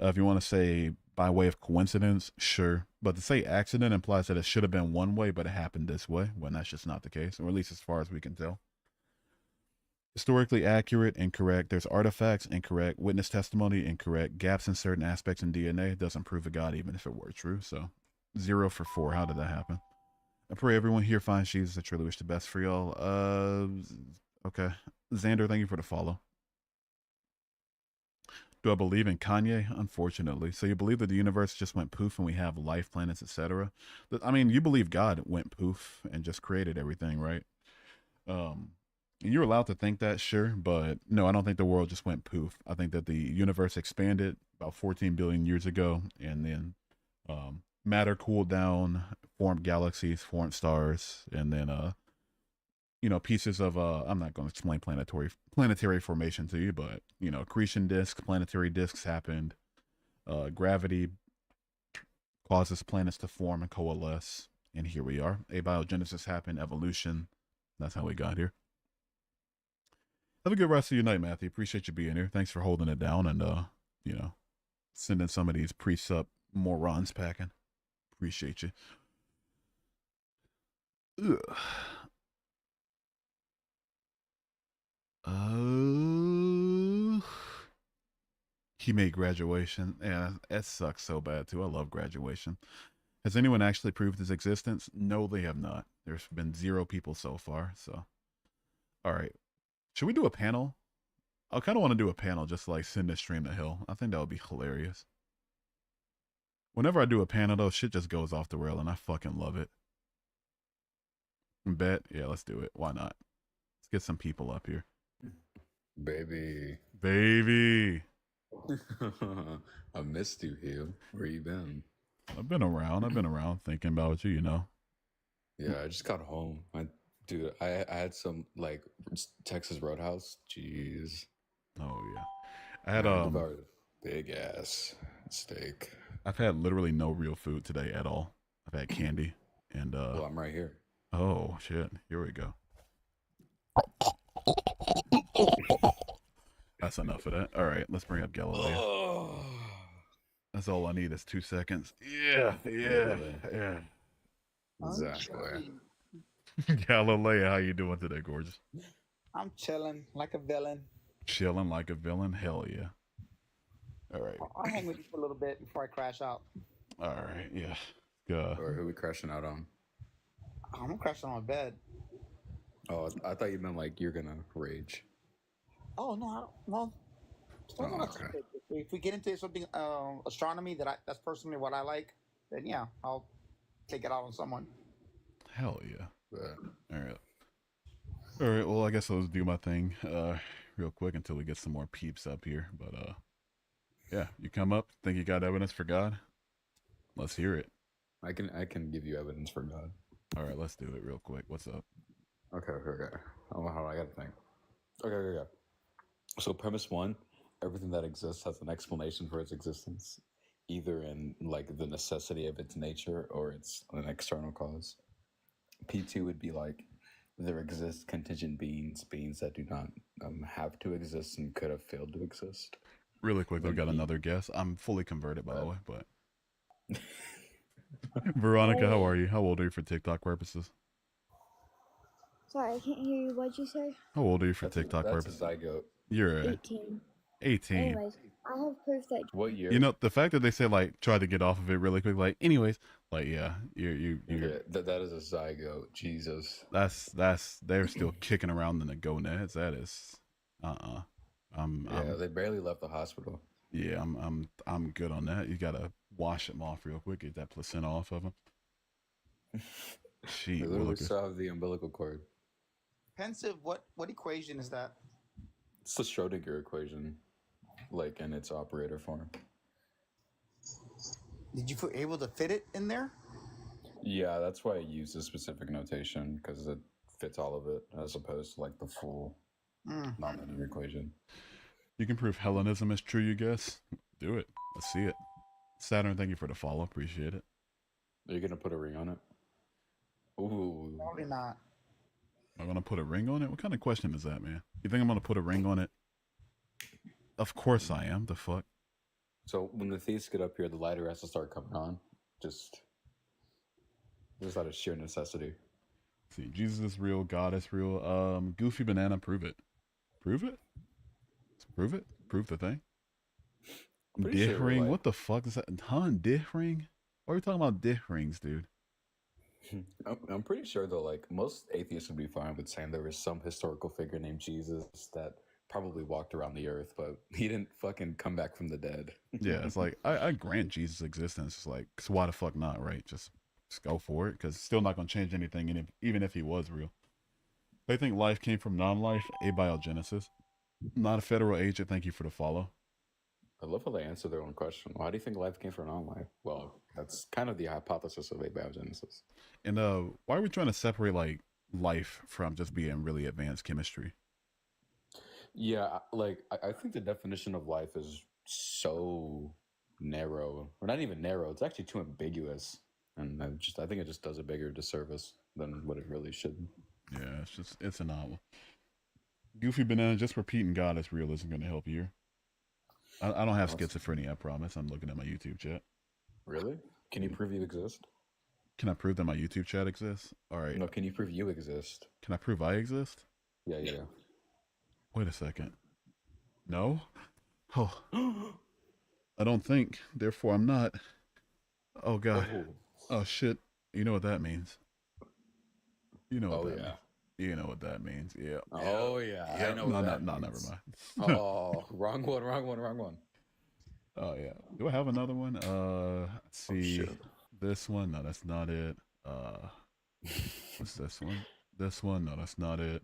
If you want to say by way of coincidence, sure. But to say accident implies that it should have been one way, but it happened this way, when that's just not the case, or at least as far as we can tell. Historically accurate, incorrect. There's artifacts, incorrect. Witness testimony, incorrect. Gaps in certain aspects in DNA doesn't prove a God, even if it were true. So 0 for 4. How did that happen? I pray everyone here finds Jesus. I truly wish the best for y'all. Okay. Xander, thank you for the follow. Do I believe in Kanye? Unfortunately. So you believe that the universe just went poof and we have life, planets, etc.? I mean, you believe God went poof and just created everything, right? You're allowed to think that, sure, but no, I don't think the world just went poof. I think that the universe expanded about 14 billion years ago, and then matter cooled down, formed galaxies, formed stars, and then pieces of I'm not going to explain planetary formation to you, but accretion disks, planetary disks happened. Gravity causes planets to form and coalesce, and here we are. Abiogenesis happened, evolution. That's how we got here. Have a good rest of your night, Matthew. Appreciate you being here. Thanks for holding it down and sending some of these pre-sup morons packing. Appreciate you. Ugh. He made graduation. Yeah, that sucks so bad too. I love graduation. Has anyone actually proved his existence? No, they have not. There's been 0 people so far. So, all right. Should we do a panel? I kind of want to do a panel just to, like send this stream to hell. I think that would be hilarious. Whenever I do a panel, though, shit just goes off the rail, and I fucking love it. Bet? Yeah, let's do it. Why not? Let's get some people up here. Baby. I missed you, Hugh. Where you been? I've been around thinking about you, Yeah, I just got home. I had some like Texas Roadhouse. Jeez. Oh yeah. I had devoured big ass steak. I've had literally no real food today at all. I've had candy and Well, I'm right here. Oh shit. Here we go. That's enough of that. All right, let's bring up Galileo. Oh. That's all I need is 2 seconds. Yeah. Exactly. Galileo, how you doing today, gorgeous? I'm chilling like a villain. Chilling like a villain? Hell yeah. All right. I'll hang with you for a little bit before I crash out. All right, yeah. Or who we crashing out on? I'm crashing on my bed. Oh, I thought you meant like you're gonna rage. Oh no, well, Oh, that's okay. good. If we get into something astronomy that's personally what I like, then yeah, I'll take it out on someone. Hell yeah. But All right. All right. Well, I guess I'll just do my thing real quick until we get some more peeps up here. But yeah, you come up, think you got evidence for God? Let's hear it. I can give you evidence for God. All right, let's do it real quick. What's up? Okay. Oh, how I gotta think. Okay. So premise one, everything that exists has an explanation for its existence, either in like the necessity of its nature or it's an external cause. P2 would be like there exist contingent beings that do not have to exist and could have failed to exist. Really quick, I Then got P- another guess. I'm fully converted, by the way. But Veronica, how are you? How old are you for TikTok purposes? Sorry, I can't hear you. What'd you say? How old are you for That's TikTok a purposes? zygote. You're 18. 18. Anyways, I have proof that What year? You know, the fact that they say like try to get off of it really quick, like anyways, like yeah, you Okay, that is a zygote. Jesus. that's they're still kicking around in the gonads. That is I'm They barely left the hospital. yeah, I'm good on that. You gotta wash them off real quick, get that placenta off of them. They Shit, literally still have the umbilical cord. Pensive, what equation is that? It's the Schrodinger equation, like in its operator form. Did you feel able to fit it in there? Yeah, that's why I use this specific notation because it fits all of it as opposed to like the full nonlinear equation. You can prove Hellenism is true, you guess? Do it. Let's see it. Saturn, thank you for the follow. Appreciate it. Are you gonna put a ring on it? Ooh. Probably not. Am I gonna put a ring on it? What kind of question is that, man? You think I'm gonna put a ring on it? Of course I am. The fuck? So when the thieves get up here, the lighter has to start coming on. Just out of sheer necessity. See, Jesus is real, God is real. Goofy Banana, prove it. Prove it? Prove it? Prove the thing? Pretty sure, Dick-ring? like- What the fuck is that? Huh? Dick-ring? Why are we talking about dick rings, dude? I'm pretty sure though, like most atheists would be fine with saying there was some historical figure named Jesus that probably walked around the earth, but he didn't fucking come back from the dead. Yeah, it's like, I grant Jesus' existence. It's like, so why the fuck not, right? Just go for it, because it's still not going to change anything, even if he was real. They think life came from non-life, abiogenesis. Not a federal agent, thank you for the follow. I love how they answer their own question. Why do you think life came from non-life? Well, that's kind of the hypothesis of abiogenesis. And why are we trying to separate like life from just being really advanced chemistry? Yeah, like I think the definition of life is so narrow, or not even narrow. It's actually too ambiguous, and I think it just does a bigger disservice than what it really should. Yeah, it's a novel. Goofy Banana, just repeating God is real isn't going to help you. I don't have schizophrenia, I promise. I'm looking at my YouTube chat. Really? Can you prove you exist? Can I prove that my YouTube chat exists? All right. No, can you prove you exist? Can I prove I exist? Yeah. Wait a second. No? Oh. I don't think. Therefore, I'm not. Oh, God. Oh, shit. You know what that means. You know what that means. You know what that means. Yeah. Oh, yeah. Yeah. I know No, what that never means. mind. Oh, wrong one. Oh, yeah. Do I have another one? Let's see. shit. This one. No, that's not it. What's this one? This one. No, that's not it.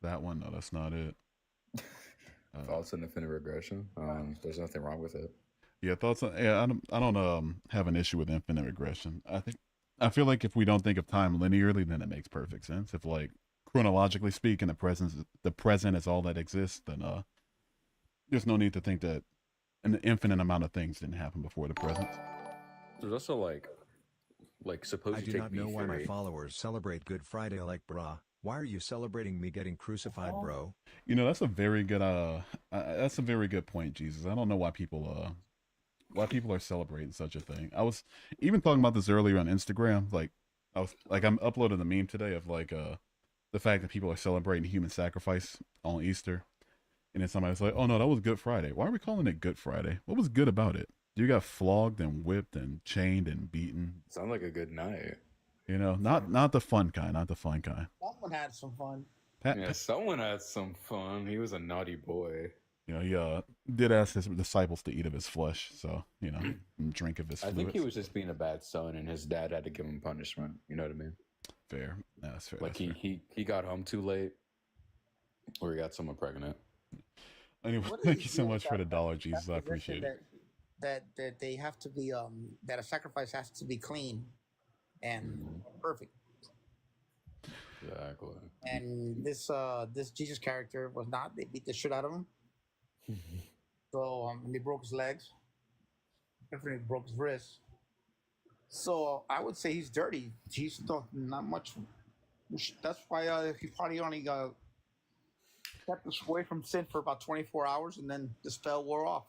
That one. No, that's not it. Thoughts on infinite regression? There's nothing wrong with it. Yeah, thoughts on. Yeah, I don't have an issue with infinite regression. I feel like if we don't think of time linearly, then it makes perfect sense. If like chronologically speaking, the present is all that exists, then there's no need to think that an infinite amount of things didn't happen before the present. There's also like suppose I you do take not know B why my theory. followers celebrate Good Friday like brah. Why are you celebrating me getting crucified, bro? You know, that's a very good point, Jesus. I don't know why people are celebrating such a thing. I was even talking about this earlier on Instagram. I'm uploading the meme today of like the fact that people are celebrating human sacrifice on Easter. And then somebody's like, oh no, that was Good Friday. Why are we calling it Good Friday? What was good about it? You got flogged and whipped and chained and beaten. Sound like a good night. You know, not the fun kind, not the fun kind. Someone had some fun. Yeah, someone had some fun. He was a naughty boy. You know, he did ask his disciples to eat of his flesh, so you know, and drink of his I fluids. think he was just being a bad son, and his dad had to give him punishment. You know what I mean? Fair. No, that's fair. Like that's fair. he got home too late, or he got someone pregnant. Anyway, What thank is you so with much for that- the dollar, that Jesus. I position appreciate it. That they have to be that a sacrifice has to be clean and perfect. Exactly. And this Jesus character was not. They beat the shit out of him. So they broke his legs. Definitely broke his wrists. So I would say he's dirty. He's not much. That's why he probably only kept us away from sin for about 24 hours, and then the spell wore off.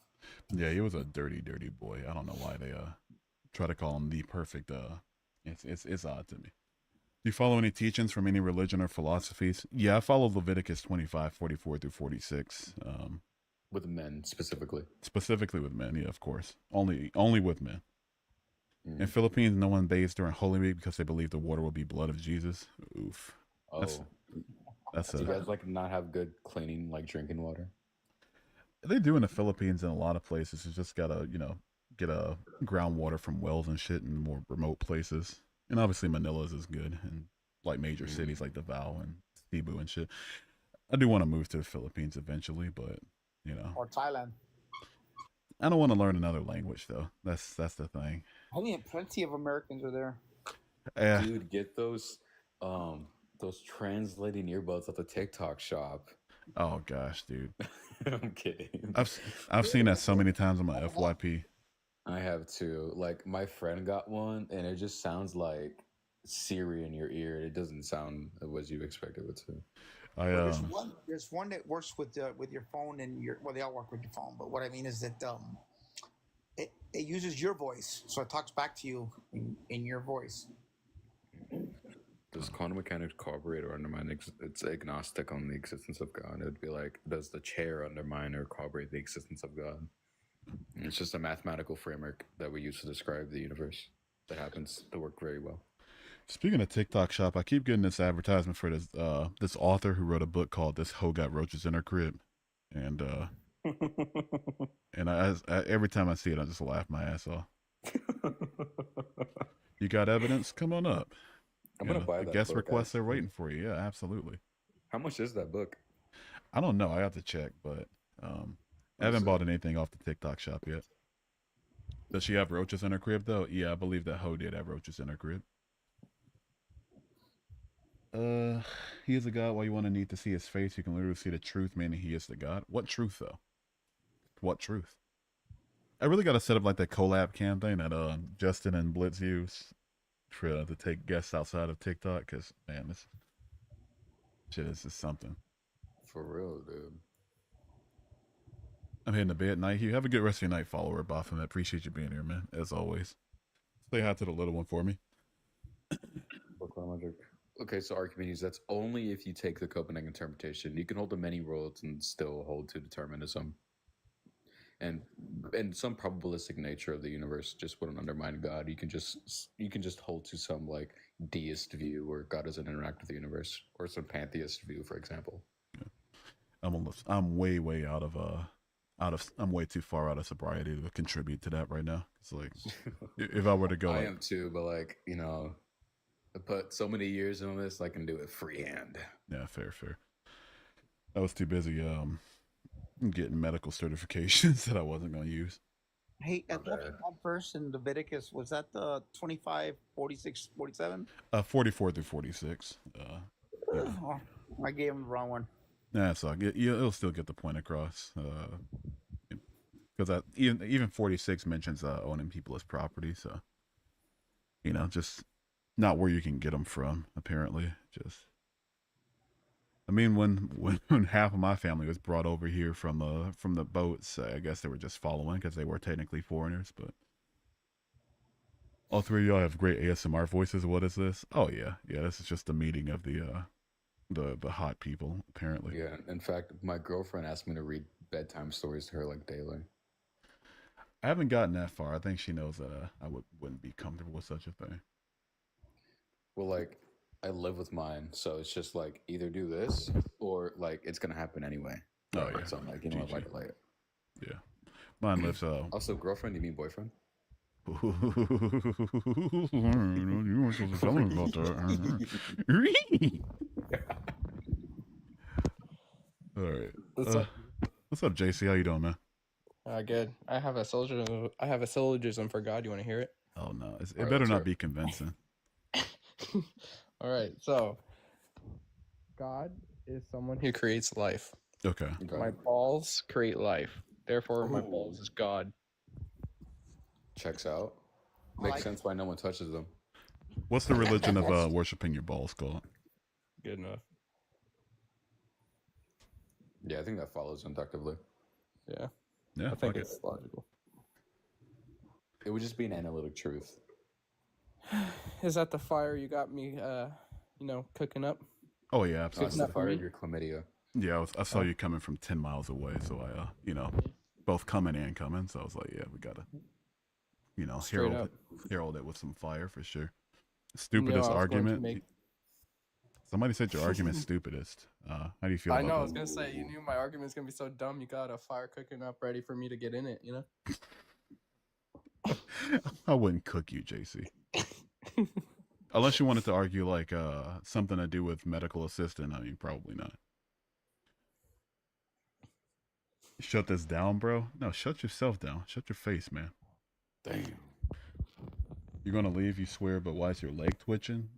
Yeah, he was a dirty, dirty boy. I don't know why they try to call him the perfect. It's odd to me. Do you follow any teachings from any religion or philosophies? Yeah, I follow Leviticus 25:44 through 46. With men specifically. Specifically with men, yeah, of course. Only with men. Mm. In Philippines, no one bathes during Holy Week because they believe the water will be blood of Jesus. Oof. Oh, That's do you guys like not have good cleaning like drinking water? They do in the Philippines and a lot of places. You just gotta, get a groundwater from wells and shit in more remote places. And obviously Manila's is good and like major cities like Davao and Cebu and shit. I do want to move to the Philippines eventually, but Or Thailand. I don't want to learn another language though. That's the thing. I mean, plenty of Americans are there. Yeah. Dude, get those translating earbuds at the TikTok shop. Oh gosh, dude. I'm kidding. I've seen that so many times on my FYP. I have too. Like my friend got one, and it just sounds like Siri in your ear. It doesn't sound what you expected it to. There's one that works with your phone and they all work with your phone. But what I mean is that it uses your voice, so it talks back to you in your voice. Does quantum mechanics corroborate or undermine? It's agnostic on the existence of God. It would be like, does the chair undermine or corroborate the existence of God? And it's just a mathematical framework that we use to describe the universe that happens to work very well. Speaking of TikTok shop, I keep getting this advertisement for this author who wrote a book called "This Hoe Got Roaches in Her Crib," and I every time I see it, I just laugh my ass off. You got evidence? Come on up. I'm gonna buy that. Guest book, requests actually. are waiting for you. Yeah, absolutely. How much is that book? I don't know. I have to check, but I haven't bought anything off the TikTok shop yet. Does she have roaches in her crib though? Yeah, I believe that hoe did have roaches in her crib. He is a God. Why you want to need to see his face? You can literally see the truth, meaning he is the God. What truth though? What truth? I really got to set up like that collab campaign that Justin and Blitz use to take guests outside of TikTok, because man, this shit is just something. For real, dude. I'm heading to bed night. You have a good rest of your night, follower Baphomet. Appreciate you being here, man. As always. Say hi to the little one for me. Okay, so Archimedes, that's only if you take the Copenhagen interpretation. You can hold to many worlds and still hold to determinism. And some probabilistic nature of the universe just wouldn't undermine God. You can just hold to some like deist view where God doesn't interact with the universe, or some pantheist view, for example. Yeah. I'm way out of I'm way too far out of sobriety to contribute to that right now. It's like if I were to go, I am too, but like I put so many years on this, I can do it freehand. Yeah, fair. I was too busy getting medical certifications that I wasn't going to use. Hey, at that verse in Leviticus, was that the 25, 46, 47? 44 through 46. Yeah. Oh, I gave him the wrong one. Nah, so it'll still get the point across. Because even 46 mentions owning people as property, so just not where you can get them from. Apparently, just. I mean, when half of my family was brought over here from the boats, I guess they were just following because they were technically foreigners. But all three of y'all have great ASMR voices. What is this? Oh yeah. This is just the meeting of the hot people. Apparently. Yeah. In fact, my girlfriend asked me to read bedtime stories to her like daily. I haven't gotten that far. I think she knows that I wouldn't be comfortable with such a thing. Well, like, I live with mine, so it's just like either do this or like it's gonna happen anyway. Oh, Right? yeah. So I'm like, you know what, GG. like it, like it. Yeah, mine lives. Also, girlfriend, you mean boyfriend? You weren't supposed to tell me about that. All right. What's up, JC? How you doing, man? Good. I have a syllogism for God. You want to hear it? Oh no, it All right, better let's hear not it. be convincing. All right. So, God is someone who creates life. Okay. Okay. My balls create life. Therefore, my Ooh. balls is God. Checks out. I Makes like sense why no one touches them. What's the religion of worshiping your balls called? Good enough. Yeah, I think that follows inductively. Yeah. Yeah, I think fuck it. it's logical. It would just be an analytic truth. Is that the fire you got me, cooking up? Oh yeah, Oh, absolutely. it's not the for fire me. of your chlamydia. Yeah, I saw you coming from 10 miles away, so I, both coming and coming. So I was like, yeah, we gotta, Straight herald it with some fire for sure. I Stupidest was going to argument. make- Somebody said your argument's stupidest. How do you feel I about know. I that? was gonna say you knew my argument's gonna be so dumb. You got a fire cooking up ready for me to get in it. You know. I wouldn't cook you, JC. Unless you wanted to argue like something to do with medical assistant. I mean, probably not. Shut this down, bro. No, shut yourself down. Shut your face, man. Damn. You're gonna leave, you swear, but why is your leg twitching?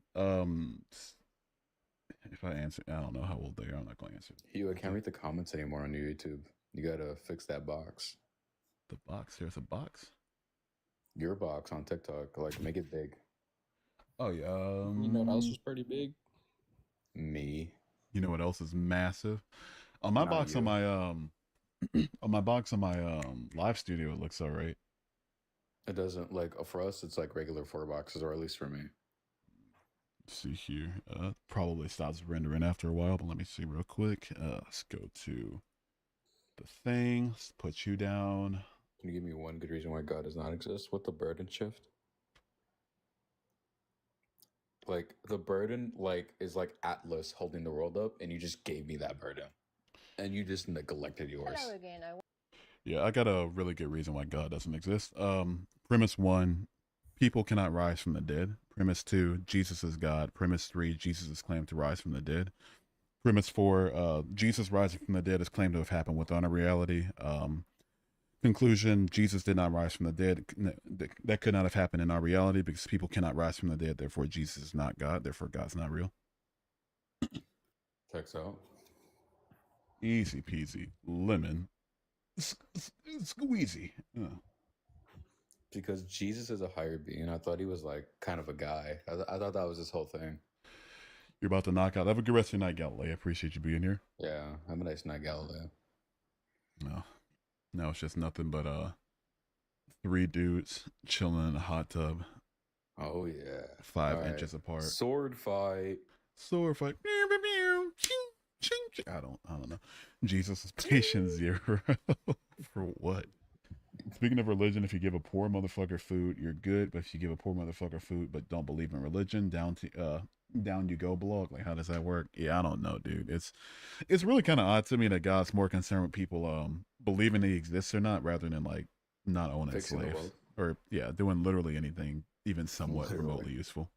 If I answer, I don't know how old they are. I'm not gonna answer. Hugh, I can't read the comments anymore on your YouTube. You gotta fix that box. The box. There's a box. Your box on TikTok. Like, make it big. Oh yeah. You know what else was pretty big? Me. You know what else is massive? On my Not box on you. my on my box on my live studio, it looks all right. It doesn't, like, for us, it's like regular 4 boxes, or at least for me. Let's see here. Probably stops rendering after a while, but let me see real quick. Let's go to the thing. Let's put you down. Can you give me one good reason why God does not exist? What the burden shift? Like, the burden, like, is like Atlas holding the world up, and you just gave me that burden. And you just neglected yours. Hello again. Yeah, I got a really good reason why God doesn't exist. Premise 1, people cannot rise from the dead. Premise 2, Jesus is God. Premise 3, Jesus is claimed to rise from the dead. Premise 4, Jesus rising from the dead is claimed to have happened within a reality. Conclusion, Jesus did not rise from the dead. That could not have happened in our reality because people cannot rise from the dead. Therefore, Jesus is not God. Therefore, God's not real. Checks out. Easy peasy. Lemon. Squeezy. Because Jesus is a higher being. I thought he was, like, kind of a guy. I thought that was his whole thing. You're about to knock out. Have a good rest of your night, Galilei. I appreciate you being here. Yeah, have a nice night, Galileo. No. Now it's just nothing but 3 dudes chilling in a hot tub, Oh, yeah. 5 All right. inches apart. Sword fight. Sword fight. I don't know. Jesus is patient 0 for what? Speaking of religion, if you give a poor motherfucker food, you're good. But if you give a poor motherfucker food but don't believe in religion, down you go blog. Like, how does that work? Yeah, I don't know, dude. It's really kind of odd to me that God's more concerned with people believing he exists or not, rather than like not owning Fixing the slaves world. or doing literally anything even somewhat Literally. remotely useful.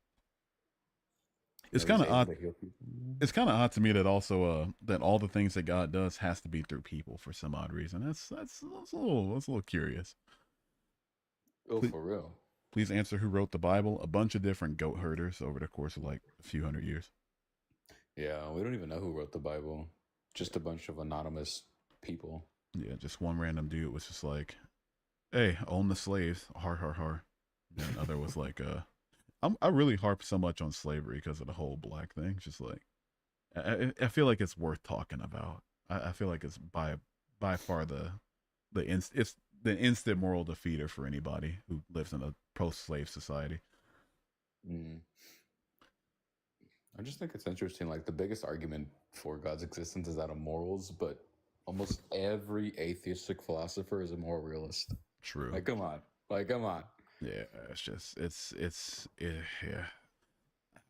It's That kind he's of able odd. to heal people. It's kind of odd to me that also that all the things that God does has to be through people for some odd reason. That's a little curious. Oh, Please- for real. Please answer who wrote the Bible. A bunch of different goat herders over the course of like a few hundred years. Yeah, we don't even know who wrote the Bible. Just a bunch of anonymous people. Yeah, just one random dude was just like, "Hey, own the slaves." Har har har. And another was like, I really harp so much on slavery because of the whole black thing. Just like, I feel like it's worth talking about. I feel like it's by far it's the instant moral defeater for anybody who lives in a post-slave society. Mm. I just think it's interesting. Like, the biggest argument for God's existence is out of morals, but almost every atheistic philosopher is a moral realist. True. Like, come on. Like, come on. Yeah, it's just yeah.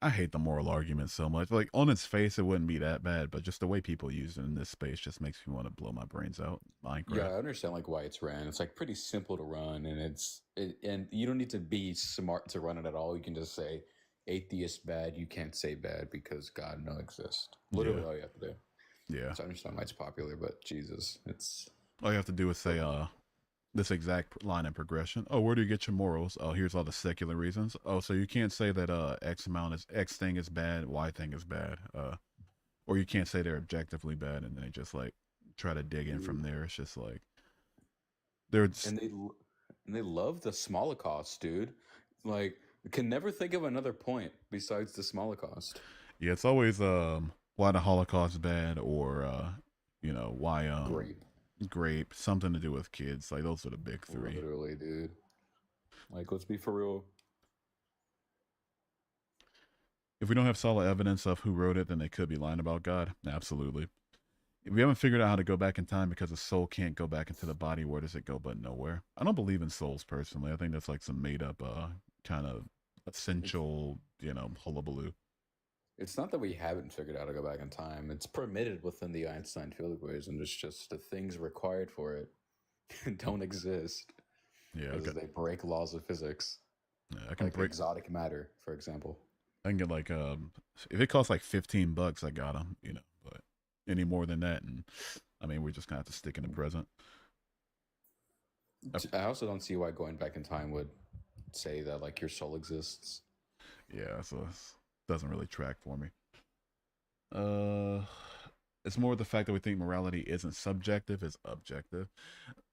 I hate the moral argument so much. Like on its face, it wouldn't be that bad, but just the way people use it in this space just makes me want to blow my brains out. Minecraft. Yeah, I understand like why it's ran. It's like pretty simple to run, and and you don't need to be smart to run it at all. You can just say atheist bad. You can't say bad because God no exist. Literally all you have to do. Yeah. So I understand why it's popular, but Jesus, it's All you have to do is say this exact line of progression. Oh, where do you get your morals? Oh, here's all the secular reasons. Oh, so you can't say that X thing is bad, Y thing is bad. Or you can't say they're objectively bad, and they just like try to dig in from there. It's just like and they love the Holocaust, dude. Like, can never think of another point besides the Holocaust. Yeah, it's always why the Holocaust is bad, or why grape, something to do with kids. Like those are the big three. Literally, dude. Like, let's be for real. If we don't have solid evidence of who wrote it, then they could be lying about God. Absolutely. If we haven't figured out how to go back in time because the soul can't go back into the body, where does it go but nowhere? I don't believe in souls personally. I think that's like some made up kind of essential, hullabaloo. It's not that we haven't figured out how to go back in time. It's permitted within the Einstein field equation. It's just the things required for it don't exist. Yeah, because they break laws of physics. Yeah, I can like break exotic matter, for example. I can get like if it costs like $15, I got them. But any more than that, and I mean, we're just gonna have to stick in the present. I also don't see why going back in time would say that like your soul exists. Yeah, so it doesn't really track for me. It's more the fact that we think morality isn't subjective, it's objective.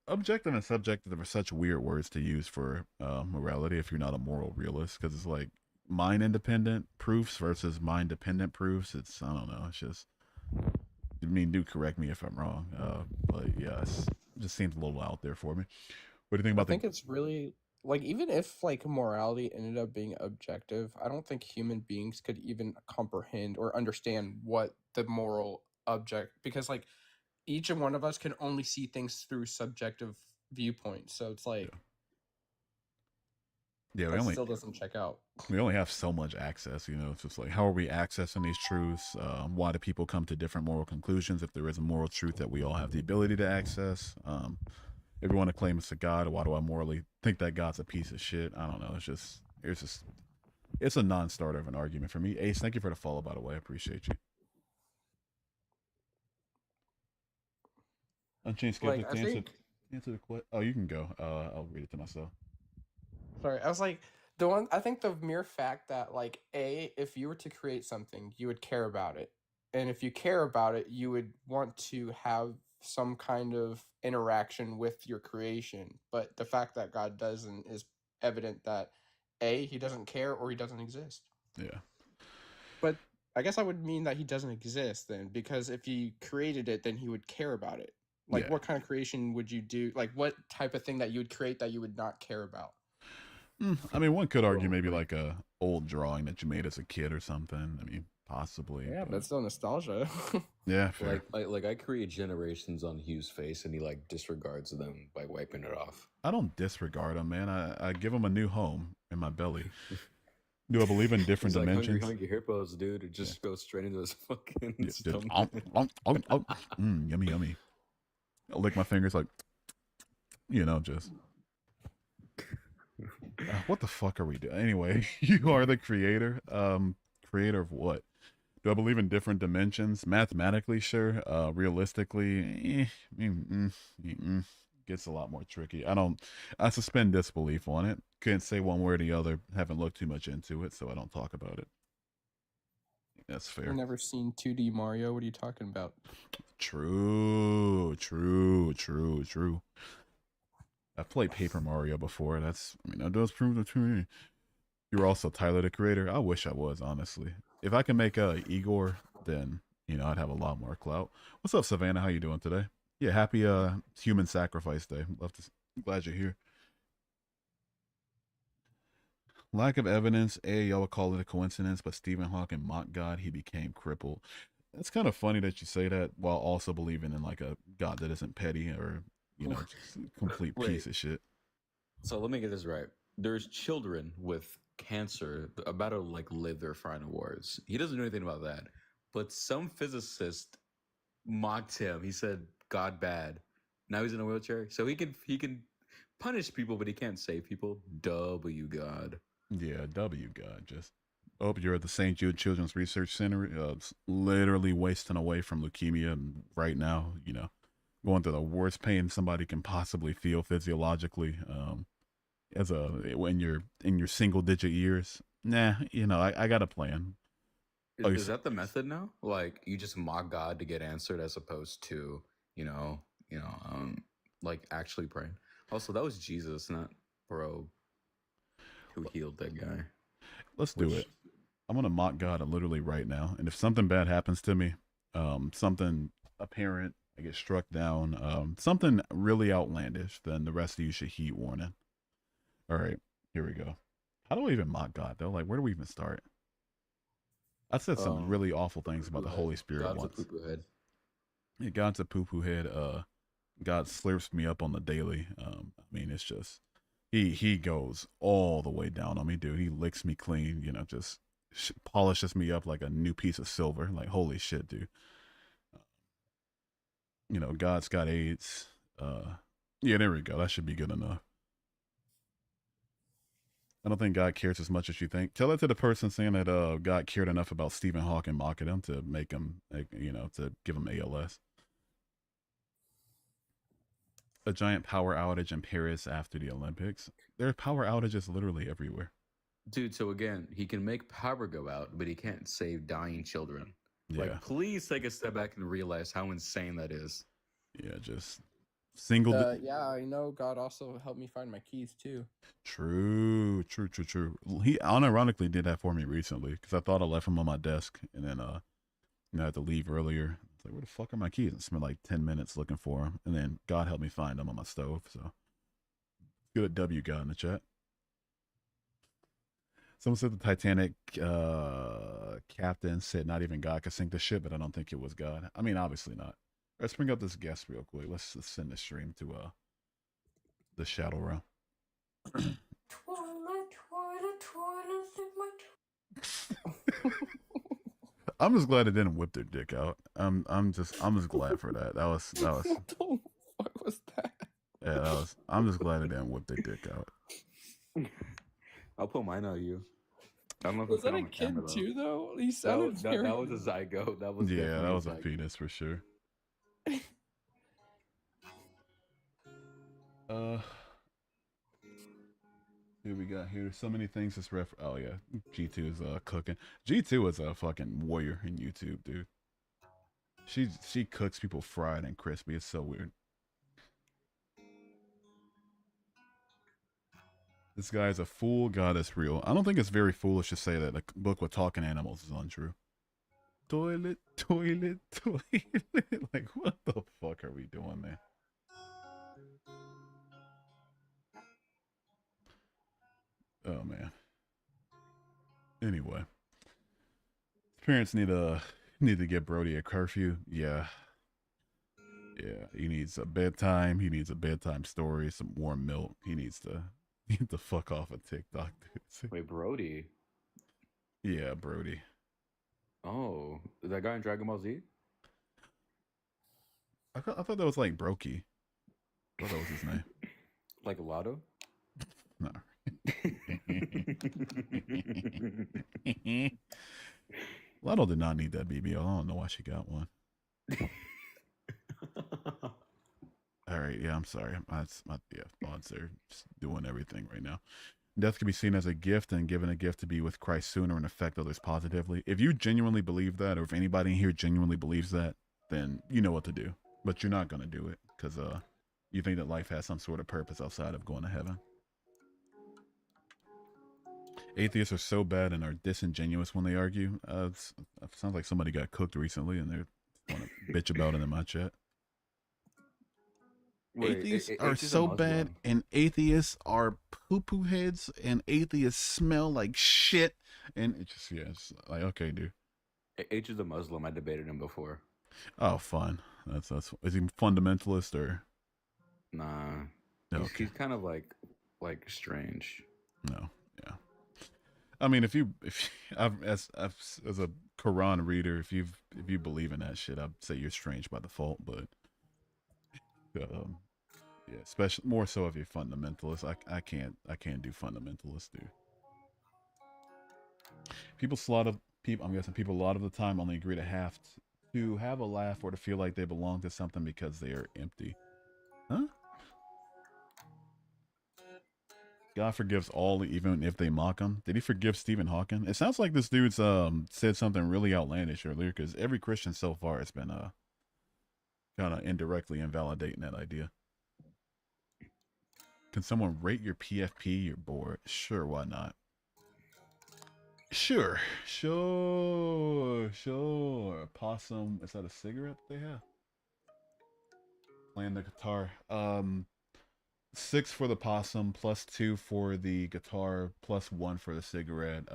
Objective and subjective are such weird words to use for morality if you're not a moral realist, because it's like mind independent proofs versus mind dependent proofs. It's, I don't know, it's just, I mean, do correct me if I'm wrong, but yeah, it just seems a little out there for me. What do you think about I think it's really, like, even if like morality ended up being objective, I don't think human beings could even comprehend or understand what the moral object, because like each one of us can only see things through subjective viewpoints. So it's like, yeah, that still doesn't check out. We only have so much access, It's just like, how are we accessing these truths? Why do people come to different moral conclusions if there is a moral truth that we all have the ability to access? If we want to claim it's a God, why do I morally think that God's a piece of shit? I don't know. It's a non-starter of an argument for me. Ace, thank you for the follow, by the way. I appreciate you. Unchained Skeptic, answer the question. Oh, you can go. I'll read it to myself. Sorry, I was like, I think the mere fact that like, if you were to create something, you would care about it. And if you care about it, you would want to have some kind of interaction with your creation. But the fact that God doesn't is evident that he doesn't care or he doesn't exist. Yeah. But I guess I would mean that he doesn't exist then, because if he created it, then he would care about it. Like, yeah. What kind of creation would you do? Like, what type of thing that you would create that you would not care about? I mean, one could argue maybe like a old drawing that you made as a kid or something. I mean, possibly. Yeah, but still nostalgia. Yeah, fair. Like I create generations on Hugh's face, and he like disregards them by wiping it off. I don't disregard them, man. I give them a new home in my belly. Do I believe in different dimensions? Hungry hippos, dude. It just goes straight into his fucking stomach. Yummy, yummy. I'll lick my fingers like, just. What the fuck are we doing? Anyway, you are the creator. Creator of what? Do I believe in different dimensions? Mathematically, sure. Realistically, gets a lot more tricky. I suspend disbelief on it. Couldn't say one way or the other. Haven't looked too much into it, so I don't talk about it. That's fair. I've never seen 2D Mario. What are you talking about? True. I've played Paper Mario before. That does prove it to me. You're also Tyler, the creator. I wish I was, honestly. If I can make Igor, then, I'd have a lot more clout. What's up, Savannah? How you doing today? Yeah, happy Human Sacrifice Day. Glad you're here. Lack of evidence. Y'all would call it a coincidence, but Stephen Hawking mocked God. He became crippled. It's kind of funny that you say that while also believing in like a God that isn't petty or, just a complete piece of shit. So let me get this right. There's children with cancer about to like live their final words. He doesn't know anything about that, but some physicist mocked him. He said God bad. Now he's in a wheelchair, so he can punish people, but he can't save people. W God. Yeah, W God. Just hope you're at the St. Jude Children's Research Center. It's literally wasting away from leukemia right now. You know, going through the worst pain somebody can possibly feel physiologically. As a when you're in your single digit years. Nah, you know, I got a plan. Oh, Is that the method now? Like you just mock God to get answered, as opposed to like actually praying. Also, that was Jesus, not bro, who healed that guy. let's do it. I'm gonna mock God literally right now, and if something bad happens to me, something apparent, I get struck down, something really outlandish, then the rest of you should heed warning. All right, here we go. How do I even mock God though? Like, where do we even start? I said some really awful things about the Holy Spirit God's once. a poo-poo head. Yeah, God's a poo-poo head. God slurps me up on the daily. I mean, it's just he goes all the way down on me, dude. He licks me clean. You know, just polishes me up like a new piece of silver. Like, holy shit, dude. You know, God's got AIDS. Yeah, there we go. That should be good enough. I don't think God cares as much as you think. Tell that to the person saying that God cared enough about Stephen Hawking mocking him to make him, you know, to give him ALS. A giant power outage in Paris after the Olympics. There are power outages literally everywhere. Dude, so again, he can make power go out, but he can't save dying children. Yeah. Like, please take a step back and realize how insane that is. Yeah, just single. Yeah, I know. God also helped me find my keys too. True. He unironically did that for me recently because I thought I left them on my desk, and then I had to leave earlier. It's like, where the fuck are my keys? I spent like 10 minutes looking for them, and then God helped me find them on my stove. So good at W God in the chat. Someone said the Titanic captain said not even God could sink the ship, but I don't think it was God. I mean, obviously not. Let's bring up this guest real quick. Let's send the stream to the shadow realm. I'm just glad it didn't whip their dick out. I'm just glad for that. That was What the fuck was that? yeah, I'm just glad it didn't whip their dick out. I'll put mine on you. I don't know if Was it's that on a the kid camera, though. too, though? He sounded That was a zygote. That was Yeah, definitely that was a zygote. penis for sure. Who we got here? So many things this oh yeah, G2 is cooking. G2 is a fucking warrior in YouTube, dude. She cooks people fried and crispy. It's so weird. This guy is a fool. God is real. I don't think it's very foolish to say that a book with talking animals is untrue. Toilet. Like, what the fuck are we doing, man? Oh man. Anyway, parents need to get Brody a curfew. Yeah, he needs a bedtime. He needs a bedtime story, some warm milk. He needs to fuck off of TikTok, dude. Wait, Brody. Yeah, Brody. Oh, that guy in Dragon Ball Z? I thought that was like Brokey. I thought that was his name. Like Lotto? No. Lotto did not need that BBL. I don't know why she got one. All right, yeah, I'm sorry. My thoughts are just doing everything right now. Death can be seen as a gift, and given a gift to be with Christ sooner and affect others positively. If you genuinely believe that, or if anybody in here genuinely believes that, then you know what to do. But you're not going to do it because you think that life has some sort of purpose outside of going to heaven. Atheists are so bad and are disingenuous when they argue. It sounds like somebody got cooked recently and they want to bitch about it in my chat. Wait, Atheists H are is a so bad, Muslim. and atheists are poo-poo heads, and atheists smell like shit. And it's just, yeah, it's like, okay, dude. H is a Muslim. I debated him before. Oh, fun. That's is he fundamentalist or? Nah. No, He's kind of like like strange. No, yeah. I mean, as a Quran reader, if you believe in that shit, I'd say you're strange by default. But yeah, especially more so if you're fundamentalist. I can't do fundamentalist, dude. People. I'm guessing people a lot of the time only agree to have a laugh or to feel like they belong to something because they are empty. Huh? God forgives all, even if they mock him. Did he forgive Stephen Hawking? It sounds like this dude's said something really outlandish earlier, because every Christian so far has been kind of indirectly invalidating that idea. Can someone rate your PFP? You're bored. Sure, why not? Sure. Possum. Is that a cigarette they have? Playing the guitar. 6 for the possum, +2 for the guitar, +1 for the cigarette,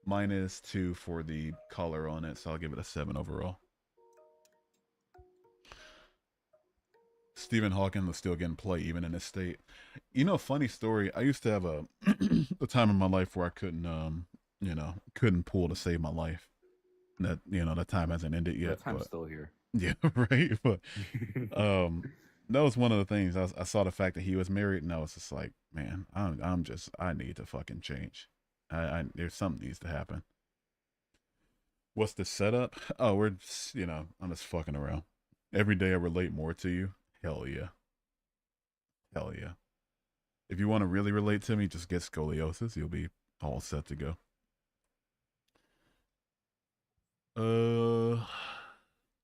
-2 for the color on it, so I'll give it a 7 overall. Stephen Hawking was still getting play even in this state. You know, funny story. I used to have a time in my life where I couldn't pull to save my life. That time hasn't ended yet. That time's but, still here. Yeah, right. But that was one of the things. I saw the fact that he was married, and I was just like, man, I need to fucking change. There's something needs to happen. What's the setup? Oh, I'm just fucking around. Every day I relate more to you. Hell yeah. Hell yeah. If you want to really relate to me, just get scoliosis. You'll be all set to go.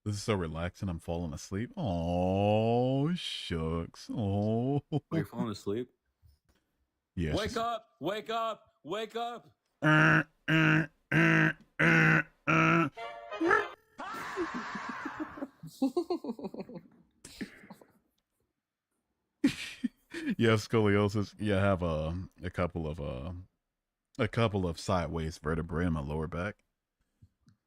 This is so relaxing. I'm falling asleep. Oh, shucks. Oh. Are you falling asleep? Yeah. Wake up! Wake up! Wake up! You have scoliosis. You have a couple of sideways vertebrae in my lower back.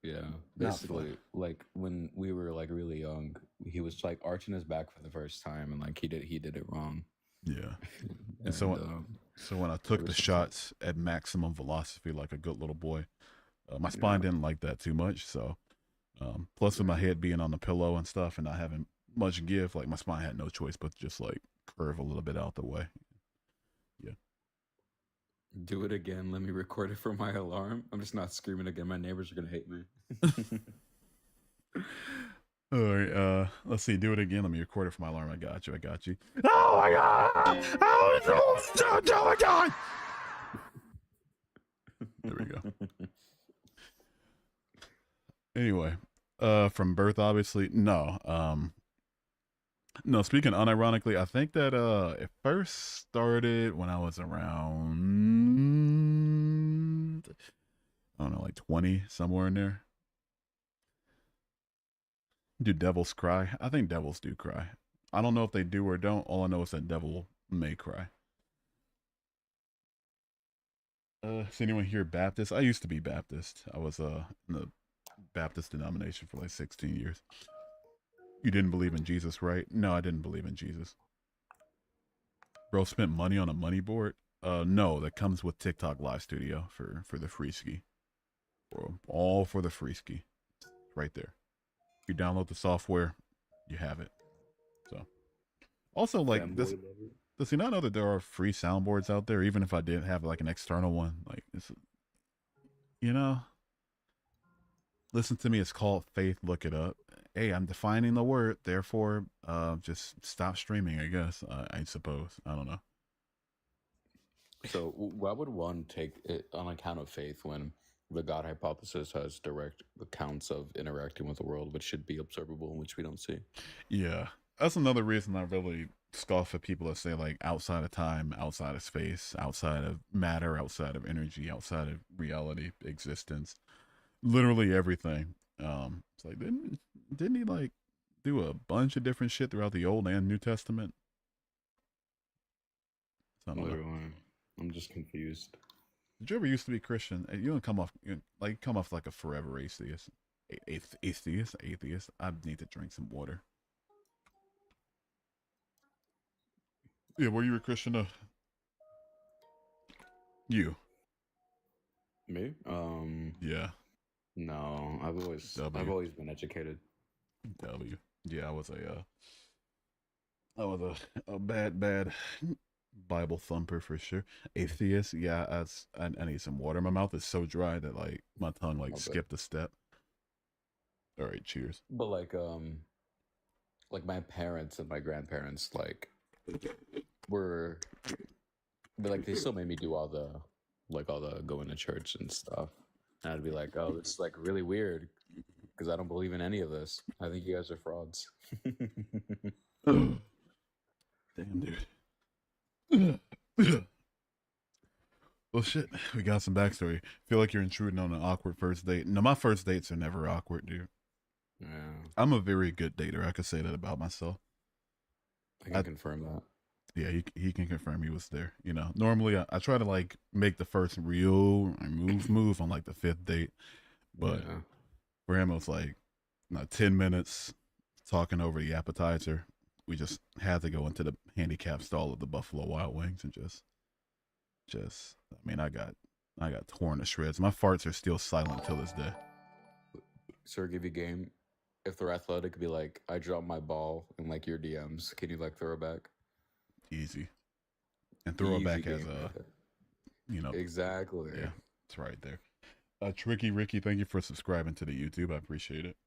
Yeah, Not basically, fun. like when we were like really young, he was like arching his back for the first time, and like he did it wrong. Yeah. And And so when I took ever the since shots at maximum velocity like a good little boy, my spine Yeah. didn't like that too much. So plus with my head being on the pillow and stuff and not having much give, like my spine had no choice but to just like curve a little bit out the way. Yeah. do it again. Let me record it for my alarm. I'm just not screaming again. My neighbors are gonna hate me. All right, let's see. Do it again. Let me record it for my alarm. I got you. Oh my god! Oh my god! There we go. Anyway, from birth, obviously, no. No, speaking unironically, I think that it first started when I was around, I don't know, like 20, somewhere in there. Do devils cry? I think devils do cry. I don't know if they do or don't. All I know is that devil may cry. Is anyone here Baptist? I used to be Baptist. I was in the Baptist denomination for like 16 years. You didn't believe in Jesus, right? No, I didn't believe in Jesus. Bro spent money on a money board? No, that comes with TikTok Live Studio for the free ski. Bro, all for the free ski. Right there. You download the software, you have it. So also like this, does he not know that there are free soundboards out there, even if I did have like an external one? Like it's, listen to me, it's called faith, look it up. Hey, I'm defining the word, therefore just stop streaming, I guess. I suppose. I don't know. So why would one take it on account of faith when the God hypothesis has direct accounts of interacting with the world, which should be observable and which we don't see? Yeah. That's another reason I really scoff at people that say like outside of time, outside of space, outside of matter, outside of energy, outside of reality, existence, literally everything. It's like didn't he like do a bunch of different shit throughout the Old and New Testament? I don't know. Literally, I'm just confused. Did you ever used to be Christian? You don't come off like a forever atheist. Atheist. I need to drink some water. Yeah, were you a Christian? You. Me? Yeah. No. I've W. always been educated. W. Yeah, I was a bad Bible thumper for sure. Atheist, yeah. I need some water. My mouth is so dry that like my tongue like My bad. skipped a step. All right, cheers. But like my parents and my grandparents were but like they still made me do all the going to church and stuff. And I'd be like, oh, this is like really weird because I don't believe in any of this. I think you guys are frauds. Damn, dude. Well, shit. We got some backstory. Feel like you're intruding on an awkward first date. No, my first dates are never awkward, dude. Yeah, I'm a very good dater. I could say that about myself. I can confirm that. Yeah, he can confirm he was there. You know, normally I try to like make the first real move on like the fifth date, but Yeah. for him it was like 10 minutes talking over the appetizer. We just had to go into the handicap stall of the Buffalo Wild Wings and just I mean I got torn to shreds. My farts are still silent till this day. Sir, give you game. If they're athletic, be like, I dropped my ball in like your DMs. Can you like throw it back? Easy. And throw it Easy back as game right there. you know, Exactly. yeah, it's right there. Tricky Ricky, thank you for subscribing to the YouTube. I appreciate it.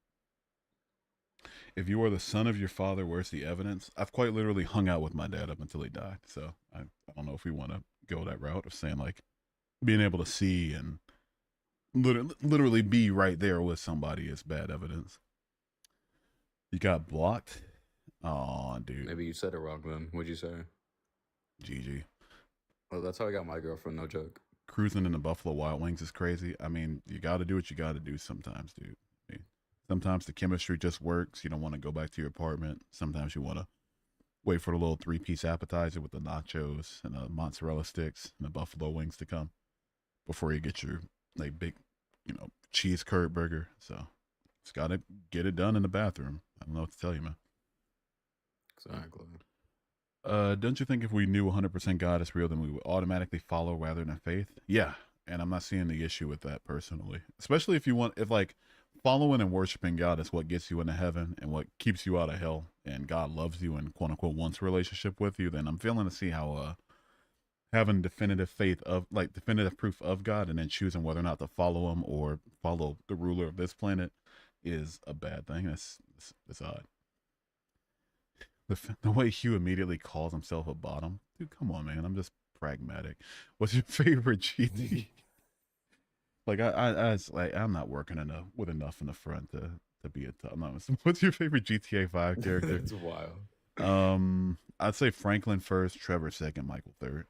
If you are the son of your father, where's the evidence? I've quite literally hung out with my dad up until he died. So I don't know if we want to go that route of saying like being able to see and literally be right there with somebody is bad evidence. You got blocked? Oh, dude. Maybe you said it wrong then. What'd you say? GG. Well, that's how I got my girlfriend, no joke. Cruising in the Buffalo Wild Wings is crazy. I mean, you got to do what you got to do sometimes, dude. I mean, sometimes the chemistry just works. You don't want to go back to your apartment. Sometimes you want to wait for the little 3-piece appetizer with the nachos and the mozzarella sticks and the buffalo wings to come before you get your like big, cheese curd burger. So it's got to get it done in the bathroom. I don't know what to tell you, man. Exactly. Don't you think if we knew 100% God is real, then we would automatically follow rather than faith? Yeah, and I'm not seeing the issue with that personally. Especially if like following and worshiping God is what gets you into heaven and what keeps you out of hell, and God loves you and quote unquote wants a relationship with you, then I'm failing to see how having definitive proof of God and then choosing whether or not to follow him or follow the ruler of this planet is a bad thing. That's odd. The way Hugh immediately calls himself a bottom. Dude, come on, man. I'm just pragmatic. What's your favorite GT? Like I'm not working with enough in the front to be a top. No, what's your favorite GTA 5 character? It's wild. I'd say Franklin first, Trevor second, Michael third.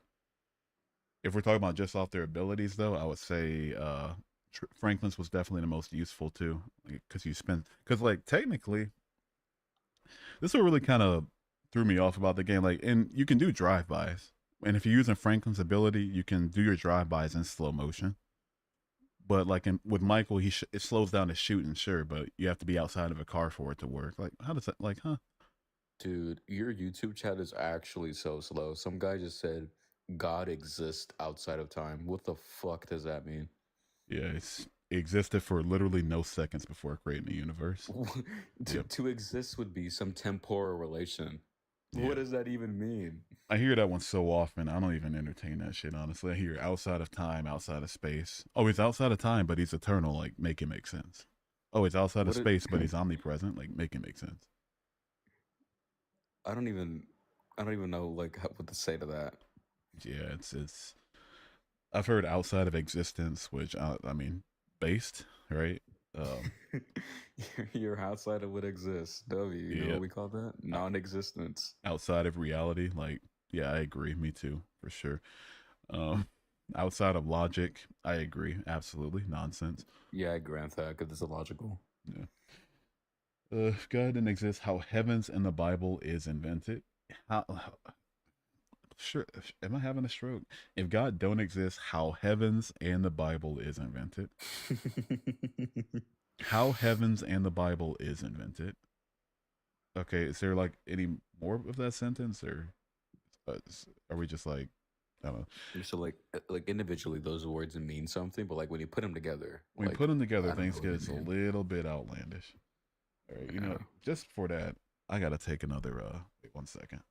If we're talking about just off their abilities, though, I would say Franklin's was definitely the most useful too, because like technically. This is what really kind of threw me off about the game. Like, and you can do drive-bys. And if you're using Franklin's ability, you can do your drive-bys in slow motion. But like with Michael, it slows down the shooting, sure, but you have to be outside of a car for it to work. Like, how does that, like, huh? Dude, your YouTube chat is actually so slow. Some guy just said, God exists outside of time. What the fuck does that mean? Yeah, it existed for literally no seconds before creating the universe. To exist would be some temporal relation. Yeah. What does that even mean? I hear that one so often. I don't even entertain that shit, honestly. I hear outside of time, outside of space. Oh, he's outside of time, but he's eternal. Like, make it make sense. Oh, he's outside of space, but he's omnipresent. Like, make it make sense. I don't even know like what to say to that. Yeah, it's. I've heard outside of existence, which I mean, based, right? You're outside of what exists. You know what we call that? Non-existence. Outside of reality. Like, yeah, I agree. Me too, for sure. Outside of logic, I agree. Absolutely. Nonsense. Yeah, I grant that because it's illogical. Yeah. Go ahead and exist. How heavens in the Bible is invented. Sure. Am I having a stroke? If God don't exist, how heavens and the Bible is invented. How heavens and the Bible is invented. Okay, is there like any more of that sentence, or are we just like I don't know. So like individually, those words mean something, but like when you put them together, When you like put them together, I don't know things what they get a mean. little bit outlandish. All right, you know, Yeah. just for that, I gotta take another. Wait 1 second.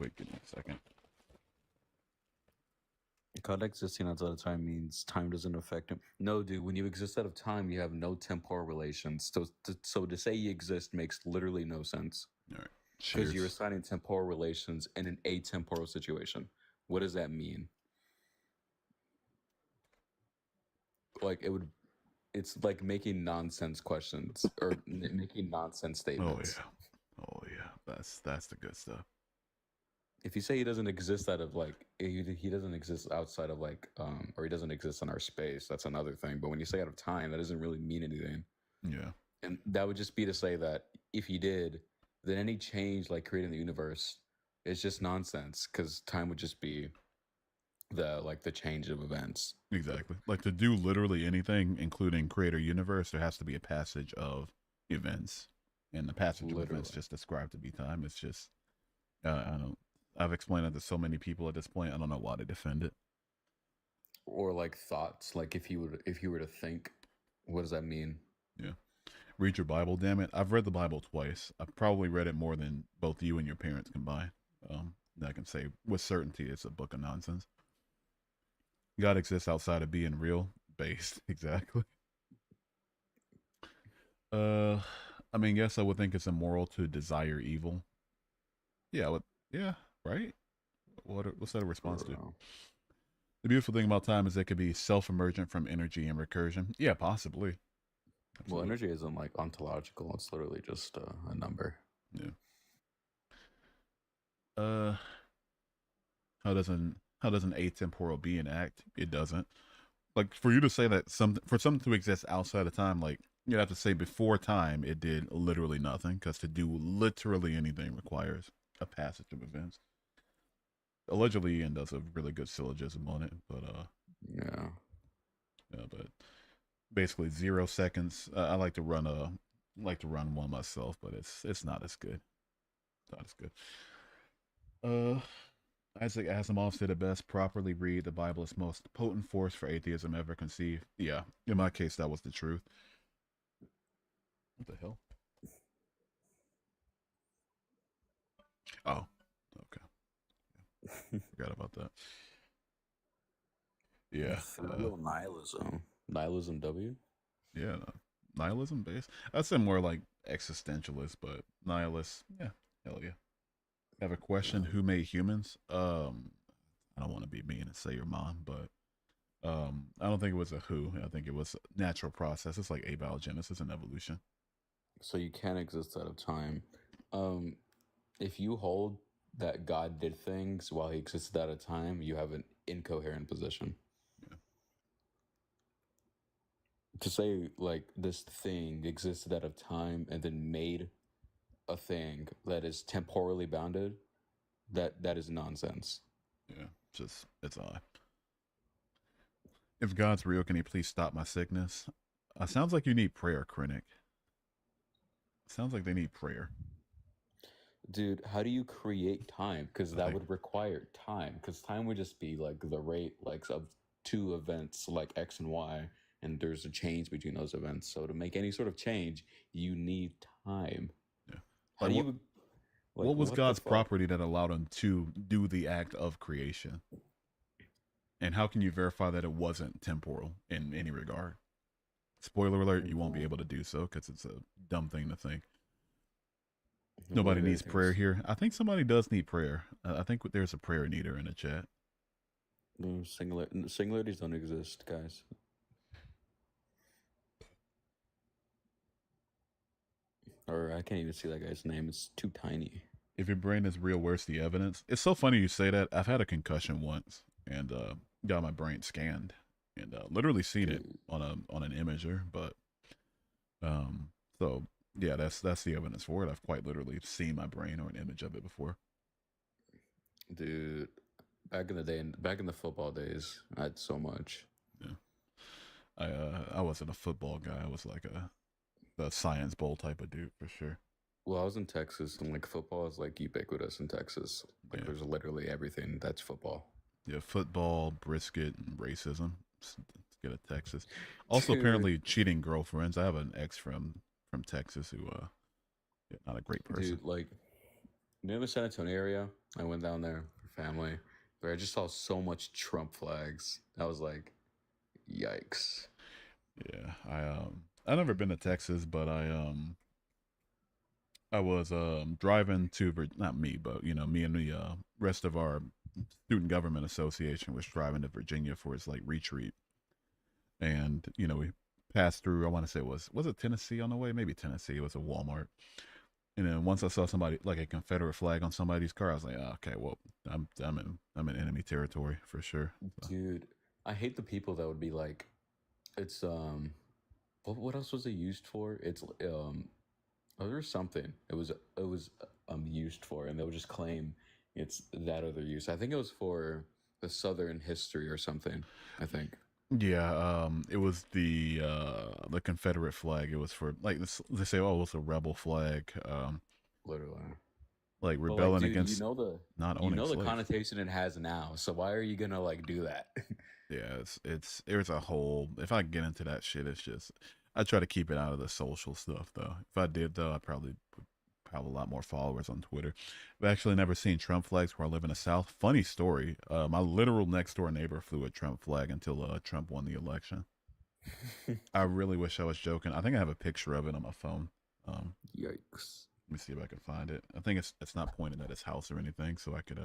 Wait, give me a second. God existing outside of time means time doesn't affect him. No, dude. When you exist out of time, you have no temporal relations. So to say you exist makes literally no sense All right, because you're cheers. assigning temporal relations in an atemporal situation. What does that mean? Like it would. It's like making nonsense questions or making nonsense Oh statements. yeah, oh yeah. That's the good stuff. If you say he doesn't exist out of like he doesn't exist outside of like or he doesn't exist in our space, that's another thing. But when you say out of time, that doesn't really mean anything. Yeah, And that would just be to say that if he did, then any change like creating the universe is just nonsense because time would just be the change of events. exactly. Like to do literally anything, including create a universe, there has to be a passage of events, and the passage of events Literally. just described to be time. It's just I don't. I've explained it to so many people at this point. I don't know why they defend it. Or like thoughts. Like if you were to think, what does that mean? Yeah. Read your Bible, damn it. I've read the Bible twice. I've probably read it more than both you and your parents combined. I can say with certainty it's a book of nonsense. God exists outside of being real based. Exactly. Uh I mean, yes, I would think it's immoral to desire evil. Yeah, I would, yeah, right? What's that a response to? Or, The beautiful thing about time is it could be self-emergent from energy and recursion. Yeah, possibly. well, Absolutely. energy isn't like ontological. It's literally just a number. Yeah. Uh, how does an atemporal being act? It doesn't. Like for you to say that for something to exist outside of time, like you'd have to say before time it did literally nothing, because to do literally anything requires a passage of events. Allegedly, Ian does a really good syllogism on it, but Yeah. yeah, but basically 0 seconds. I like to run one myself, but it's not as good. Not as good. Uh, Isaac Asimov said it best: properly read the Bible is most potent force for atheism ever conceived. Yeah, in my case, that was the truth. What the hell? Oh, okay. Forgot about that. Yeah, Real nihilism. Nihilism W? yeah. No. Nihilism based. I'd say more like existentialist, but nihilist. Yeah, hell yeah. Have a question: Yeah. who made humans? I don't want to be mean and say your mom, but I don't think it was a who. I think it was natural processes like abiogenesis and evolution. So you can exist out of time. Um, if you hold that God did things while he existed out of time, you have an incoherent position. Yeah. To say like this thing existed out of time and then made a thing that is temporally bounded, that is nonsense. Yeah, just it's odd. If God's real, can He please stop my sickness? Sounds like you need prayer, Krennic. Sounds like they need prayer. Dude, how do you create time? Because I that think would require time. Because time would just be like the rate like of two events like X and Y, and there's a change between those events. So to make any sort of change, you need time. yeah. How Like do you like what was what the God's fuck? property that allowed Him to do the act of creation? And how can you verify that it wasn't temporal in any regard? Spoiler alert: you won't be able to do so because it's a dumb thing to think. Nobody needs prayer here. I think somebody does need prayer. I think there's a prayer needer in the chat. No, singularities don't exist, guys. Or I can't even see that guy's name. It's too tiny. If your brain is real, where's the evidence? It's so funny you say that. I've had a concussion once and got my brain scanned and literally seen it Dude, on an imager. But so yeah, that's the evidence for it. I've quite literally seen my brain or an image of it before. dude, back in the day, back in the football days, I had so much. Yeah, I wasn't a football guy. I was like a the Science Bowl type of dude for sure. Well, I was in Texas, and like football is like ubiquitous in Texas. Like Yeah. there's literally everything that's football. Yeah, football, brisket, and racism. Let's get a Texas. Also, Dude, apparently cheating girlfriends. I have an ex from Texas who yeah, not a great person. dude, like near the San Antonio area, I went down there for family, where I just saw so much Trump flags. I was like, yikes. Yeah, I never been to Texas, but I was driving to not me, but you know, me and the rest of our student government association was driving to Virginia for his like retreat, and you know we passed through. I want to say was it Tennessee on the way? Maybe Tennessee. It was a Walmart, and then once I saw somebody like a Confederate flag on somebody's car, I was like, oh, okay, well, I'm in enemy territory for sure. So, Dude, I hate the people that would be like, it's what else was it used for? It's oh, there was something. It was used for, and they would just claim it's that other use. I think it was for the Southern history or something. I think. yeah, it was the Confederate flag. It was for like they say, oh, it's a rebel flag. Literally. Like But like, rebelling dude, against not owning the slaves. connotation it has now. So why are you gonna like do that? Yeah, it's there's a whole. If I get into that shit, it's just I try to keep it out of the social stuff though. If I did though, I probably would have a lot more followers on Twitter. I've actually never seen Trump flags where I live in the South. Funny story. My literal next door neighbor flew a Trump flag until Trump won the election. I really wish I was joking. I think I have a picture of it on my phone. Yikes. Let me see if I can find it. I think it's not pointed at his house or anything, so I could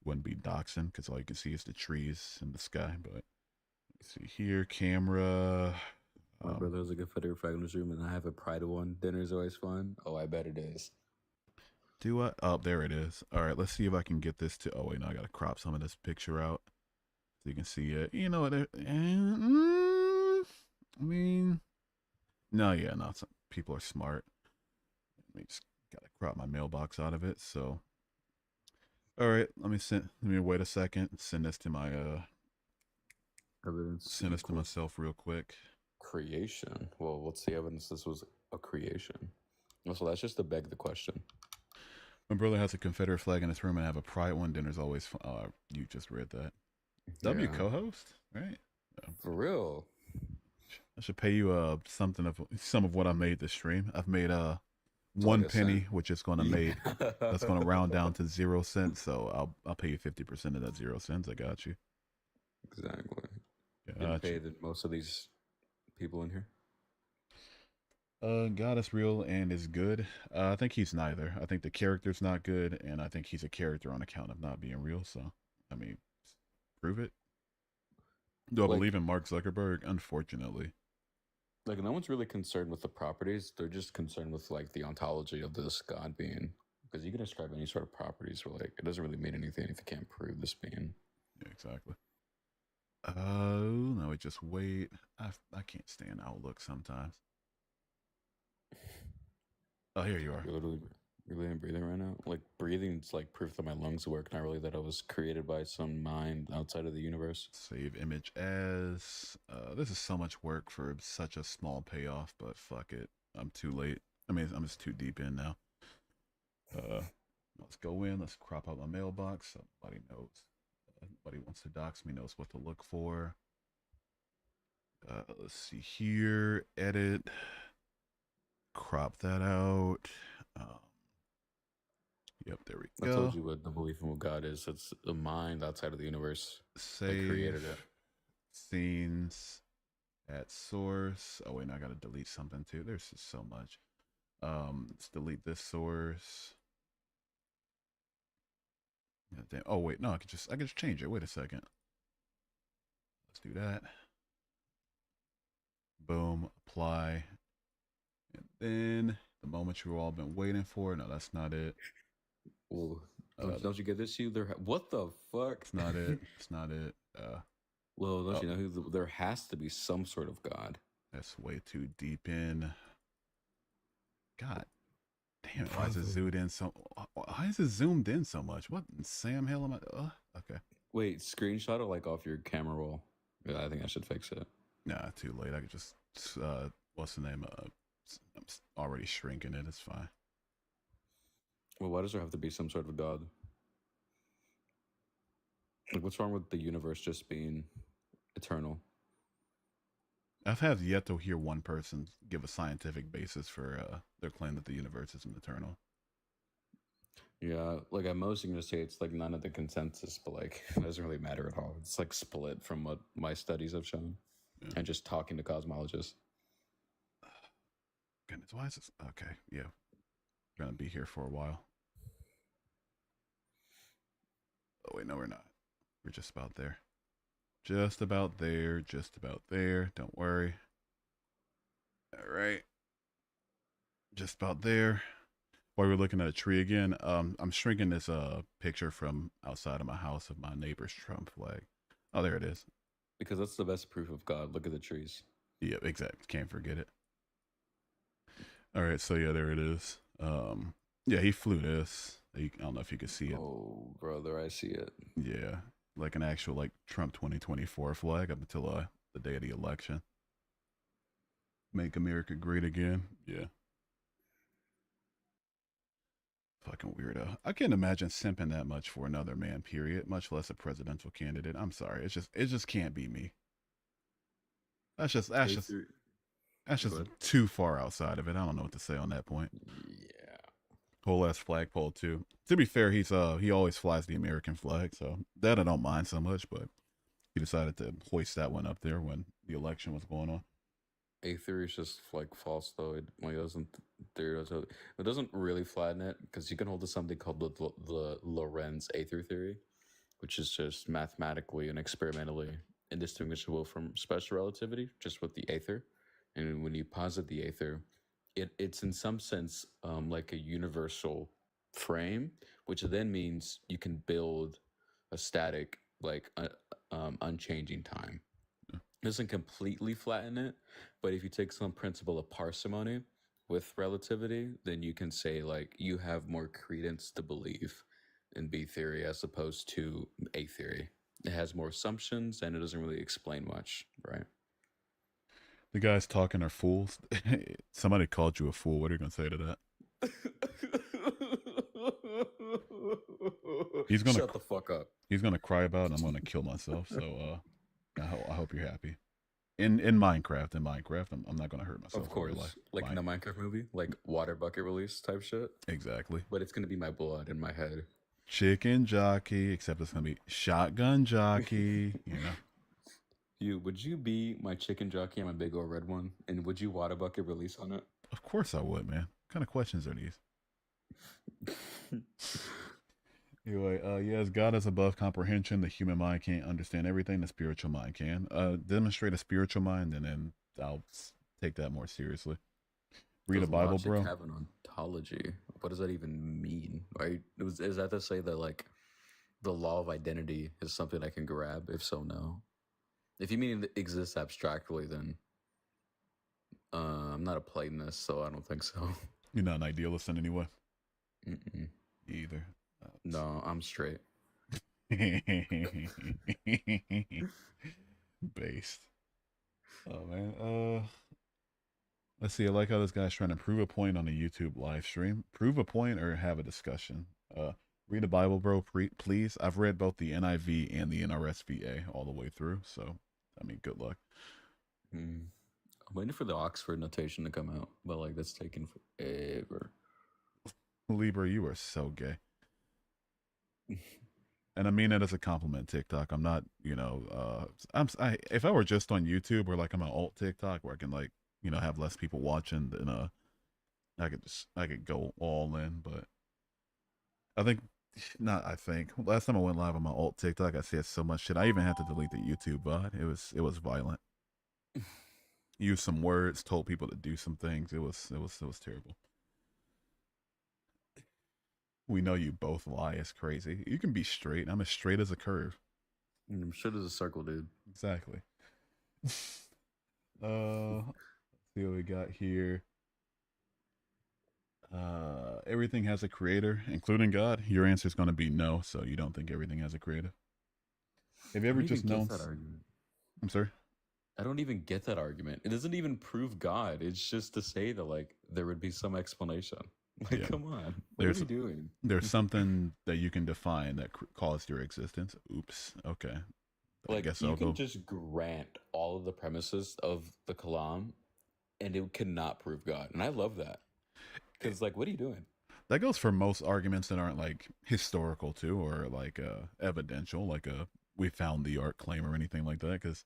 wouldn't be doxing because all you can see is the trees and the sky. But let's see here, camera. My brother has a Confederate flag in his room, and I have a Pride one. Dinner's always fun. Oh, I bet it is. Do I? Oh, there it is. All right, let's see if I can get this to. Oh wait, no, I gotta crop some of this picture out so you can see it. You know what? I mean, no, yeah, no. People are smart. Let me just gotta crop my mailbox out of it. So, all right, let me wait a second. Send this to my Evidence send this to equals myself real quick. creation. Well, what's the evidence this was a creation? Well, so that's just to beg the question. My brother has a Confederate flag in his room and I have a pride one. Dinner's always fun. You just read that. W Yeah. co-host, right? For real. I should pay you some of what I made this stream. I've made like 1 a penny, cent. which is gonna that's gonna round down to 0 cents. So I'll pay you 50% of that 0 cents. I got you. Exactly. Getting Gotcha. paid than most of these people in here. God is real and is good. I think he's neither. I think the character's not good, and I think he's a character on account of not being real. So, I mean, prove it. Do I Like- believe in Mark Zuckerberg? Unfortunately. Like no one's really concerned with the properties. They're just concerned with like the ontology of this God being. Because you can describe any sort of properties where like it doesn't really mean anything if you can't prove this being. Yeah, exactly. No, just wait. I can't stand Outlook sometimes. Oh, here you are. You're literally breathing right now. Like breathing's like proof that my lungs work, not really that I was created by some mind outside of the universe. Save image as. This is so much work for such a small payoff, but fuck it. I'm too late. I mean, I'm just too deep in now. Let's go in. Let's crop out my mailbox. Somebody knows. Anybody wants to dox me knows what to look for. Let's see here. Edit. Crop that out. Yep, there we I go. told you what the belief in what God is. It's a mind outside of the universe that Save created it. scenes at source. Oh wait, no, I gotta delete something too. There's just so much. Let's delete this source. Yeah, damn. Oh wait, no, I could just change it. Wait a second. Let's do that. Boom, apply. And then the moment you've all been waiting for. No, that's not it. Well, don't you get this? What the fuck? It's not it. It's not it. Well, don't you know there has to be some sort of God? That's way too deep in. God damn it. Why is it zoomed in so why is it zoomed in so much? What in Sam hell am I okay. Wait, screenshot it like off your camera roll. Yeah, I think I should fix it. Nah, too late. I could just what's the name? I'm already shrinking it. It's fine. Well, why does there have to be some sort of God? Like, what's wrong with the universe just being eternal? I've had yet to hear one person give a scientific basis for their claim that the universe isn't eternal. Yeah, like at most you can just say it's like none of the consensus, but like it doesn't really matter at all. It's like split from what my studies have shown, Yeah. and just talking to cosmologists. Goodness, why is this? Okay, yeah, gonna be here for a while. Oh wait, no, we're not. We're just about there. Just about there. Just about there. Don't worry. All right. Just about there. While we're looking at a tree again, I'm shrinking this picture from outside of my house of my neighbor's Trump flag. Oh, there it is. Because that's the best proof of God. Look at the trees. Yep, exactly. Can't forget it. All right, so yeah, there it is. Yeah, he flew this. I don't know if you could see it. Oh, brother, I see it. Yeah, like an actual like Trump 2024 flag up until the day of the election. Make America great again. Yeah. Fucking weirdo. I can't imagine simping that much for another man, period, much less a presidential candidate. I'm sorry. It just can't be me. That's just too far outside of it. I don't know what to say on that point. Yeah. Whole ass flagpole too. To be fair, he always flies the American flag, so that I don't mind so much, but he decided to hoist that one up there when the election was going on. A theory is just like false though. It doesn't really flatten it because you can hold to something called the Lorentz Aether theory, which is just mathematically and experimentally indistinguishable from special relativity, just with the aether. And when you posit the aether, it's in some sense like a universal frame, which then means you can build a static, like unchanging time. Doesn't completely flatten it, but if you take some principle of parsimony with relativity, then you can say like you have more credence to believe in B theory as opposed to A theory. It has more assumptions and it doesn't really explain much, right? The guys talking are fools. Somebody called you a fool. What are you gonna say to that? He's gonna shut the fuck up. He's gonna cry about it and I'm gonna kill myself. So I hope you're happy. In Minecraft, I'm not gonna hurt myself. Of course, like in the Minecraft movie, like water bucket release type shit. Exactly. But it's gonna be my blood in my head. Chicken jockey, except it's gonna be shotgun jockey. Would you be my chicken jockey and my big old red one? And would you water bucket release on it? Of course I would, man. What kind of questions are these? Anyway, yes, God is above comprehension. The human mind can't understand everything. The spiritual mind can. Demonstrate a spiritual mind, and then I'll take that more seriously. Read a Bible, bro. Have an ontology. What does that even mean? Right? Is that to say that like the law of identity is something I can grab? If so, no. If you mean it exists abstractly, then I'm not a Platonist, so I don't think so. You're not an idealist in any way. Mm-mm. Either. No, I'm straight. Based. Oh man. Let's see. I like how this guy's trying to prove a point on a YouTube live stream. Prove a point or have a discussion. Read a Bible, bro, please. I've read both the NIV and the NRSVA all the way through, so I mean, good luck. I'm waiting for the Oxford notation to come out, but like that's taking forever. Libra, you are so gay. And I mean it as a compliment, TikTok. I'm not, if I were just on YouTube or like I'm an alt TikTok where I can like, have less people watching, then I could go all in. But last time I went live on my alt TikTok, I said so much shit. I even had to delete the YouTube bot. It was violent. Used some words, told people to do some things. It was terrible. We know you both lie. It's crazy. You can be straight. I'm as straight as a curve. I'm straight as a circle, dude. Exactly. Let's see what we got here. Everything has a creator, including God. Your answer is going to be no, so you don't think everything has a creator. Have you ever just known that argument? I'm sorry? I don't even get that argument. It doesn't even prove God. It's just to say that like there would be some explanation. Like, Yeah. come on. What There's are we doing? there's something that you can define that caused your existence. Oops. Okay. I Like, guess you I'll can go. just grant all of the premises of the Kalam, and it cannot prove God. And I love that. Because, like, what are you doing? That goes for most arguments that aren't like historical too, or like evidential, like we found the ark claim or anything like that. Because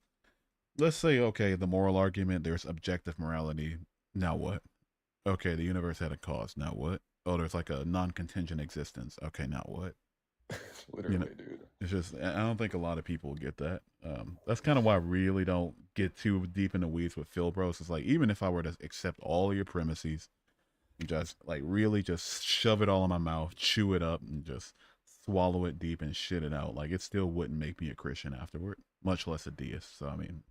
let's say, okay, the moral argument, there's objective morality. Now what? Okay, the universe had a cause. Now what? Oh, there's like a non-contingent existence. Okay, now what? Literally, dude. It's just I don't think a lot of people get that. That's kind of why I really don't get too deep in the weeds with Phil Bros. It's like even if I were to accept all of your premises and just like really just shove it all in my mouth, chew it up, and just swallow it deep and shit it out, like it still wouldn't make me a Christian afterward, much less a deist. So I mean,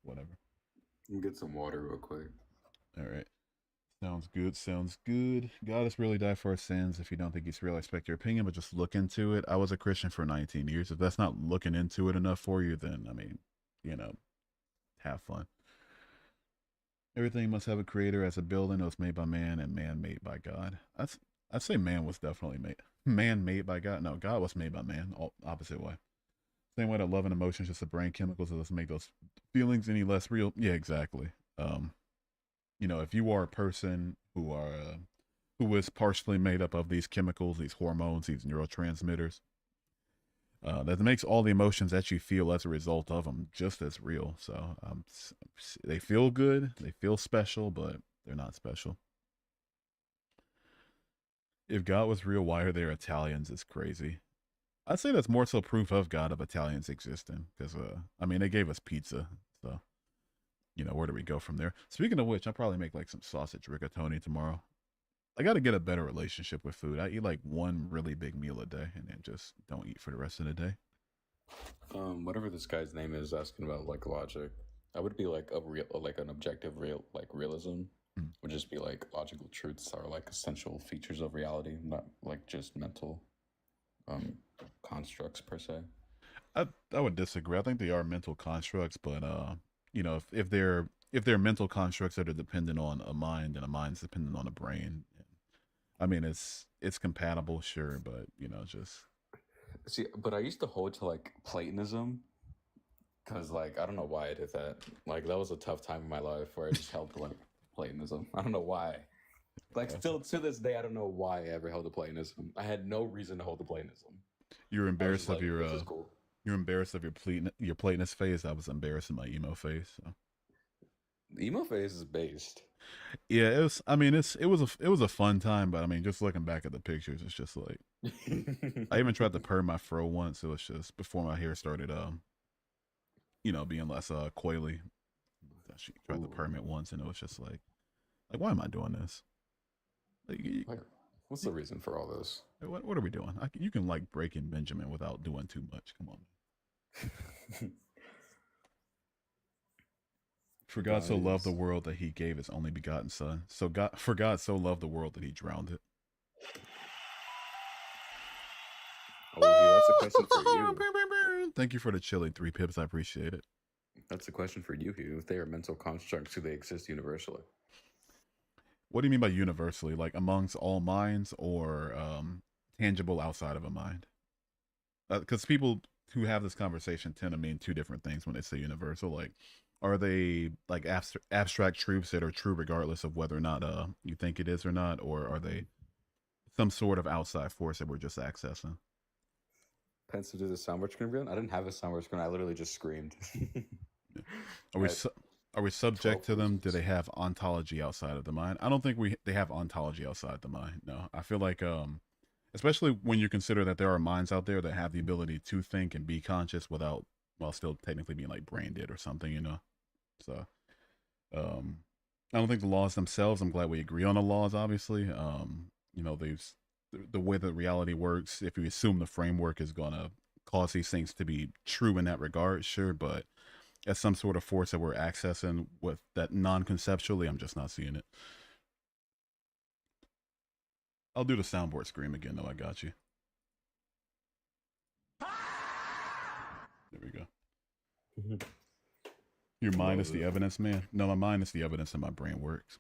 whatever. Get some water real quick. All right. Sounds good. Sounds good. God has really died for our sins. If you don't think he's real, I expect your opinion, but just look into it. I was a Christian for 19 years. If that's not looking into it enough for you, then, I mean, have fun. Everything must have a creator. As a building, it was made by man and man made by God. I'd say man was definitely made. Man made by God. No, God was made by man. All opposite way. Same way that love and emotion is just the brain chemicals that doesn't make those feelings any less real. Yeah, exactly. If you are a person who is partially made up of these chemicals, these hormones, these neurotransmitters, that makes all the emotions that you feel as a result of them just as real. So they feel good, they feel special, but they're not special. If God was real, why are there Italians? It's crazy. I'd say that's more so proof of God of Italians existing, because they gave us pizza, so. Where do we go from there? Speaking of which, I'll probably make like some sausage rigatoni tomorrow. I got to get a better relationship with food. I eat like one really big meal a day and then just don't eat for the rest of the day. Whatever this guy's name is asking about like logic, I would be like an objective realism would just be like logical truths are like essential features of reality, not like just mental constructs per se. I would disagree. I think they are mental constructs, but if they're mental constructs that are dependent on a mind and a mind's dependent on a brain, I mean it's compatible, sure, but just See, but I used to hold to like Platonism because like I don't know why I did that. Like that was a tough time in my life where I just held to like Platonism. I don't know why. Like still to this day, I don't know why I ever held to Platonism. I had no reason to hold to Platonism. You're embarrassed of like, your this is cool. You're embarrassed of your Platonist phase. I was embarrassed of my emo phase. So. The emo phase is based. Yeah, it was. I mean, it was a fun time, but I mean, just looking back at the pictures, it's just like I even tried to perm my fro once. It was just before my hair started, being less coily. She tried to perm it once, and it was just like why am I doing this? Like, what's the reason for all this? What are we doing? You can like Breaking Benjamin without doing too much. Come on. For God so loved the world that he gave his only begotten son. For God so loved the world that he drowned it. Oh, that's a question for you. Thank you for the chilling 3 pips. I appreciate it. That's a question for you, Hugh. If they are mental constructs, do they exist universally? What do you mean by universally? Like amongst all minds, or tangible outside of a mind? Because people who have this conversation tend to mean two different things when they say universal. Like, are they like abstract truths that are true regardless of whether or not you think it is or not, or are they some sort of outside force that we're just accessing? Pence to do the soundboard screen again? I didn't have a soundboard screen. I literally just screamed. Are we subject to them? Do they have ontology outside of the mind? I don't think they have ontology outside the mind. No, I feel like especially when you consider that there are minds out there that have the ability to think and be conscious while still technically being like brain dead or something, So, I don't think the laws themselves. I'm glad we agree on the laws. Obviously, the way that reality works. If you assume the framework is gonna cause these things to be true in that regard, sure, but as some sort of force that we're accessing with that non-conceptually, I'm just not seeing it. I'll do the soundboard scream again, though. I got you. There we go. Your mind is the evidence, man. No, my mind is the evidence and my brain works.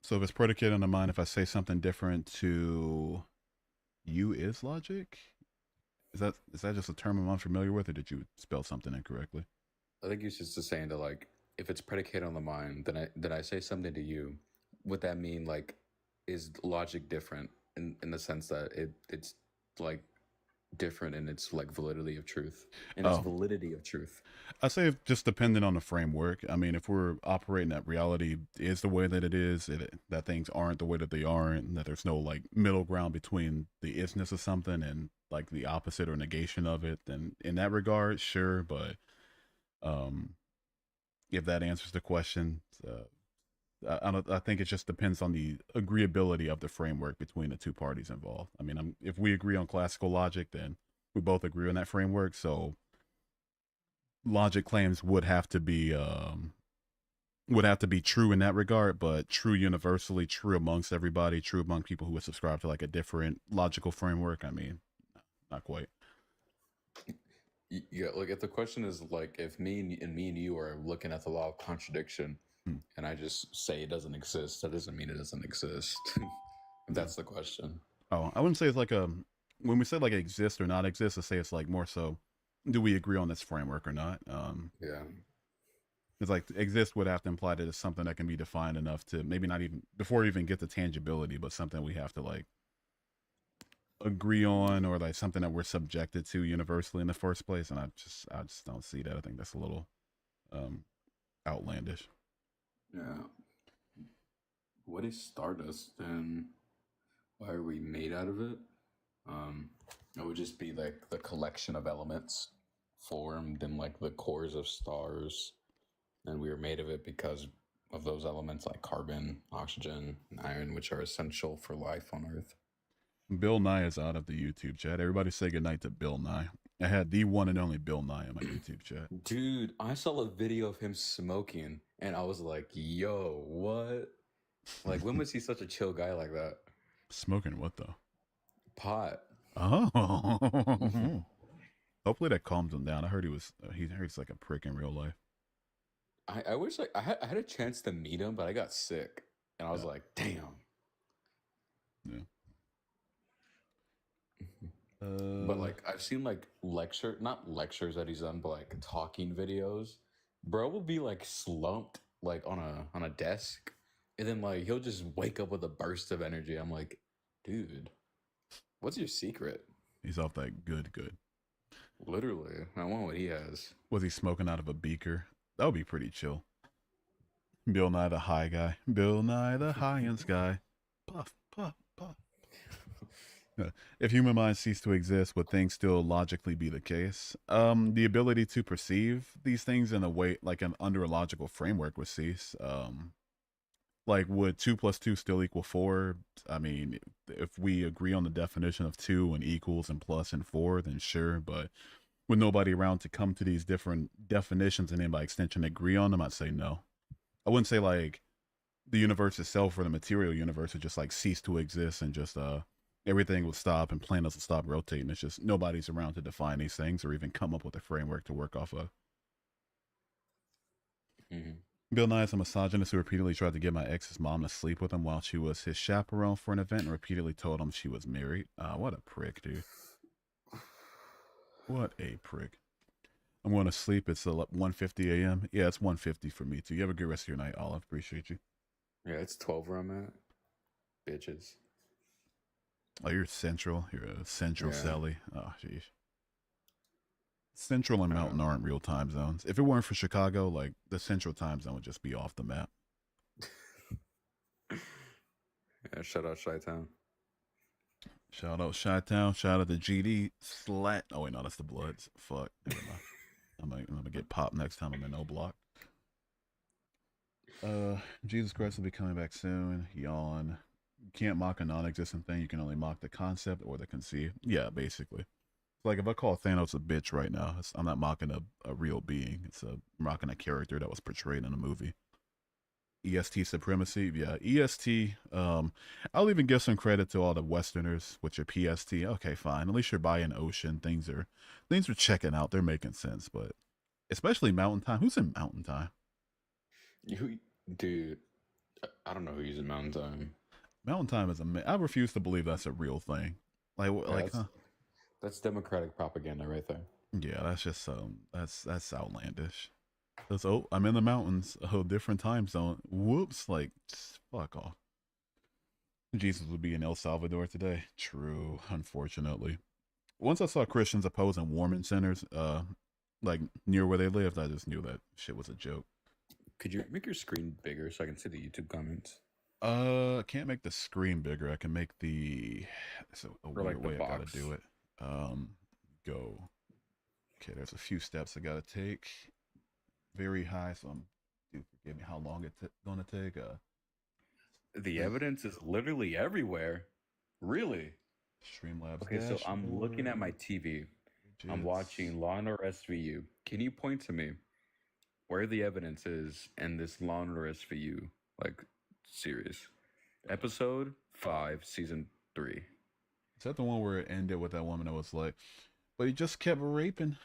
So if it's predicated on the mind, if I say something different to you is logic? Is that just a term I'm unfamiliar with, or did you spell something incorrectly? I think he's just saying that like if it's predicated on the mind, then I say something to you. Would that mean like is logic different in the sense that it's like different in its like validity of truth and its Oh, validity of truth? I say just depending on the framework. I mean, if we're operating that reality is the way that it is, that things aren't the way that they aren't, that there's no like middle ground between the isness of something and like the opposite or negation of it, then in that regard, sure. But um, if that answers the question, I think it just depends on the agreeability of the framework between the two parties involved. I mean, if we agree on classical logic, then we both agree on that framework. So logic claims would have to be true in that regard, but true universally, true amongst everybody, true among people who would subscribe to like a different logical framework. I mean, not quite. Yeah, like if the question is like if me and you are looking at the law of contradiction, Hmm. and I just say it doesn't exist, that doesn't mean it doesn't exist. If that's the question. Oh, I wouldn't say it's like when we say like exist or not exist, I say it's like more so, do we agree on this framework or not? Yeah. It's like exist would have to imply that it's something that can be defined enough to maybe not even before we even get to tangibility, but something we have to like agree on, or like something that we're subjected to universally in the first place. And I just don't see that. I think that's a little outlandish. Yeah. What is stardust and why are we made out of it? It would just be like the collection of elements formed in like the cores of stars, and we are made of it because of those elements like carbon, oxygen, and iron, which are essential for life on Earth. Bill Nye is out of the YouTube chat. Everybody say goodnight to Bill Nye. I had the one and only Bill Nye in my YouTube chat. Dude, I saw a video of him smoking, and I was like, "Yo, what? Like, when was he such a chill guy like that?" Smoking what though? Pot. Oh. Hopefully that calms him down. I heard he's like a prick in real life. I wish like I had a chance to meet him, but I got sick, and I was like, "Damn." Yeah. But like I've seen like not lectures that he's done, but like talking videos. Bro will be like slumped like on a desk, and then like he'll just wake up with a burst of energy. I'm like, dude, what's your secret? He's off that good. Literally, I want what he has. Was he smoking out of a beaker? That would be pretty chill. Bill Nye the high guy. Bill Nye the high-ends guy. Puff, puff, puff. If human minds cease to exist, would things still logically be the case? The ability to perceive these things in a way, like under a logical framework, would cease. Like, would 2 plus 2 still equal 4? I mean, if we agree on the definition of 2 and equals and plus and 4, then sure. But with nobody around to come to these different definitions and then by extension agree on them, I'd say no. I wouldn't say like the universe itself or the material universe would just like cease to exist and just everything would stop and planets would stop rotating. It's just nobody's around to define these things or even come up with a framework to work off of. Mm-hmm. Bill Nye is a misogynist who repeatedly tried to get my ex's mom to sleep with him while she was his chaperone for an event and repeatedly told him she was married. What a prick, dude. What a prick. I'm going to sleep. It's 1:50 a.m. Yeah, it's 1:50 for me too. You have a good rest of your night, Olive. Appreciate you. Yeah, it's 12 where I'm at. Bitches. Oh, you're central. You're a central Yeah. Sally. Oh, jeez. Central and Mountain aren't real time zones. If it weren't for Chicago, like the Central time zone would just be off the map. Yeah, shout out Chi-Town. Shout out Chi-Town. Shout out to GD. Slat. Oh wait, no, that's the Bloods. Fuck. Never mind. I'm gonna get popped next time I'm in O Block. Jesus Christ will be coming back soon. Yawn. You can't mock a non-existent thing. You can only mock the concept or the conceit. Yeah, basically. Like if I call Thanos a bitch right now, I'm not mocking a real being. I'm mocking a character that was portrayed in a movie. EST supremacy, yeah, EST. I'll even give some credit to all the Westerners, which are PST. Okay, fine. At least you're buying Ocean. Things are checking out. They're making sense, but especially Mountain Time. Who's in Mountain Time? Dude, I don't know who uses Mountain Time. Mountain time is I refuse to believe that's a real thing. Like, Yeah, like, huh? that's Democratic propaganda right there. Yeah, that's just that's outlandish. That's, oh, I'm in the mountains. Oh, different time zone. Whoops! Like, fuck off. Jesus would be in El Salvador today. True, unfortunately. Once I saw Christians opposing warming centers, like near where they lived, I just knew that shit was a joke. Could you make your screen bigger so I can see the YouTube comments? I can't make the screen bigger. I can make the. It's a Or weird like the way I gotta box. do it. Go. Okay, there's a few steps I gotta take. Very high, so do forgive me how long it's gonna take. The evidence is literally everywhere. Really? Streamlabs. Okay, so I'm looking at my TV. I'm watching Law and Order SVU. Can you point to me where the evidence is in this Law and Order SVU like series? Episode 5, season 3. Is that the one where it ended with that woman that was like, but he just kept raping?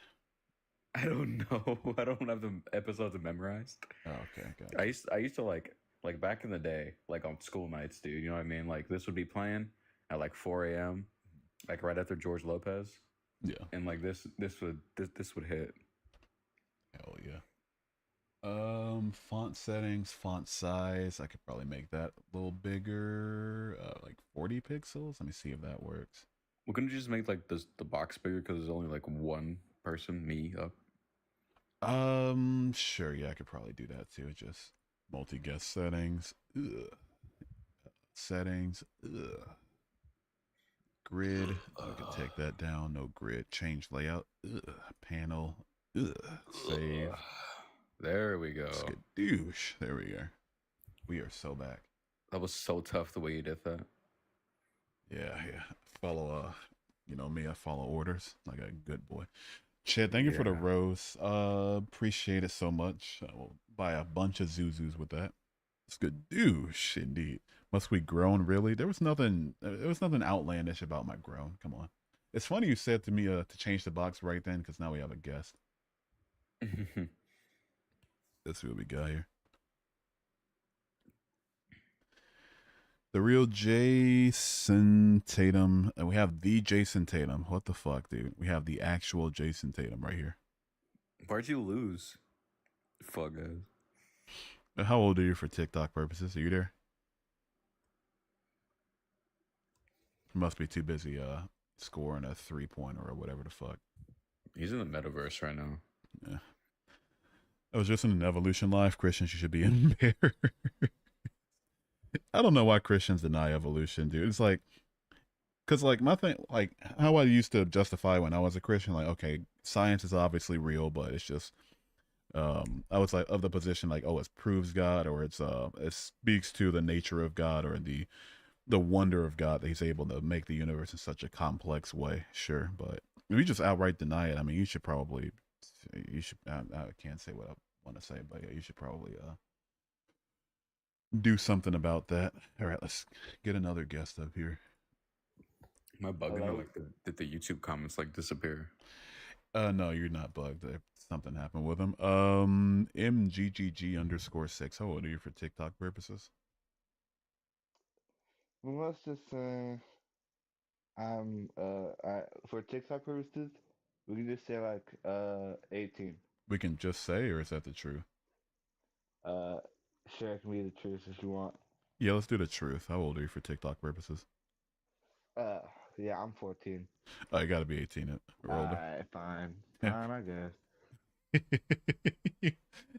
I don't know. I don't have the episodes memorized. Oh, okay, got it. I used to like back in the day, like on school nights, dude. You know what I mean? Like this would be playing at like 4 a.m. like right after George Lopez. Yeah. And like this would hit. Hell yeah. Font settings, font size. I could probably make that a little bigger, like 40 pixels. Let me see if that works. We're gonna just make like the box bigger because there's only like one person, me, up. Sure, yeah, I could probably do that too. Just multi-guest settings. Ugh. Settings. Ugh. Grid. I can take that down. No grid. Change layout. Ugh. Panel. Ugh. Save. There we go. Skadoosh. There we go. We are so back. That was so tough the way you did that. Yeah. Follow, you know me, I follow orders like a good boy. Chad, thank you for the rose. Appreciate it so much. I will buy a bunch of Zuzus with that. It's good douche, indeed. Must we groan, really? There was nothing outlandish about my groan. Come on. It's funny you said to me to change the box right then, because now we have a guest. Let's see what we got here. The real Jason Tatum. And we have the Jason Tatum. What the fuck, dude? We have the actual Jason Tatum right here. Why'd you lose? Fuck, guys. How old are you for TikTok purposes? Are you there? You must be too busy scoring a 3-pointer or whatever the fuck. He's in the metaverse right now. Yeah. I was just in an evolution live. Christians, you should be in there. I don't know why Christians deny evolution, dude. It's like, because like my thing, like how I used to justify when I was a Christian, like, okay, science is obviously real, but it's just, I was like of the position like, oh, it proves God, or it speaks to the nature of God, or the wonder of God that He's able to make the universe in such a complex way. Sure, but if you just outright deny it, I mean, you should. I can't say what I want to say, but yeah, you should probably do something about that. All right, let's get another guest up here. Am I bugging or like did the YouTube comments like disappear? No, you're not bugged. Something happened with him. MGGG_6. How old are you for TikTok purposes? Well, let's just say for TikTok purposes, we can just say like 18. We can just say, or is that the truth? Sure, it can be the truth if you want. Yeah, let's do the truth. How old are you for TikTok purposes? Yeah, I'm 14. Oh, you gotta be 18 or older. Alright, fine, I guess.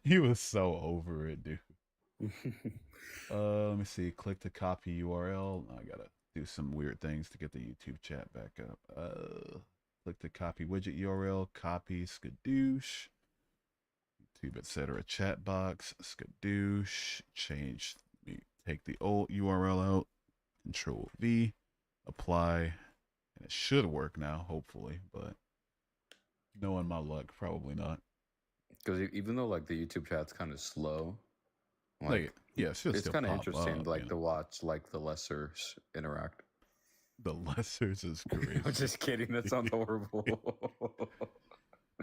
He was so over it, dude. Let me see. Click to copy URL. I gotta do some weird things to get the YouTube chat back up. Click to copy widget URL. Copy skadoosh. YouTube, etc. Chat box. Skadoosh. Change. Take the old URL out. Control V. Apply. And it should work now, hopefully, but knowing my luck, probably not. Because even though like the YouTube chat's kind of slow, like yeah, it's kind of interesting up, to watch like the lessers interact. The lessers is crazy. I'm just kidding. That sounds horrible.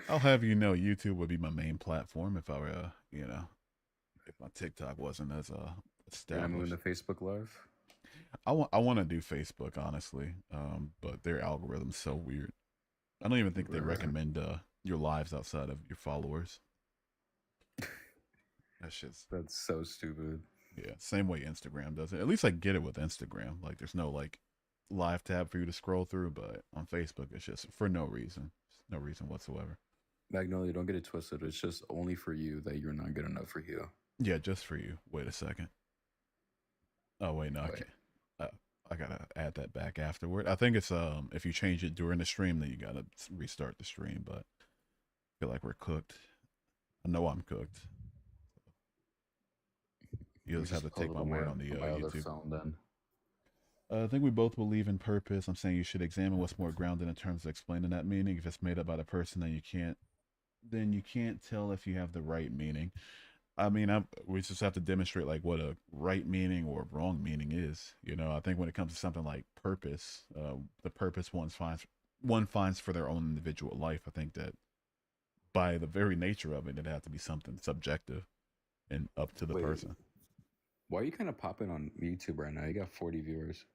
I'll have you know, YouTube would be my main platform if I were, if my TikTok wasn't as You're gonna move established. into Facebook Live. I want to do Facebook honestly, but their algorithm's so weird. I don't even think they Right. recommend your lives outside of your followers. That shit's That's so stupid. yeah, same way Instagram does it. At least I get it with Instagram. Like there's no like live tab for you to scroll through, but on Facebook it's just for no reason. No reason whatsoever. Magnolia, don't get it twisted. It's just only for you that you're not good enough for you. Yeah, just for you. Wait a second. Oh wait, no, I Wait. can't. I gotta add that back afterward. I think it's if you change it during the stream, then you gotta restart the stream. But I feel like we're cooked. I know I'm cooked. You just have to take my word on the my other YouTube. phone then. I think we both believe in purpose. I'm saying you should examine what's more grounded in terms of explaining that meaning. If it's made up by the person, then you can't tell if you have the right meaning. I mean, we just have to demonstrate like what a right meaning or wrong meaning is. You know, I think when it comes to something like purpose, the purpose one finds for their own individual life. I think that by the very nature of it, it has to be something subjective and up to the Wait. person. Why are you kind of popping on YouTube right now? You got 40 viewers.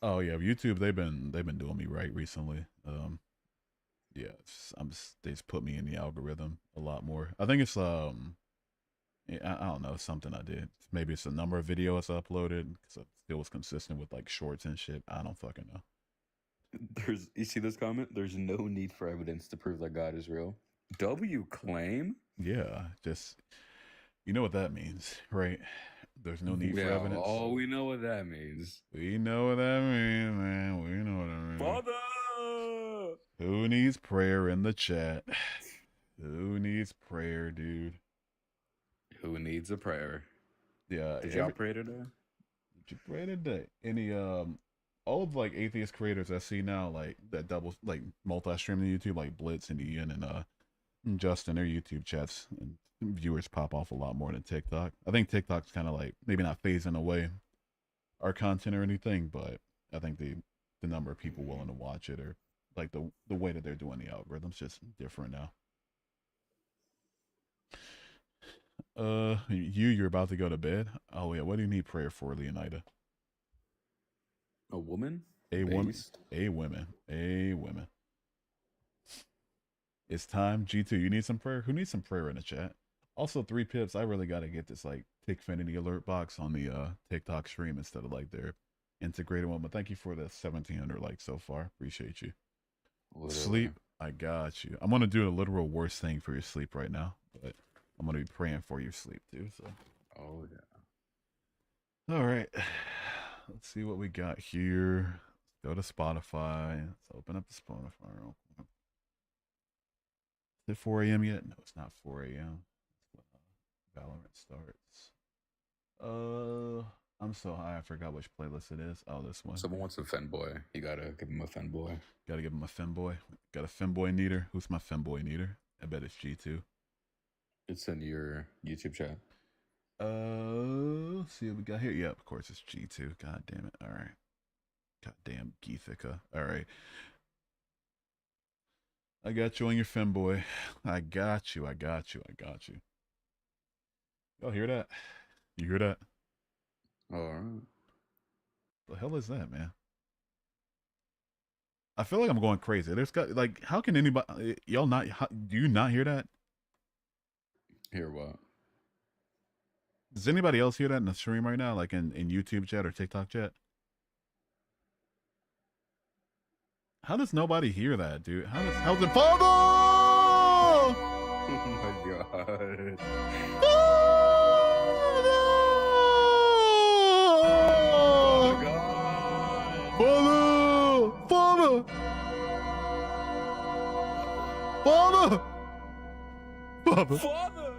Oh yeah, YouTube. They've been doing me right recently. Yeah, they just put me in the algorithm a lot more. I think it's I don't know, something I did. Maybe it's the number of videos I uploaded because I still was consistent with like shorts and shit. I don't fucking know. You see this comment? There's no need for evidence to prove that God is real. W claim? Yeah, just you know what that means, right? There's no need for Yeah, evidence. oh, we know what that means. We know what that means, man. We know what that means. Father! Who needs prayer in the chat? Who needs prayer, dude? Who needs a prayer? Yeah. Did y'all pray today? Did you pray today? Any all of like atheist creators I see now, like that double like multi-stream on YouTube, like Blitz and Ian and Justin, their YouTube chats and viewers pop off a lot more than TikTok. I think TikTok's kind of like maybe not phasing away our content or anything, but I think the number of people willing to watch it or like the way that they're doing the algorithm's just different now. You're about to go to bed. Oh yeah, what do you need prayer for, Leonida? A woman? A woman. Based? A women. A women. It's time. G2, you need some prayer? Who needs some prayer in the chat? Also, 3 pips. I really got to get this like Tickfinity alert box on the TikTok stream instead of like their integrated one. But thank you for the 1,700 likes so far. Appreciate you. Literally. Sleep. I got you. I'm gonna do the literal worst thing for your sleep right now, but I'm gonna be praying for your sleep too. So. Oh yeah. All right. Let's see what we got here. Let's go to Spotify. Let's open up the Spotify real quick. Is it 4 a.m. yet? No, it's not 4 a.m. Valorant starts. I'm so high I forgot which playlist it is. Oh, this one. Someone wants a femboy. You gotta give him a femboy. Gotta give him a femboy. Got a femboy neater. Who's my femboy neater? I bet it's G2. It's in your YouTube chat. Let's see what we got here. Yeah, of course it's G2. God damn it. All right. Goddamn Geethica. All right. I got you on your femboy. I got you. I got you. I got you. Y'all hear that? You hear that? All right. The hell is that, man? I feel like I'm going crazy. There's got like, how can anybody? Y'all not? Do you not hear that? Hear what? Does anybody else hear that in the stream right now, like in YouTube chat or TikTok chat? How does nobody hear that, dude? How's it? Father! Oh my god. Oh my god. Father! Father! Father! Father!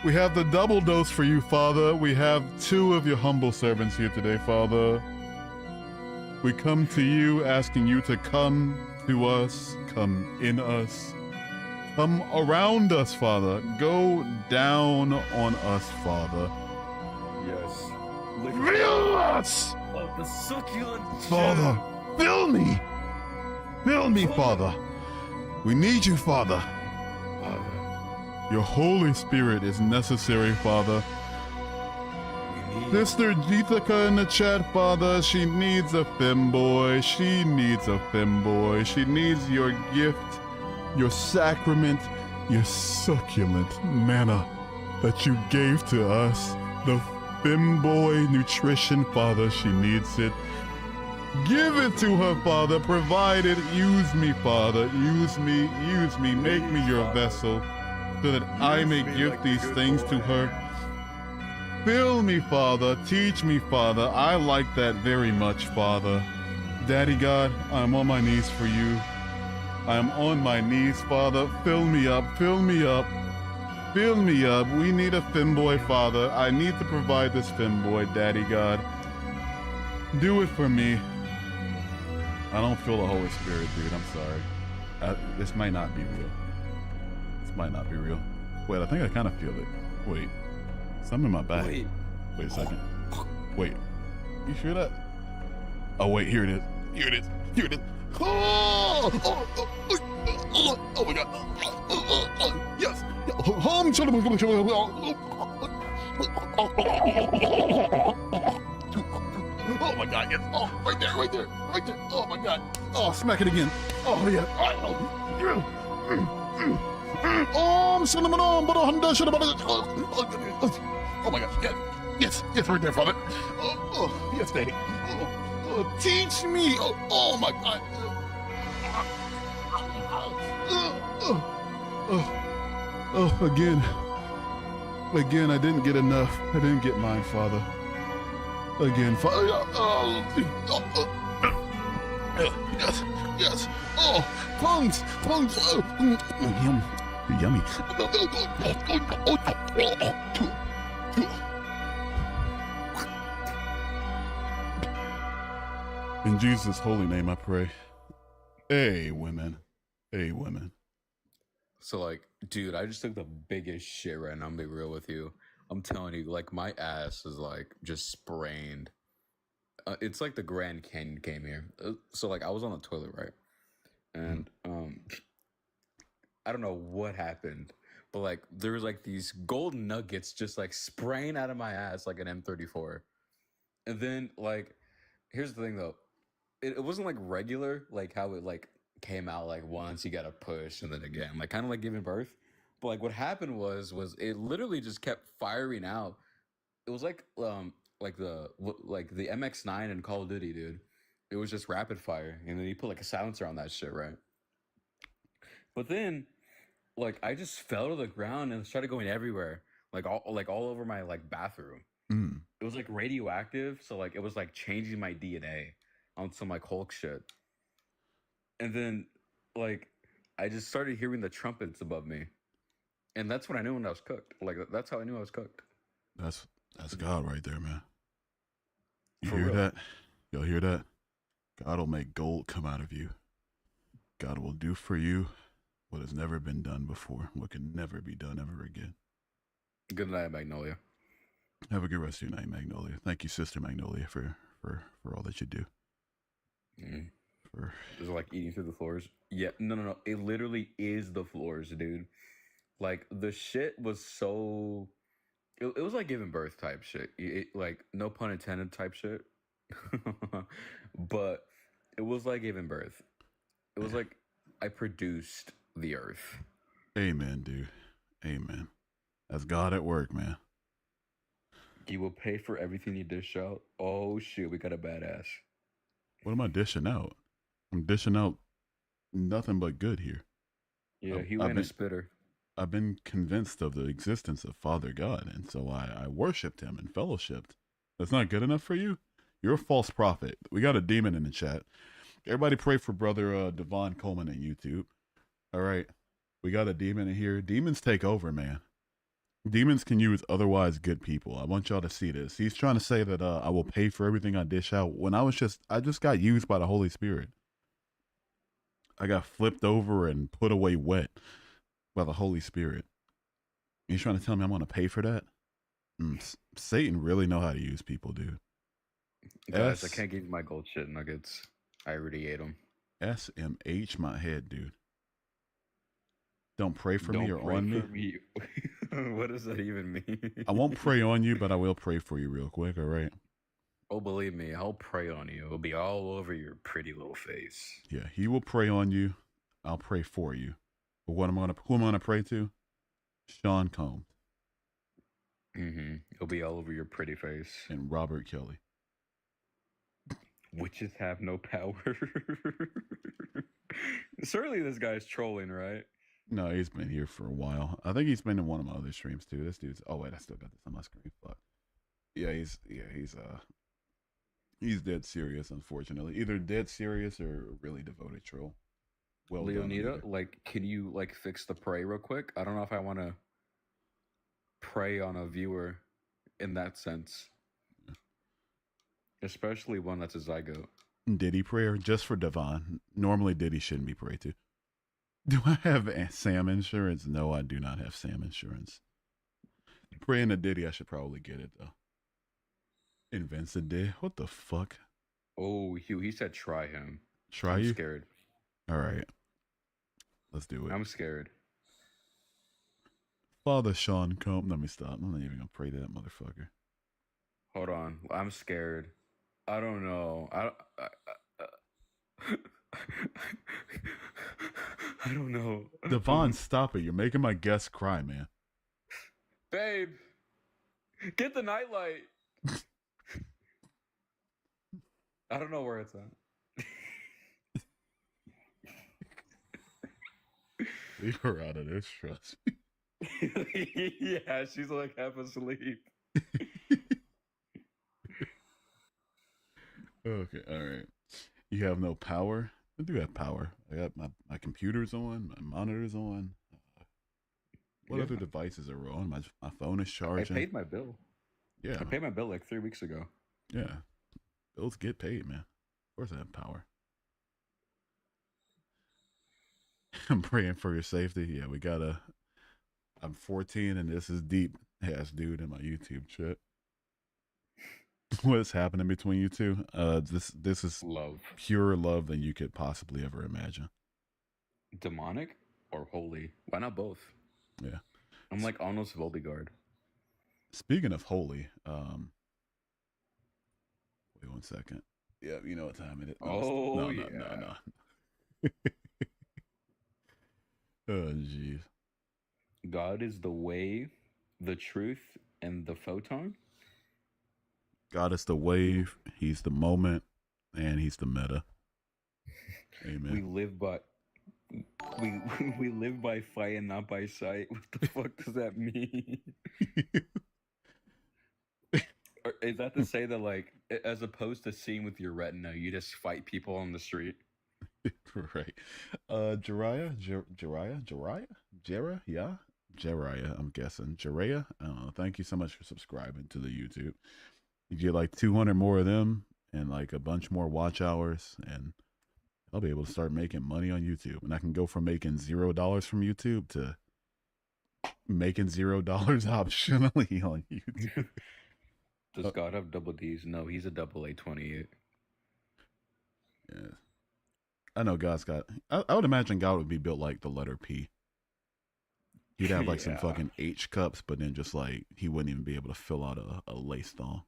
We have the double dose for you, Father. We have 2 of your humble servants here today, Father. We come to you asking you to come to us, come in us, come around us, Father. Go down on us, Father. Yes. Fill us! Of the succulent Father, fill me! Fill me, Father. We need you, Father. Your Holy Spirit is necessary, Father. Sister Jitaka in the chat, Father, she needs a femboy. She needs a femboy. She needs your gift, your sacrament, your succulent manna that you gave to us. The femboy nutrition, Father, she needs it. Give it to her, Father. Provide it. Use me, Father. Use me. Use me. Make me your vessel so that I may give these things to her. Fill me, Father. Teach me, Father. I like that very much, Father. Daddy God, I'm on my knees for you. I am on my knees, Father. Fill me up. Fill me up. Fill me up. We need a femboy, Father. I need to provide this femboy, Daddy God. Do it for me. I don't feel the Holy Spirit, dude. I'm sorry. This might not be real. This might not be real. Wait, I think I kind of feel it. Wait. Something in my back. Wait a second. Wait. You sure that? Oh, wait. Here it is. Here it is. Here it is. Oh my God. Yes. Oh my God, yes. Oh, right there, right there, right there. Oh my God. Oh, smack it again. Oh, yeah. Cinnamon on, but oh my God. Yes, yes, yes, right there, Father. Oh, yes, Daddy. Teach me. Oh my God. Again, I didn't get enough. I didn't get mine, Father. Again, Father. Yes, yes. Oh, tongues. Yummy. In Jesus' holy name, I pray. Hey, women. Hey, women. So, like, dude, I just took the biggest shit right now. I'm gonna be real with you. I'm telling you, like, my ass is like just sprained. It's like the Grand Canyon came here. So, like, I was on the toilet, right? And I don't know what happened, but like, there was like these gold nuggets just like spraying out of my ass like an M34. And then, like, here's the thing though, it wasn't like regular, like how it like came out like once you got to push and then again, like kind of like giving birth. But like what happened was it literally just kept firing out. It was like the MX9 in Call of Duty, dude. It was just rapid fire, and then you put like a silencer on that shit, right? But then, like, I just fell to the ground and started going everywhere, like all over my like bathroom. It was like radioactive, so like it was like changing my DNA on some like Hulk shit. And then, like, I just started hearing the trumpets above me, and that's when I knew when I was cooked. Like, that's how I knew I was cooked. That's God right there, man. You For hear real. that? Y'all hear that? God will make gold come out of you. God will do for you what has never been done before, what can never be done ever again. Good night, Magnolia. Have a good rest of your night, Magnolia. Thank you, Sister Magnolia, for all that you do. Just like eating through the floors. Yeah, no. It literally is the floors, dude. Like, the shit was so... It was like giving birth type shit. Like, no pun intended type shit. But it was like giving birth. It was like I produced the earth. Amen, dude. Amen. That's God at work, man. You will pay for everything you dish out. Oh, shit, we got a badass. What am I dishing out? I'm dishing out nothing but good here. Yeah, he went a spitter. I've been convinced of the existence of Father God, and so I worshipped him and fellowshipped. That's not good enough for you? You're a false prophet. We got a demon in the chat. Everybody pray for brother Devon Coleman on YouTube. All right. We got a demon in here. Demons take over, man. Demons can use otherwise good people. I want y'all to see this. He's trying to say that I will pay for everything I dish out. When I just got used by the Holy Spirit. I got flipped over and put away wet by the Holy Spirit. He's trying to tell me I'm going to pay for that? Satan really know how to use people, dude. Guys, I can't give you my gold shit nuggets. I already ate them. SMH my head, dude. Don't pray for me Don't or pray on me. for me. What does that even mean? I won't pray on you, but I will pray for you real quick. All right. Oh, believe me, I'll pray on you. It'll be all over your pretty little face. Yeah, he will pray on you. I'll pray for you. But who am I gonna pray to? Sean Combs It'll be all over your pretty face. and Robert Kelly. Witches have no power. Certainly, this guy's trolling, right? No, he's been here for a while. I think he's been in one of my other streams too. This dude's. Oh wait, I still got this on my screen. Fuck. Yeah, he's dead serious. Unfortunately, either dead serious or a really devoted troll. Well done, Leonida, either. like, can you like fix the pray real quick? I don't know if I want to prey on a viewer in that sense, especially one that's a zygote. Diddy prayer just for Devon. Normally Diddy shouldn't be prayed to. Do I have Sam insurance? No, I do not have Sam insurance. Praying to Diddy, I should probably get it though. Invincid did. What the fuck? Oh, Hugh, he said try him. Try I'm you? scared. All right. Let's do it. I'm scared. Father Sean Combs. Let me stop. I'm not even gonna pray to that motherfucker. Hold on. I'm scared. I don't know. I don't know. Devon, stop it. You're making my guests cry, man. Babe, get the nightlight. I don't know where it's at. Leave her out of this, trust me. Yeah, she's like half asleep. Okay, all right. You have no power? I do have power. I got my computer's on, my monitor's on. What Yeah. other devices are on? My phone is I charging. paid my bill. Yeah, I paid my bill like 3 weeks ago. yeah. Bills get paid, man. Of course I have power. I'm praying for your safety. Yeah, we gotta. I'm 14 and this is deep ass dude in my YouTube chat. What's happening between you two? This is Love. pure love than you could possibly ever imagine. Demonic or holy? Why not both? Yeah. I'm like almost Voldeguard. Speaking of holy, wait 1 second. Yeah, you know what time it is. Oh, no. Oh, jeez. God is the way, the truth, and the photon. God is the wave, he's the moment, and he's the meta. Amen. We live by we live by fight and not by sight. What the fuck does that mean? Or is that to say that, like, as opposed to seeing with your retina, you just fight people on the street? Right. Jiraiya, I'm guessing. Jiraiya, I don't know. Thank you so much for subscribing to the YouTube. You get like 200 more of them and like a bunch more watch hours, and I'll be able to start making money on YouTube. And I can go from making $0 from YouTube to making $0 optionally on YouTube. Does God have double D's? No, he's a double A28. Yeah. I know God's got. I would imagine God would be built like the letter P. He'd have like some Yeah. fucking H cups, but then just like he wouldn't even be able to fill out a lace thong.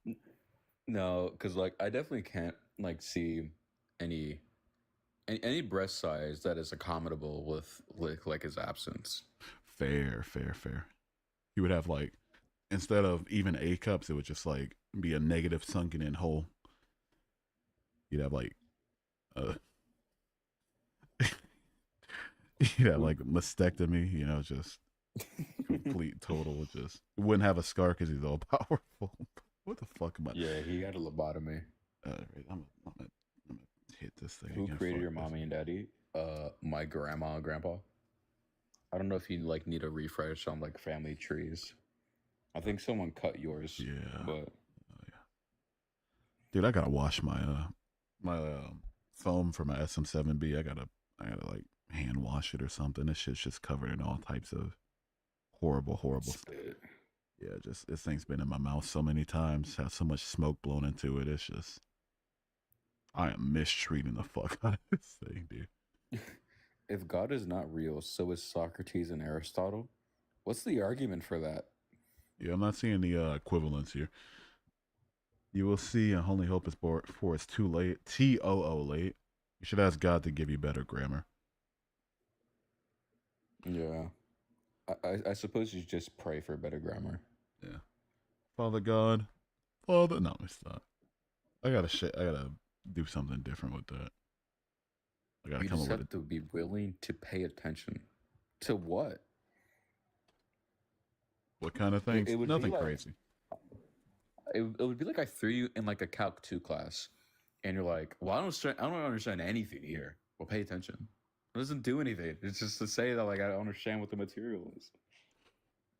No, because like I definitely can't like see any breast size that is accommodable with like his absence. Fair. He would have like, instead of even A cups, it would just like be a negative sunken in hole. You'd have like you'd have like mastectomy, you know, just complete total, just wouldn't have a scar because he's all powerful. What the fuck am I? Yeah, he got a lobotomy. Right, I'm gonna hit this thing. Who again. created Fuck your this. mommy and daddy? My grandma and grandpa. I don't know if you like need a refresh on like family trees. I think someone cut yours. Yeah. But Dude, I gotta wash my foam for my SM7B. I gotta like hand wash it or something. This shit's just covered in all types of horrible stuff. spit. Yeah, just this thing's been in my mouth so many times, has so much smoke blown into it. It's just, I am mistreating the fuck out of this thing, dude. If God is not real, so is Socrates and Aristotle. What's the argument for that? Yeah, I'm not seeing the equivalence here. You will see, and only hope is for it's too late. T-O-O late. You should ask God to give you better grammar. Yeah. I suppose you just pray for better grammar. Yeah. Father God. Father. No, it's not. I gotta do something different with that. I gotta You come just up with have to be willing to pay attention. To what? what kind of It, things? it would Nothing be like crazy. it would be like I threw you in like a Calc 2 class, and you're like, "Well, I don't understand anything here." Well, pay attention. It doesn't do anything. It's just to say that like I don't understand what the material is.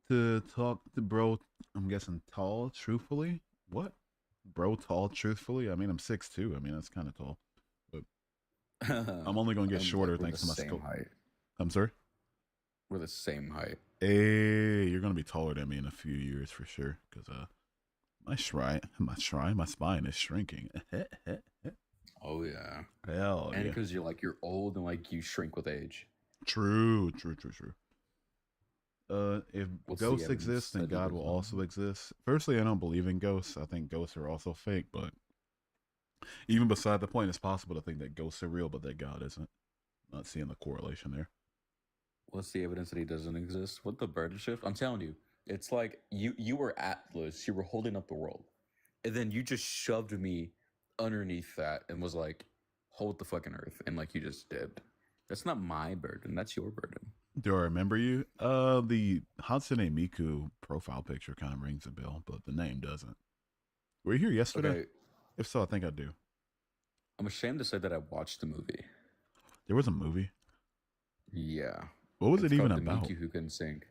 To talk to bro, I'm guessing tall, truthfully. What? Bro, tall, truthfully? I mean, I'm 6'2". I mean, that's kind of tall. But I'm only gonna get shorter We're the thanks to my same skill. height. I'm sorry. We're the same height. Hey, you're gonna be taller than me in a few years for sure. Cause my spine is shrinking. Oh yeah. Hell And yeah. because you're old and like you shrink with age. True. If What's the ghosts evidence exist, then that he God does will not? also exist. Firstly, I don't believe in ghosts. I think ghosts are also fake, but even beside the point, it's possible to think that ghosts are real, but that God isn't. Not seeing the correlation there. What's the evidence that he doesn't exist? What the burden shift? I'm telling you, it's like you were Atlas, you were holding up the world, and then you just shoved me underneath that and was like, hold the fucking earth, and like you just dipped. That's not my burden. That's your burden. Do I remember you? The Hatsune Miku profile picture kind of rings a bell, but the name doesn't. Were you here yesterday? Okay, If so, I think I do. I'm ashamed to say that I watched the movie. There was a movie. Yeah. What was It's it even called The about? Miku Who Couldn't Sing.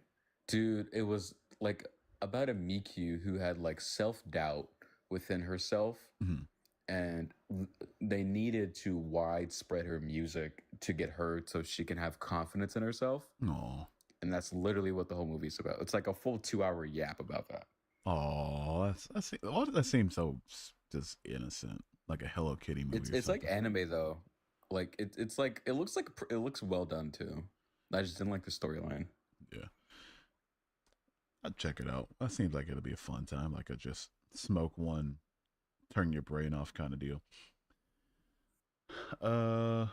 Dude, it was like about a Miku who had like self-doubt within herself, Mhm. and they needed to widespread her music to get heard so she can have confidence in herself. Aw. And that's literally what the whole movie's about. It's like a full 2-hour yap about that. Oh, that seems so just innocent, like a Hello Kitty movie. It's like anime though. Like it's like it looks well done too. I just didn't like the storyline. Yeah, I'd check it out. That seems like it'll be a fun time, like a just smoke one, turn your brain off kind of deal. Uh,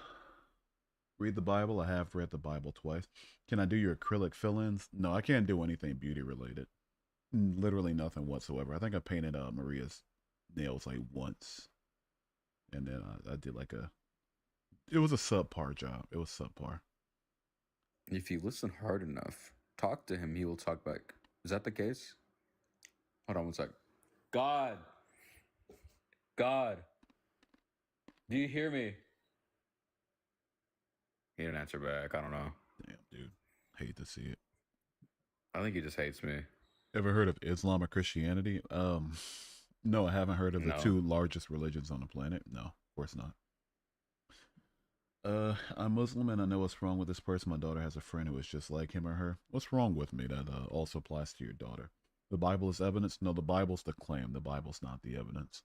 read the Bible. I have read the Bible twice. Can I do your acrylic fill-ins? No, I can't do anything beauty related. Literally nothing whatsoever. I think I painted Maria's nails like once, and then I did like it was a subpar job. It was subpar. If you listen hard enough, talk to him, he will talk back. Is that the case? Hold on one sec. God. God. Do you hear me? He didn't answer back. I don't know. Damn, dude. Hate to see it. I think he just hates me. Ever heard of Islam or Christianity? No, I haven't heard of the No. two largest religions on the planet. No, of course not. I'm Muslim and I know what's wrong with this person. My daughter has a friend who is just like him or her. What's wrong with me? That also applies to your daughter. The Bible is evidence? No, the Bible's the claim. The Bible's not the evidence.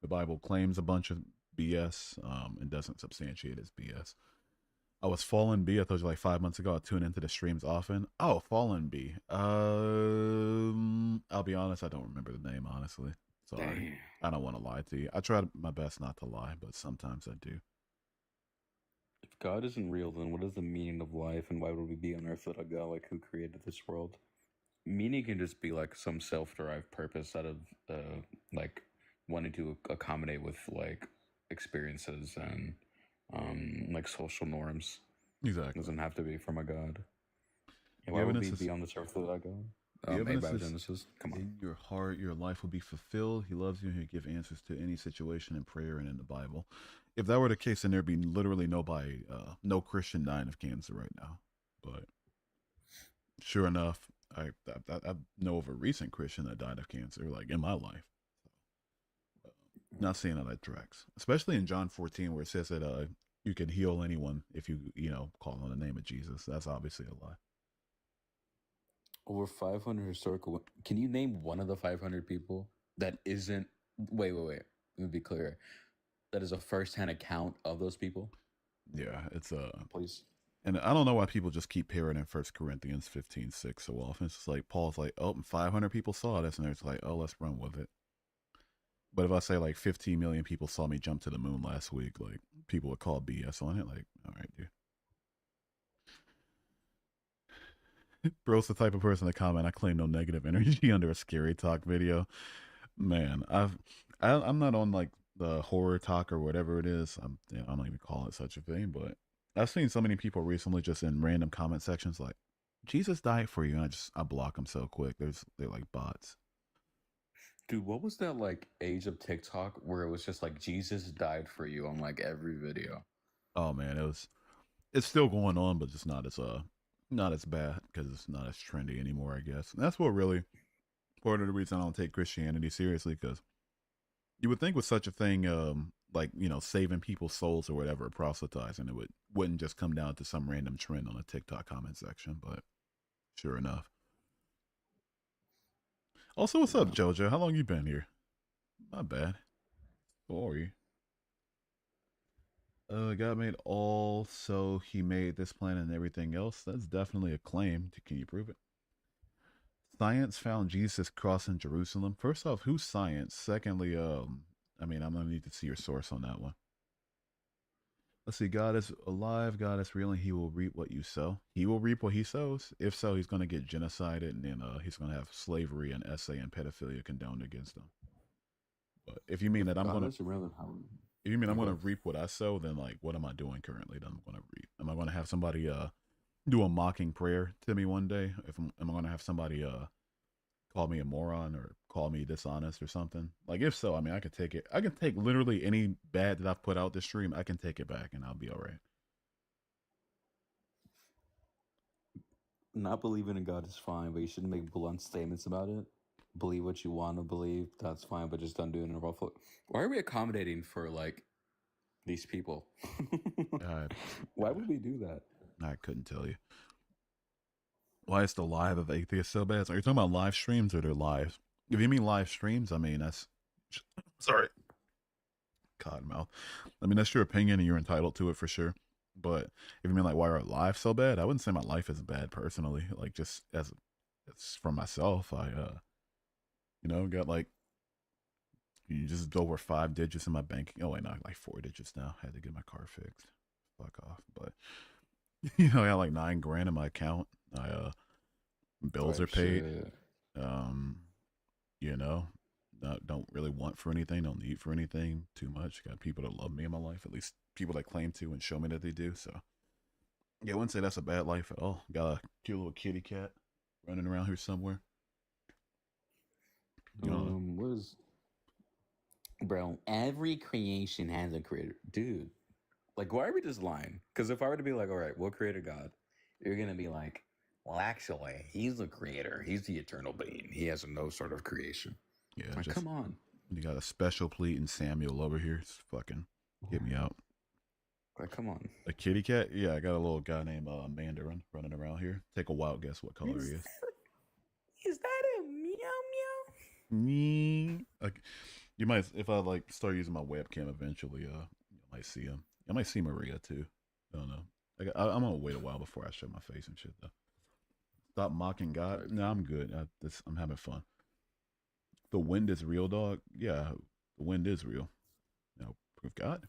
The Bible claims a bunch of BS and doesn't substantiate its BS. I was Fallen B. I told you like 5 months ago. I tune into the streams often. Oh, Fallen B. I'll be honest. I don't remember the name, honestly. Sorry. Damn. I don't want to lie to you. I try my best not to lie, but sometimes I do. If God isn't real, then what is the meaning of life, and why would we be on Earth without God? Like, who created this world? Meaning can just be like some self-derived purpose out of like wanting to accommodate with like experiences and like social norms. It Exactly. doesn't have to be from a God. The Why would we evidence be is- on this earth without God? The evidence is Genesis. Come on. in your heart, your life will be fulfilled. He loves you and he'll give answers to any situation in prayer and in the Bible. If that were the case, then there'd be literally no Christian dying of cancer right now. But sure enough, I know of a recent Christian that died of cancer, like in my life. Not seeing how that tracks, especially in John 14, where it says that you can heal anyone if you call on the name of Jesus. That's obviously a lie. Over 500 historical. Can you name one of the 500 people that isn't? Wait. Let me be clear. That is a first-hand account of those people. Yeah, it's Please. and I don't know why people just keep hearing in 1 Corinthians 15:6 so often. It's just like Paul's like, oh, 500 people saw this, and it's like, oh, let's run with it. But if I say like 15 million people saw me jump to the moon last week, like people would call BS on it. Like, all right, dude. Bro's the type of person to comment, I claim no negative energy under a scary talk video. Man, I'm not on like the horror talk or whatever it is. I don't even call it such a thing, but I've seen so many people recently just in random comment sections like, Jesus died for you, and I block them so quick. They're like bots. Dude, what was that like age of TikTok where it was just like Jesus died for you on like every video? Oh man, it's still going on, but just not as bad because it's not as trendy anymore, I guess. And that's what really part of the reason I don't take Christianity seriously, because you would think with such a thing, like, you know, saving people's souls or whatever, proselytizing, it wouldn't just come down to some random trend on a TikTok comment section, but sure enough. Also, what's up, JoJo? How long you been here? Not bad. How are you? God made all, so he made this planet and everything else. That's definitely a claim. Can you prove it? Science found Jesus crossing Jerusalem. First off, who's science? Secondly, I mean, I'm gonna need to see your source on that one. Let's see. God is alive. God is real, and He will reap what you sow. He will reap what He sows. If so, He's gonna get genocided, and then He's gonna have slavery and essay and pedophilia condoned against him. But if you mean that I'm gonna, if you mean I'm gonna reap what I sow, then like, what am I doing currently that I'm gonna reap? Am I gonna have somebody do a mocking prayer to me one day? Am I gonna have somebody call me a moron or call me dishonest or something? Like, if so, I mean, I can take it. I can take literally any bad that I've put out this stream. I can take it back and I'll be all right. Not believing in God is fine, but you shouldn't make blunt statements about it. Believe what you want to believe. That's fine, but just don't do it in a rough way. Why are we accommodating for like these people? Why would we do that? I couldn't tell you. Why is the live of atheists so bad? Are you talking about live streams or their lives? If you mean live streams, I mean, that's... Sorry. Cottonmouth. I mean, that's your opinion and you're entitled to it for sure. But if you mean like, why are lives so bad? I wouldn't say my life is bad personally. Like, just as it's for myself, I, you know, got like, you just over 5 digits in my bank. Oh, wait, not like 4 digits now. I had to get my car fixed. Fuck off. But, you know, I got like 9 grand in my account. Bills are paid. You know, don't really want for anything, don't need for anything too much. Got people that love me in my life, at least people that claim to and show me that they do. So yeah, I wouldn't say that's a bad life at all. Got a cute little kitty cat running around here somewhere. You know, bro, every creation has a creator. Dude, like, why are we just lying? Because if I were to be like, all right, what created God? You're gonna be like, well, actually, he's the creator. He's the eternal being. He has no sort of creation. Yeah, like, come on. You got a special pleading Samuel over here. It's fucking get me out. Like, come on. A kitty cat? Yeah, I got a little guy named Mandarin running around here. Take a wild guess what color he is. Is that a meow meow? Like, you might, if I like start using my webcam eventually, you might see him. I might see Maria too. I don't know. I'm gonna wait a while before I show my face and shit though. Stop mocking God. Right. No, I'm good. I'm having fun. The wind is real, dog. Yeah, the wind is real. Now, prove God.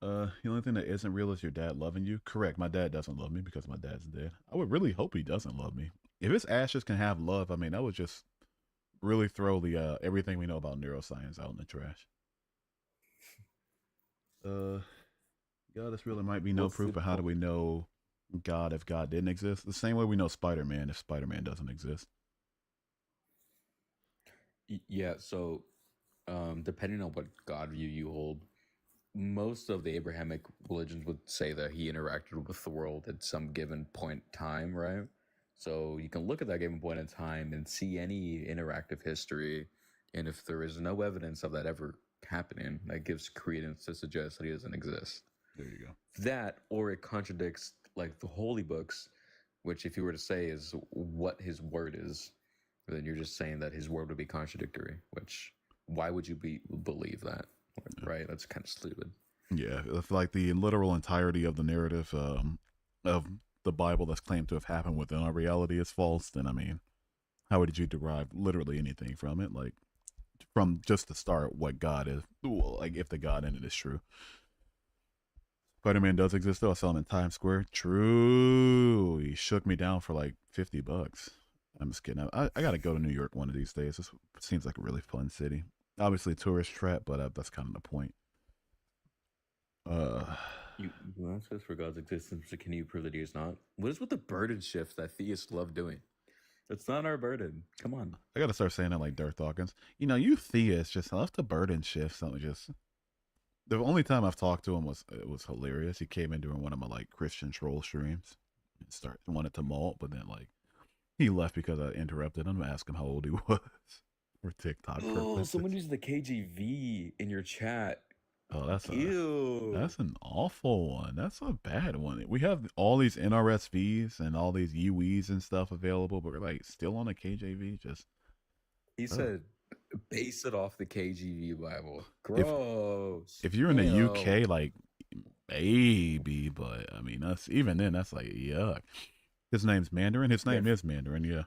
The only thing that isn't real is your dad loving you. Correct. My dad doesn't love me because my dad's dead. I would really hope he doesn't love me. If his ashes can have love, I mean, that would just really throw the everything we know about neuroscience out in the trash. God, this really might be no proof, but how do we know God if God didn't exist? The same way we know Spider-Man if Spider-Man doesn't exist. Yeah, so depending on what God view you hold, most of the Abrahamic religions would say that he interacted with the world at some given point in time, right? So you can look at that given point in time and see any interactive history, and if there is no evidence of that ever happening, that gives credence to suggest that he doesn't exist. There you go. That, or it contradicts like the holy books, which if you were to say is what his word is, then you're just saying that his word would be contradictory, which why would you believe that? Right? That's kind of stupid. Yeah, if like the literal entirety of the narrative of the Bible that's claimed to have happened within our reality is false, then I mean, how would you derive literally anything from it? Like from just the start, what God is, well, like if the God in it is true. Spider-Man does exist though. I saw him in Times Square. True. He shook me down for like $50. I'm just kidding. I gotta go to New York one of these days. This seems like a really fun city. Obviously, tourist trap, but that's kind of the point. You ask us for God's existence, but can you prove that he is not? What is with the burden shift that theists love doing? It's not our burden. Come on. I gotta start saying that like Darth Dawkins. You know, you theists just left the burden shift. Something just. The only time I've talked to him was it was hilarious. He came in during one of my like Christian troll streams and wanted to malt, but then like he left because I interrupted him to ask him how old he was for TikTok purposes. Someone used the KGV in your chat. Oh, that's Ew. That's an awful one. That's a bad one. We have all these NRSVs and all these UEs and stuff available, but we're like still on a KJV. Just He said, base it off the KGV Bible. Gross. if you're in the UK, like maybe, but I mean that's even then that's like yuck. His name's Mandarin. His name is Mandarin. Yeah.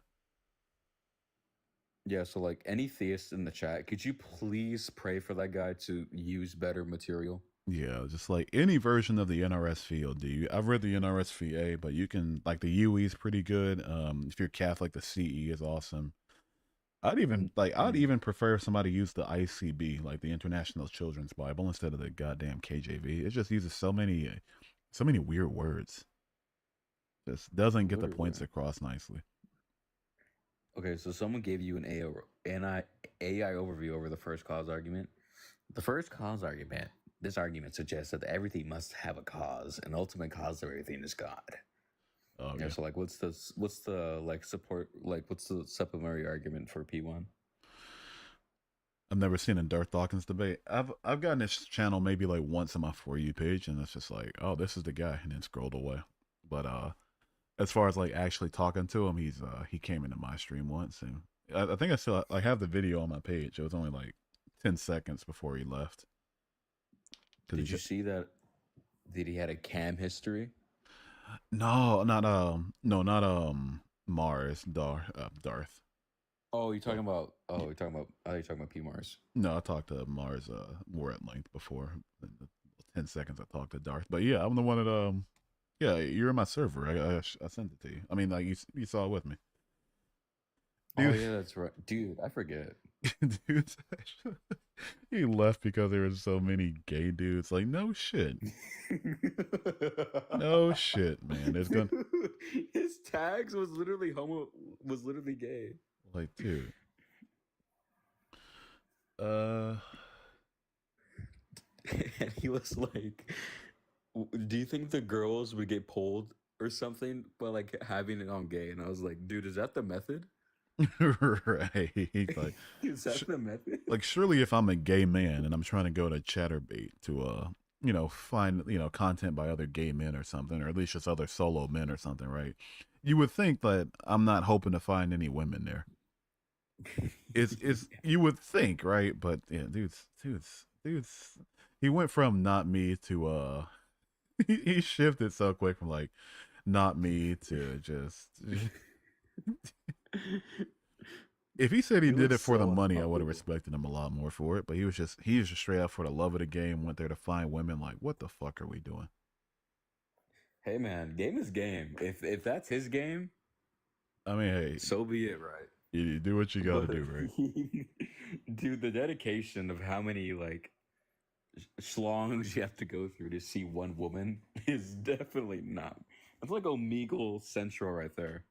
Yeah, so like any theist in the chat, could you please pray for that guy to use better material? Yeah, just like any version of the NRSV will do. I've read the NRSVA, but you can like the UE is pretty good. If you're Catholic, the CE is awesome. I'd even prefer if somebody used the ICB, like the International Children's Bible, instead of the goddamn KJV. It just uses so many weird words. Just doesn't get the points across nicely. Okay, so someone gave you an AI overview over the first cause argument. The first cause argument, this argument suggests that everything must have a cause, and the ultimate cause of everything is God. Oh, yeah. So like, what's the supplementary argument for P1? I've never seen a Darth Dawkins debate. I've gotten this channel maybe like once on my For You page, and it's just like, oh, this is the guy, and then scrolled away. But as far as like actually talking to him, he came into my stream once, and I think I have the video on my page. It was only like 10 seconds before he left. Did you see that he had a cam history? No, not Mars, Darth. Oh, you're talking about P Mars. No, I talked to Mars more at length before. In the 10 seconds I talked to Darth. But yeah, I'm the one that yeah, you're in my server. I sent it to you. I mean, like you saw it with me. Dude. Oh yeah, that's right, dude. I forget. Dude, he left because there were so many gay dudes. Like, no shit. No shit, man. There's gonna his tags was literally gay. Like, dude. And he was like, do you think the girls would get pulled or something by like having it on gay? And I was like, dude, is that the method? Right. Like, is that the method? Like, surely if I'm a gay man and I'm trying to go to Chatterbait to find content by other gay men or something, or at least just other solo men or something, right? You would think that I'm not hoping to find any women there. It's you would think, right? But yeah, dudes. He went from not me to he shifted so quick from like not me to just. If he said he did it for the money, I would have respected him a lot more for it. But he was just straight up for the love of the game. Went there to find women. Like, what the fuck are we doing? Hey man, game is game. If that's his game, I mean, hey, so be it, right? You do what you gotta do, right? Dude, the dedication of how many like schlongs you have to go through to see one woman is definitely not. It's like Omegle Central right there.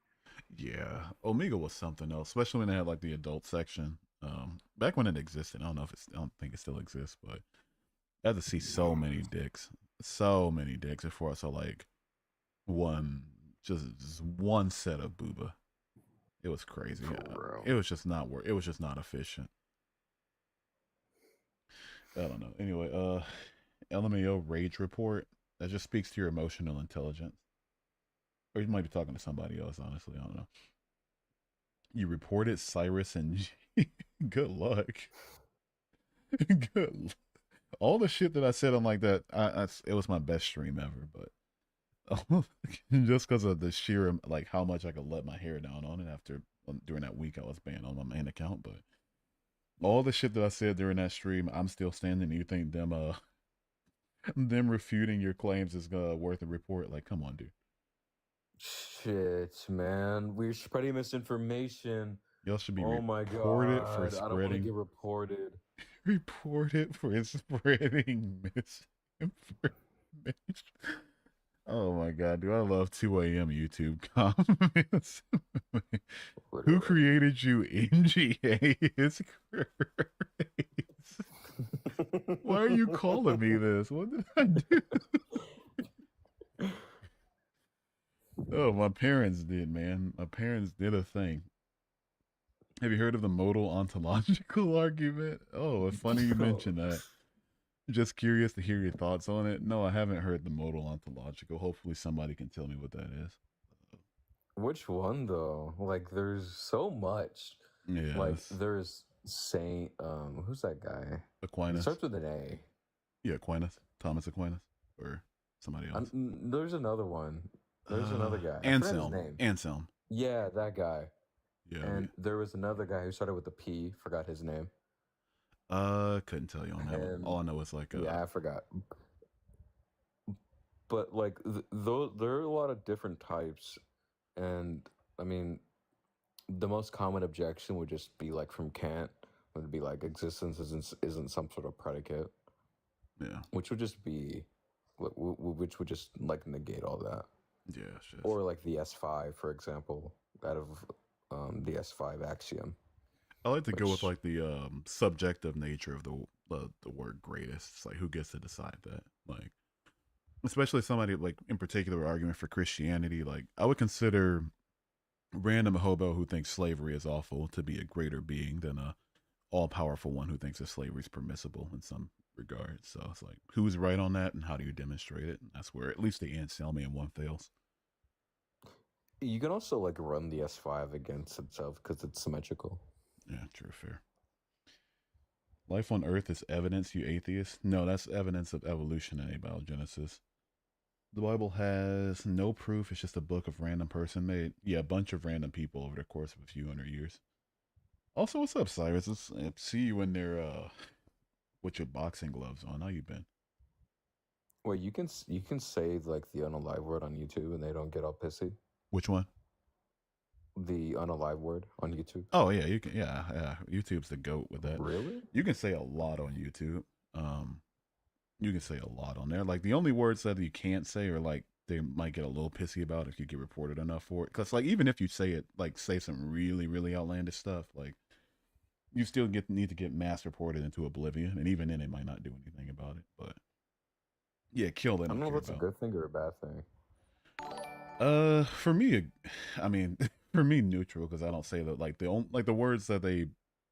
Yeah, Omegle was something else, especially when they had like the adult section. Back when it existed, I don't don't think it still exists, but I had to see so many dicks before I saw like just one set of booba. It was crazy. It was just not It was just not efficient. I don't know. Anyway, LMAO rage report. That just speaks to your emotional intelligence. Or you might be talking to somebody else, honestly. I don't know. You reported Cyrus and G. Good luck. All the shit that I said on like that, it was my best stream ever. But just because of the sheer like how much I could let my hair down on it after during that week I was banned on my main account. But all the shit that I said during that stream, I'm still standing. You think them refuting your claims is worth a report? Like, come on, dude. Shit, man. We're spreading misinformation. Y'all should be Oh my reported for god. I don't want to spreading. get reported. Reported for spreading misinformation. Oh my god, dude! I love 2 a.m. YouTube comments. Who Literally. created you, MGA? Is crazy. Why are you calling me this? What did I do? Oh, my parents did, man. My parents did a thing. Have you heard of the modal ontological argument? Oh, it's funny you mentioned that. Just curious to hear your thoughts on it. No, I haven't heard the modal ontological. Hopefully somebody can tell me what that is. Which one though? Like there's so much. Yeah. Like there's Saint who's that guy? It Aquinas. starts with an A. Yeah, Aquinas. Thomas Aquinas. Or somebody else. There's another one. There's another guy. Anselm. I forgot his name. Anselm. Yeah, that guy. Yeah. And there was another guy who started with a P. Forgot his name. Couldn't tell you on that one. All I know is like yeah, I forgot. But like there are a lot of different types, and I mean, the most common objection would just be like from Kant, would be like existence isn't some sort of predicate. Yeah. Which would just be, which would just like negate all that. Yeah. Shit. Or like the S5, for example, out of the S5 axiom. I like to go with like the subjective nature of the word greatest. It's like who gets to decide that? Like, especially somebody like in particular argument for Christianity. Like, I would consider random hobo who thinks slavery is awful to be a greater being than a all powerful one who thinks that slavery is permissible in some regard. So it's like who's right on that and how do you demonstrate it? And that's where at least the Anselmian one fails. You can also like run the S5 against itself because it's symmetrical. Yeah, true, fair. Life on Earth is evidence, you atheist? No, that's evidence of evolution and abiogenesis. The Bible has no proof. It's just a book of random person made. Yeah, a bunch of random people over the course of a few hundred years. Also, what's up, Cyrus? I see you in there with your boxing gloves on. How you been? Well, you can say like the unalive word on YouTube and they don't get all pissy. Which one? The unalive word on YouTube. Oh yeah, you can. Yeah. YouTube's the goat with that. Really? You can say a lot on YouTube. You can say a lot on there. Like the only words that you can't say are like they might get a little pissy about if you get reported enough for it. Because like even if you say it, like say some really really outlandish stuff, like you still need to get mass reported into oblivion, and even then it might not do anything about it. But yeah, kill them. I don't know if that's a good thing or a bad thing. For me, I mean, for me, neutral because I don't say that. Like the words that they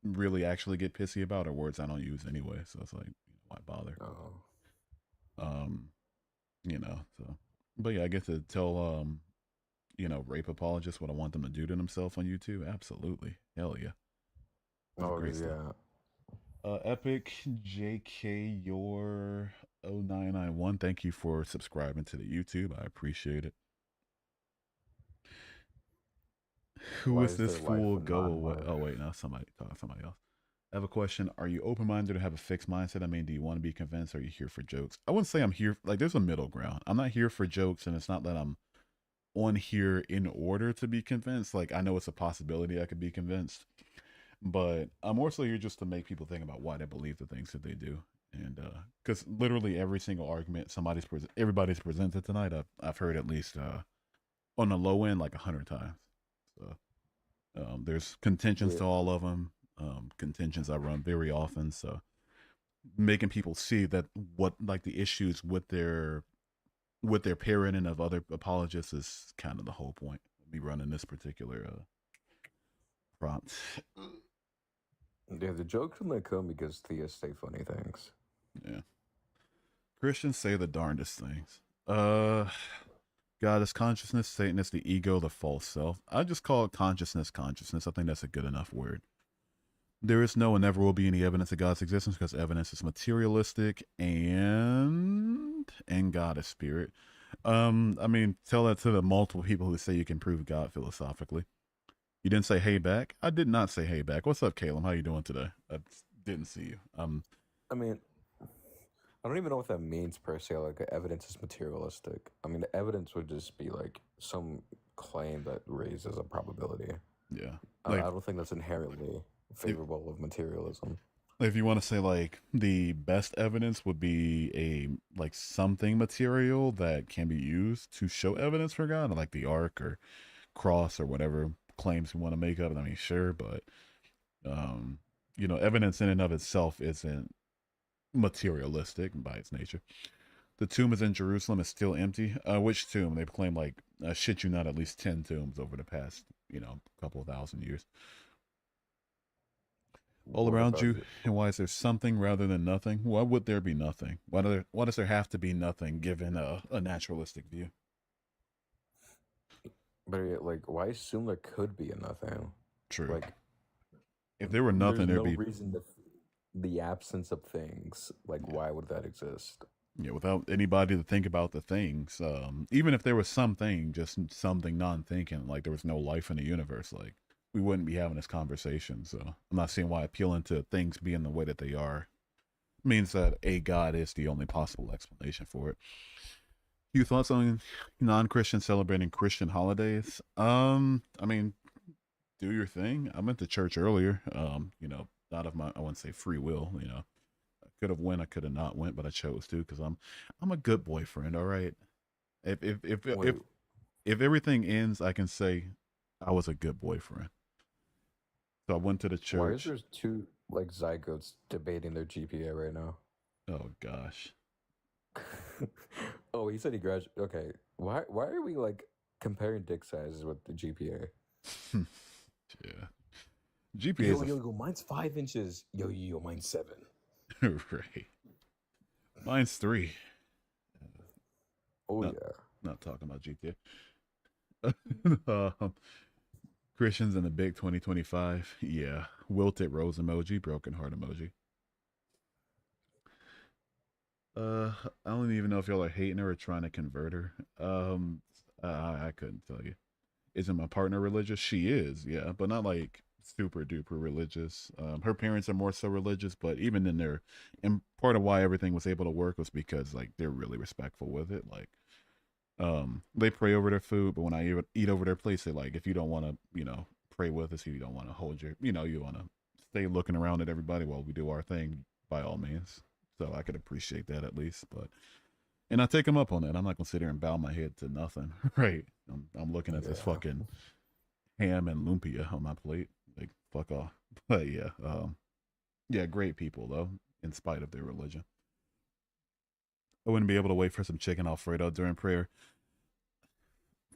really actually get pissy about are words I don't use anyway. So it's like, why bother? Oh. So, but yeah, I get to tell, rape apologists what I want them to do to themselves on YouTube. Absolutely, hell yeah. Oh yeah. Epic JK your 0991. Thank you for subscribing to the YouTube. I appreciate it. Who is this fool? Go away. Oh wait, no, somebody else. I have a question. Are you open-minded or have a fixed mindset? I mean, do you want to be convinced or are you here for jokes? I wouldn't say I'm here, like there's a middle ground. I'm not here for jokes and it's not that I'm on here in order to be convinced. Like I know it's a possibility I could be convinced, but I'm also here just to make people think about why they believe the things that they do. And because literally every single argument everybody's presented tonight, I've heard at least on the low end like 100 times. So there's contentions to all of them. Contentions I run very often, so making people see that what like the issues with their parroting of other apologists is kind of the whole point of me running this particular prompt. Yeah, the jokes when they come because theists say funny things. Yeah, Christians say the darndest things. God is consciousness, Satan is the ego, the false self. I just call it consciousness. I think that's a good enough word. There is no and never will be any evidence of God's existence because evidence is materialistic and God is spirit. I mean, tell that to the multiple people who say you can prove God philosophically. You didn't say hey back. I did not say hey back. What's up, Caleb? How you doing today? I didn't see you. I mean, I don't even know what that means per se. Like, evidence is materialistic. I mean, the evidence would just be like some claim that raises a probability. Yeah. I Like don't think that's inherently favorable of materialism. if you want to say like the best evidence would be a like something material that can be used to show evidence for God, like the ark or cross or whatever claims you want to make of it. I mean, sure, but evidence in and of itself isn't materialistic by its nature. The tomb is in Jerusalem. It's still empty. Which tomb? They claim like, shit you not, at least 10 tombs over the past, couple of thousand years. All What around about you, it? and why is there something rather than nothing? Why would there be nothing? Why does there have to be nothing given a naturalistic view? But like, why assume there could be a nothing? True. Like, if there were nothing, there's there'd no be reason to the absence of things. Like, why would that exist? yeah, without anybody to think about the things. Even if there was something, just something non-thinking, like there was no life in the universe, like we wouldn't be having this conversation. So I'm not seeing why appealing to things being the way that they are means that a God is the only possible explanation for it. Few thoughts on non-Christian celebrating Christian holidays? I mean, do your thing. I went to church earlier. Out of my, I wouldn't say free will. I could have went, I could have not went, but I chose to because I'm a good boyfriend. All right. Wait, If everything ends, I can say I was a good boyfriend. So I went to the why is church. there two like zygotes debating their GPA right now? Oh gosh. Oh, he said he graduated. Okay, why are we like comparing dick sizes with the GPA? Yeah. GPA Yo, is yo, yo, mine's 5 inches. Yo, mine's 7. right. Mine's 3. Oh Not, yeah. not talking about GTA. Christians in the big 2025. Yeah. Wilted rose emoji, broken heart emoji. I don't even know if y'all are hating her or trying to convert her. I couldn't tell you. Isn't my partner religious? She is, yeah, but not like super duper religious. Her parents are more so religious, but even in their, and part of why everything was able to work was because like they're really respectful with it. Like, they pray over their food, but when I eat over their place, they like if you don't want to, pray with us, if you don't want to hold your, you want to stay looking around at everybody while we do our thing, by all means. So I could appreciate that at least, but and I take them up on that. I'm not gonna sit here and bow my head to nothing, right? I'm looking at this Yeah. fucking ham and lumpia on my plate. Like fuck off. But yeah, great people though, in spite of their religion. I wouldn't be able to wait for some chicken Alfredo during prayer.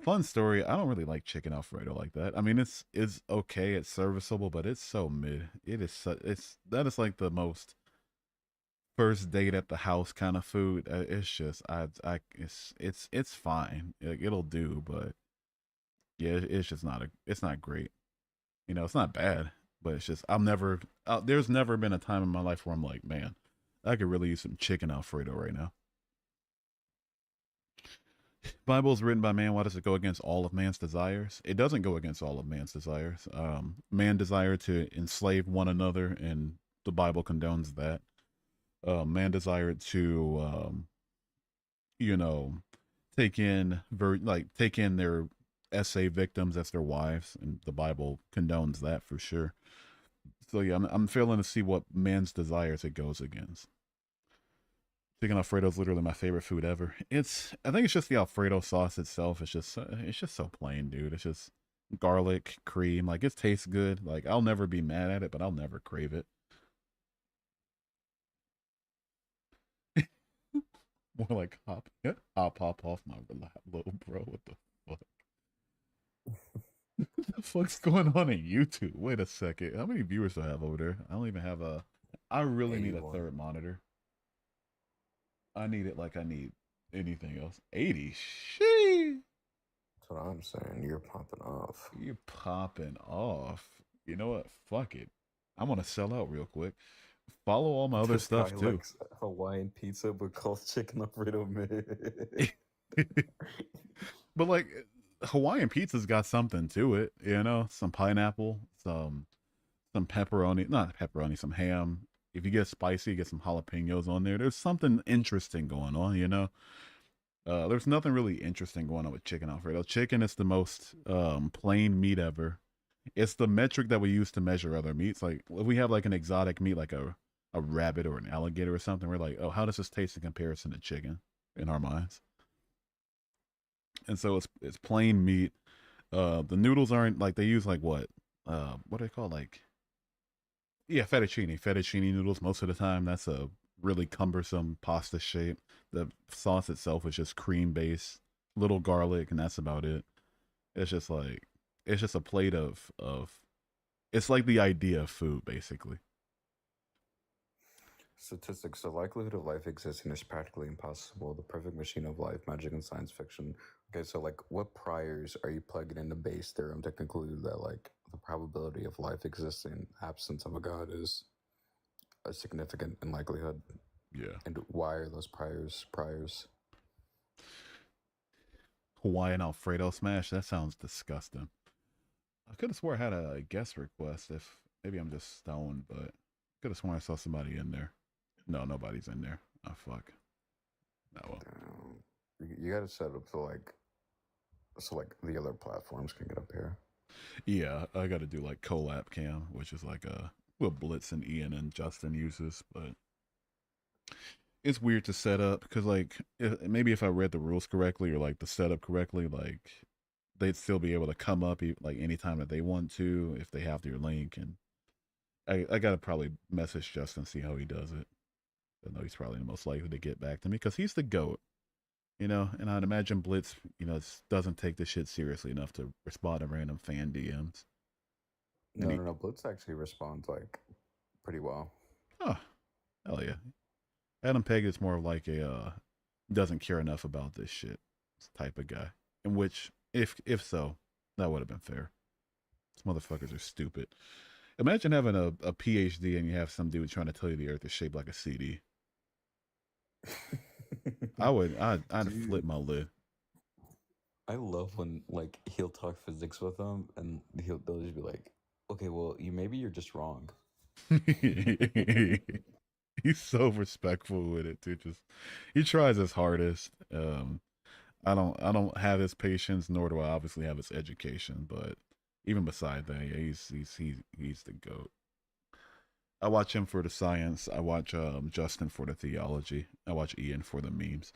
Fun story. I don't really like chicken Alfredo like that. I mean, it's okay, it's serviceable, but it's so mid. That is like the most first date at the house kind of food. It's just it's fine. Like, it'll do, but yeah, it's just it's not great. It's not bad, but it's just there's never been a time in my life where I'm like, man, I could really use some chicken Alfredo right now. Bible is written by man. Why does it go against all of man's desires? It doesn't go against all of man's desires. Man desired to enslave one another, and the Bible condones that. Man desired to, take in take in their SA victims as their wives, and the Bible condones that for sure. So yeah, I'm failing to see what man's desires it goes against. Chicken Alfredo is literally my favorite food ever. I think it's just the Alfredo sauce itself. It's just so plain, dude. It's just garlic, cream. Like it tastes good. Like I'll never be mad at it, but I'll never crave it. More like hop off my lap, little bro. What the fuck? What the fuck's going on in YouTube? Wait a second. How many viewers do I have over there? I don't even have a. I really need a 81. third monitor. I need it like I need anything else. 80. Shee. That's what I'm saying. You're popping off. You popping off. You know what? Fuck it. I want to sell out real quick. Follow all my other This stuff guy too. likes Hawaiian pizza but calls chicken Alfredo mid. But like Hawaiian pizza's got something to it, you know, some pineapple, some pepperoni, not pepperoni, some ham. If you get spicy, get some jalapenos on there. There's something interesting going on, you know. There's nothing really interesting going on with chicken Alfredo. Chicken is the most plain meat ever. It's the metric that we use to measure other meats. Like if we have like an exotic meat, like a rabbit or an alligator or something, we're like, oh, how does this taste in comparison to chicken in our minds? And so it's plain meat. The noodles aren't like they use like what do they call like yeah, fettuccine noodles most of the time. That's a really cumbersome pasta shape. The sauce itself is just cream based, little garlic, and that's about it. It's just like it's just a plate of it's like the idea of food basically. Statistics. The likelihood of life existing is practically impossible. The perfect machine of life, magic, and science fiction. Okay, so like, what priors are you plugging into Bayes' theorem to conclude that like the probability of life existing absence of a god is a significant in likelihood? Yeah. And why are those priors? Hawaiian Alfredo smash. That sounds disgusting. I could have swore I had a guest request. If maybe I'm just stoned, but could have sworn I saw somebody in there. No, nobody's in there. Oh fuck. No. Well. You gotta set up so like the other platforms can get up here. Yeah, I got to do like collab cam, which is like what Blitz and Ian and Justin uses, but it's weird to set up because like maybe if I read the rules correctly or like the setup correctly, like they'd still be able to come up like anytime that they want to if they have their link. And I gotta probably message Justin, see how he does it. I know he's probably the most likely to get back to me because he's the GOAT, you know. And I'd imagine Blitz, you know, doesn't take this shit seriously enough to respond to random fan DMs. No. Blitz actually responds like pretty well. Oh, hell yeah. Adam Peg is more of like a doesn't care enough about this shit type of guy. In which, if so, that would have been fair. These motherfuckers are stupid. Imagine having a PhD and you have some dude trying to tell you the Earth is shaped like a CD. I'd Dude, flip my lid. I love when like he'll talk physics with them and they'll just be like, okay, well, you're just wrong. He's so respectful with it too. Just he tries his hardest. I don't have his patience, nor do I obviously have his education. But even beside that, yeah, he's the GOAT. I watch him for the science. I watch Justin for the theology. I watch Ian for the memes.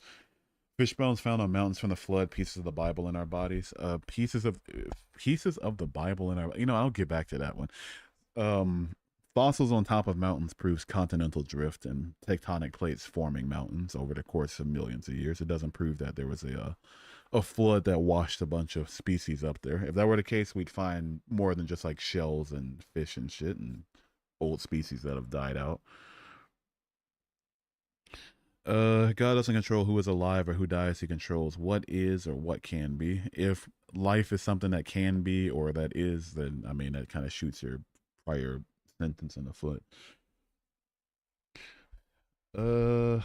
Fish bones found on mountains from the flood. Pieces of the Bible in our bodies. Pieces of the Bible in our. You know, I'll get back to that one. Fossils on top of mountains proves continental drift and tectonic plates forming mountains over the course of millions of years. It doesn't prove that there was a flood that washed a bunch of species up there. If that were the case, we'd find more than just like shells and fish and shit and old species that have died out. God doesn't control who is alive or who dies. He controls what is or what can be. If life is something that can be or that is, then I mean that kind of shoots your prior sentence in the foot. Oh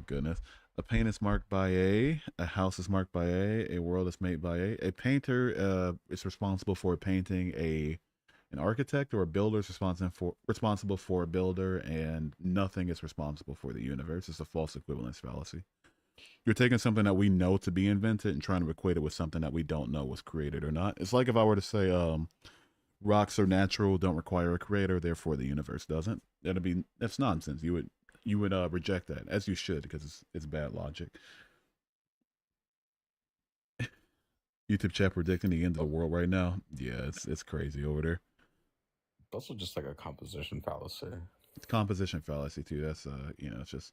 goodness. A paint is marked by a house is marked by a world is made by a painter is responsible for painting an architect, or a builder is responsible for a builder, and nothing is responsible for the universe. It's a false equivalence fallacy. You're taking something that we know to be invented and trying to equate it with something that we don't know was created or not. It's like if I were to say rocks are natural, don't require a creator, therefore the universe doesn't. That's nonsense. You would reject that, as you should, because it's bad logic. YouTube chat predicting the end of the world right now. Yeah, it's crazy over there. Also, just like a composition fallacy. It's composition fallacy too. That's it's just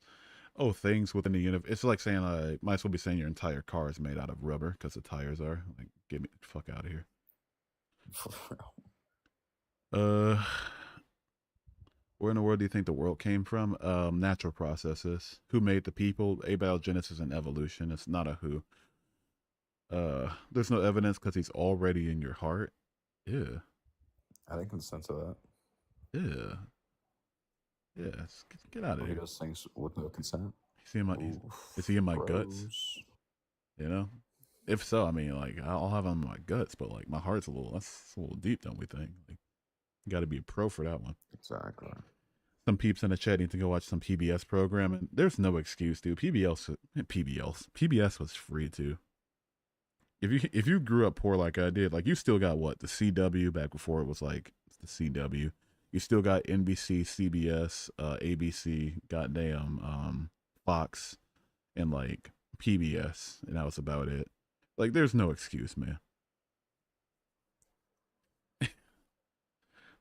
things within the universe. It's like saying might as well be saying your entire car is made out of rubber because the tires are. Like, get me the fuck out of here. Where in the world do you think the world came from? Natural processes. Who made the people? Abiogenesis and evolution. It's not a who. There's no evidence because he's already in your heart. Yeah. I didn't consent to that. Yeah. Yeah, get out of Well, he here. does things with no consent. Is he in my guts? Gross. You know? If so, I mean, like, I'll have him in my guts, but like, my heart's that's a little deep, don't we think? Like, you got to be a pro for that one. Exactly. Some peeps in the chat need to go watch some PBS programming. There's no excuse, dude. PBS was free too. If you grew up poor like I did, like you still got what, the CW back before it was like the CW. You still got NBC, CBS, ABC, goddamn Fox, and like PBS, and that was about it. Like, there's no excuse, man.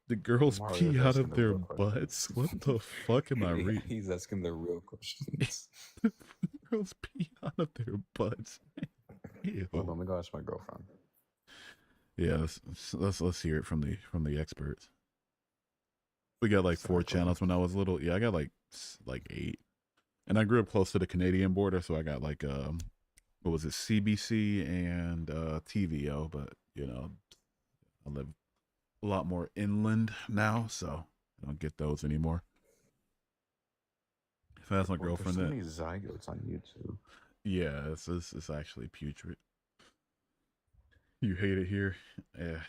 The girls Mario's pee out asking of the their real question. butts. What the fuck am I reading? He's asking the real questions. Girls pee out of their butts. Ew. Well, let me go ask my girlfriend. Yeah, let's hear it from the experts. We got like 4 channels when I was little. Yeah, I got like 8, and I grew up close to the Canadian border, so I got like what was it, CBC and TVO. But you know, I live a lot more inland now, so I don't get those anymore. If I ask my girlfriend There's that, so many zygotes on YouTube. yeah, it's actually putrid. You hate it here? Yeah.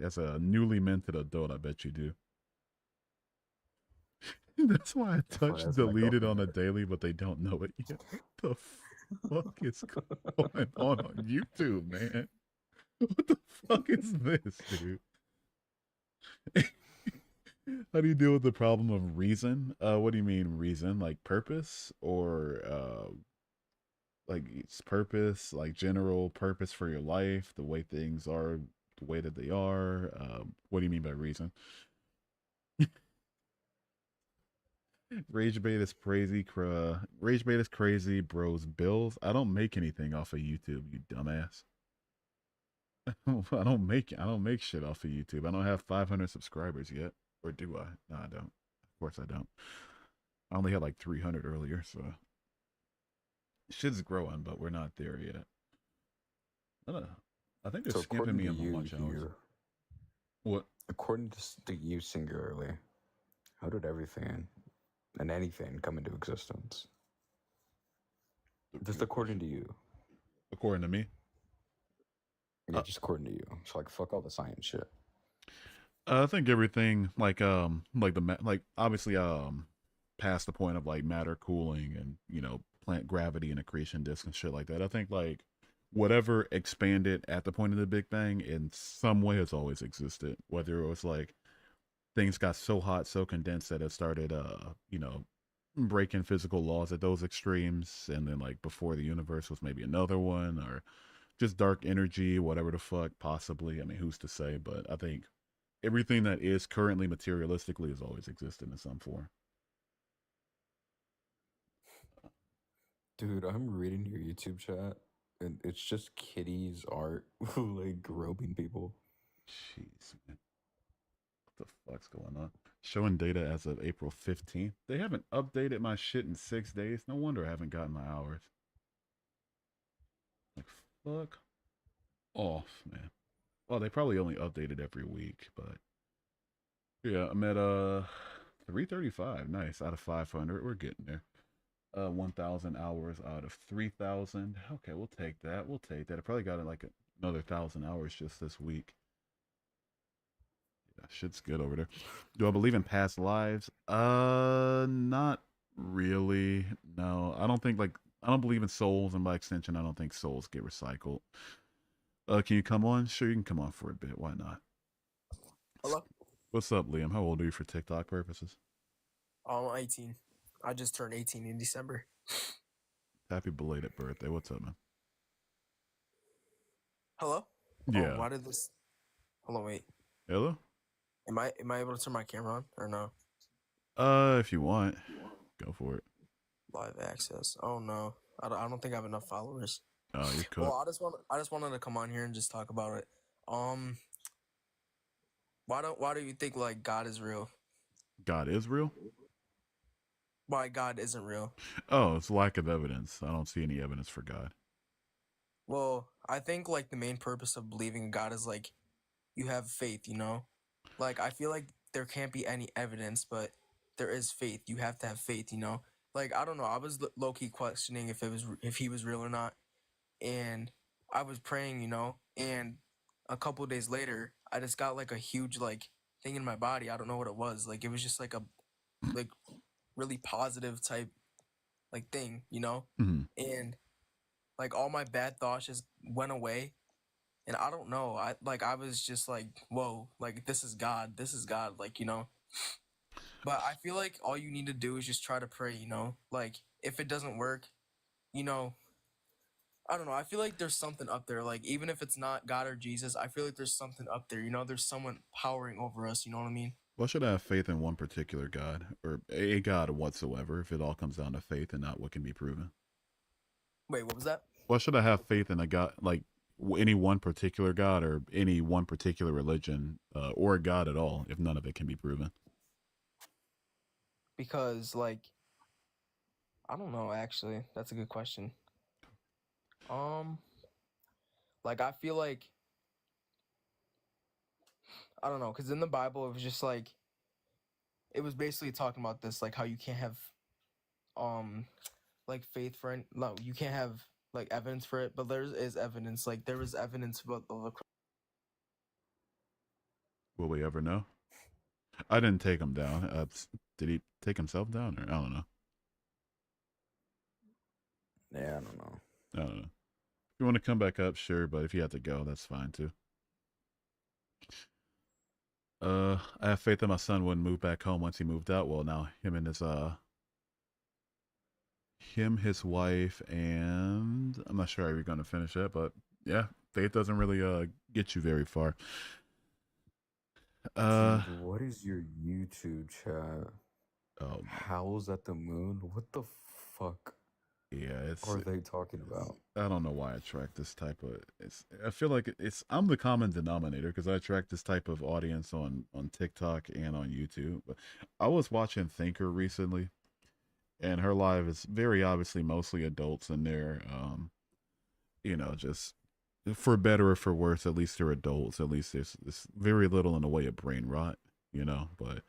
As a newly minted adult, I bet you do. That's why I touch deleted on a daily, but they don't know it yet. What the fuck is going on YouTube, man? What the fuck is this, dude? How do you deal with the problem of reason? What do you mean reason? Like purpose, or like it's purpose, like general purpose for your life, the way things are, the way that they are? What do you mean by reason? Rage bait is crazy. Rage bait is crazy. Bros bills. I don't make anything off of YouTube, you dumbass. I don't make shit off of YouTube. I don't have 500 subscribers yet, or do I? No, I don't. Of course I don't. I only had like 300 earlier, so shit's growing, but we're not there yet. I think they're skipping me on my lunch hours. What? According to you singularly, how did everything and anything come into existence? Just according to you. According to me? Yeah, just according to you. So like, fuck all the science shit. I think everything like obviously past the point of like matter cooling and, you know, plant gravity and accretion disk and shit like that. I think like whatever expanded at the point of the Big Bang in some way has always existed. Whether it was like things got so hot, so condensed that it started you know, breaking physical laws at those extremes, and then like before the universe was maybe another one, or just dark energy, whatever the fuck, possibly. I mean, who's to say? But I think everything that is currently materialistically has always existed in some form. Dude, I'm reading your YouTube chat, and it's just kitties art like groping people. Jeez, man. What the fuck's going on? Showing data as of April 15th. They haven't updated my shit in 6 days. No wonder I haven't gotten my hours. Like, fuck off, man. Well, they probably only update it every week, but yeah, I'm at 335. Nice. Out of 500. We're getting there. 1,000 hours out of 3,000. Okay, we'll take that. We'll take that. I probably got like another 1,000 hours just this week. Yeah, shit's good over there. Do I believe in past lives? Not really. No, I don't think like I don't believe in souls, and by extension, I don't think souls get recycled. Can you come on? Sure, you can come on for a bit. Why not? Hello? What's up, Liam? How old are you for TikTok purposes? I'm 18. I just turned 18 in December. Happy belated birthday. What's up, man? Hello? Yeah. Oh, why did this? Hold on, wait. Hello? Am I able to turn my camera on or no? If you want, go for it. Live access. Oh no, I don't think I have enough followers. Oh, you're cool. Well, I just wanted to come on here and just talk about it. Why do you think like God is real? God is real? Why God isn't real? Oh, it's lack of evidence. I don't see any evidence for God. Well, I think like the main purpose of believing in God is like you have faith, you know? Like, I feel like there can't be any evidence, but there is faith. You have to have faith, you know? Like, I don't know. I was low-key questioning if he was real or not. And I was praying, you know? And a couple days later, I just got like a huge like thing in my body. I don't know what it was. Like, it was just like a like really positive type like thing, you know? Mhm. And like all my bad thoughts just went away. And I don't know. I was just like, whoa, like this is God. This is God, like, you know. But I feel like all you need to do is just try to pray, you know? Like if it doesn't work, you know, I don't know. I feel like there's something up there. Like even if it's not God or Jesus, I feel like there's something up there, you know, there's someone powering over us, you know what I mean? Why should I have faith in one particular God or a God whatsoever if it all comes down to faith and not what can be proven? Wait, what was that? Why should I have faith in a God, like any one particular God or any one particular religion or a God at all if none of it can be proven? Because like I don't know actually. That's a good question. Like I feel like I don't know, because in the Bible it was just like it was basically talking about this, like how you can't have like faith for no, you can't have like evidence for it, but there is evidence. Like there was evidence about the Will we ever know? I didn't take him down. Did he take himself down or I don't know. Yeah, I don't know. I don't know. If you want to come back up, sure, but if you have to go, that's fine too. I have faith that my son wouldn't move back home once he moved out. Well, now his wife, and I'm not sure how you're going to finish that, but yeah, faith doesn't really get you very far. Dude, what is your YouTube chat? Oh, Howls at the Moon? What the fuck yeah, are they talking about? I don't know why I track this type of. I feel like I'm the common denominator because I track this type of audience on TikTok and on YouTube. But I was watching Thinker recently, and her live is very obviously mostly adults, and they're just for better or for worse, at least they're adults. At least there's very little in the way of brain rot, But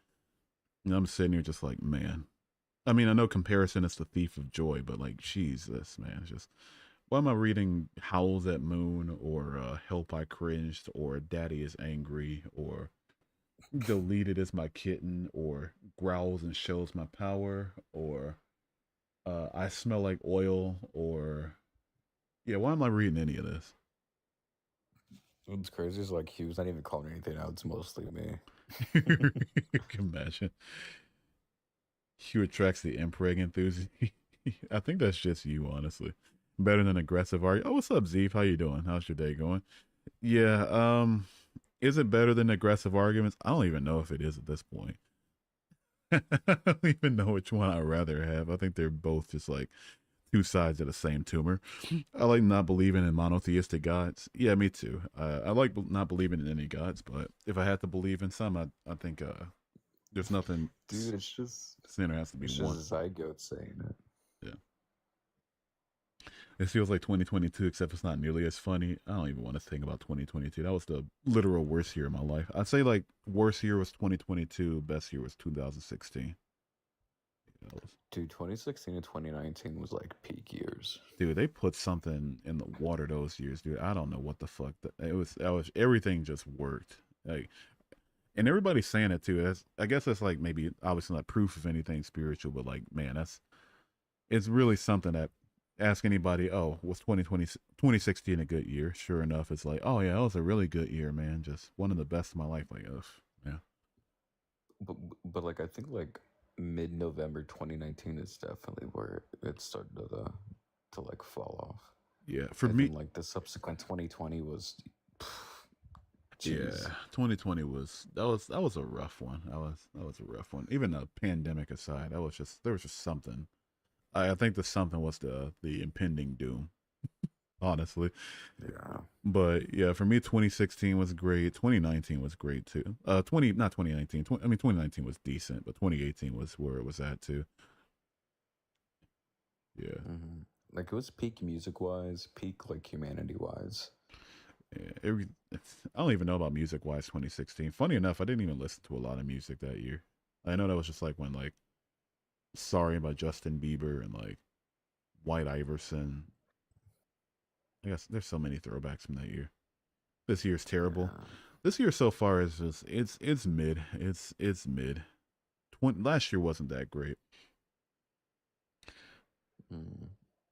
I'm sitting here just like, man. I mean, I know comparison is the thief of joy, but like, Jesus, man, it's just why am I reading Howls at Moon or Help I Cringed or Daddy is Angry or Deleted is My Kitten or Growls and Shows My Power or I Smell Like Oil or yeah, why am I reading any of this? What's crazy is like he was not even calling anything out. It's mostly me. You can imagine. Hugh attracts the impreg enthusiast. I think that's just you, honestly. Better than aggressive art. Oh, what's up, Zeev? How you doing? How's your day going? Yeah, is it better than aggressive arguments? I don't even know if it is at this point. I don't even know which one I'd rather have. I think they're both just like two sides of the same tumor. I like not believing in monotheistic gods. Yeah, me too. I like not believing in any gods, but if I had to believe in some, I think there's nothing. Dude, it's just Sinner has to be it's one. just zygote saying it. Yeah. It feels like 2022, except it's not nearly as funny. I don't even want to think about 2022. That was the literal worst year of my life. I'd say like worst year was 2022, best year was 2016. Dude, 2016 and 2019 was like peak years. Dude, they put something in the water those years, dude. I don't know what the fuck. That was everything just worked. Like, and everybody's saying it too. I guess that's like maybe obviously not proof of anything spiritual, but like, man, it's really something that ask anybody, oh, was 2016 a good year? Sure enough, it's like, oh yeah, it was a really good year, man. Just one of the best of my life. Like, ugh, yeah. But like I think like mid-November 2019 is definitely where it started to like fall off. Yeah, for and me, then, like the subsequent 2020 was. Yeah, 2020 was that was a rough one. That was a rough one. Even the pandemic aside, there was just something. I think the something was the impending doom. Honestly, Yeah. But yeah, for me, 2016 was great. 2019 was great too. 2019 was decent, but 2018 was where it was at too. Yeah. Like it was peak music wise, peak like humanity wise. I don't even know about Music Wise 2016. Funny enough, I didn't even listen to a lot of music that year. I know that was just like when like Sorry by Justin Bieber and like White Iverson. I guess there's so many throwbacks from that year. This year's terrible. Yeah. This year so far is just it's mid. It's mid. Last year wasn't that great.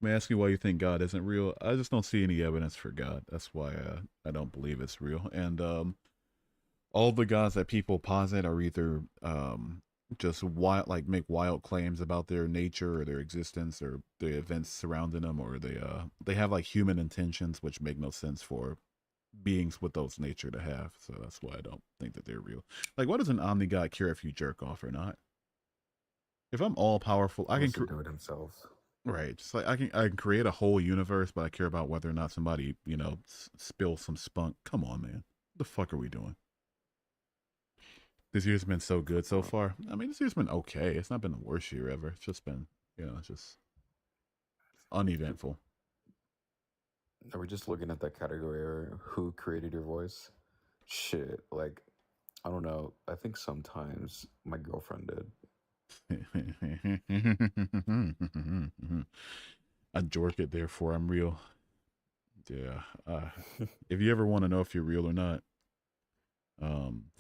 May I ask you why you think God isn't real? I just don't see any evidence for God. That's why I don't believe it's real. And all the gods that people posit are either just wild, like make wild claims about their nature or their existence or the events surrounding them, or they have like human intentions which make no sense for beings with those nature to have. So that's why I don't think that they're real. Like, what does an omni god care if you jerk off or not? If I'm all powerful, I can do it himself. Right, just like I can create a whole universe, but I care about whether or not somebody spills some spunk. Come on, man, what the fuck are we doing? This year's been so good so far. I mean, this year's been okay. It's not been the worst year ever. It's just been it's just uneventful. Are we just looking at that category or who created your voice? Shit, like, I don't know. I think sometimes my girlfriend did. I jork it, therefore I'm real. Yeah. If you ever want to know if you're real or not,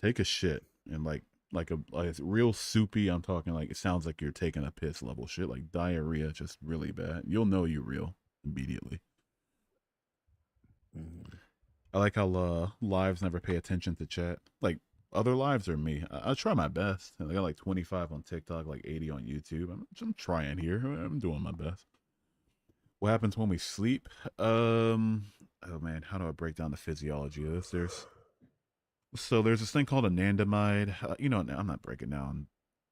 take a shit and like it's real soupy. I'm talking like it sounds like you're taking a piss level shit, like diarrhea, just really bad. You'll know you're real immediately. I like how lives never pay attention to chat. Like other lives are me. I try my best. I got like 25 on TikTok, like 80 on YouTube. I'm trying here. I'm doing my best. What happens when we sleep? Oh man, how do I break down the physiology of this? There's this thing called anandamide. I'm not breaking down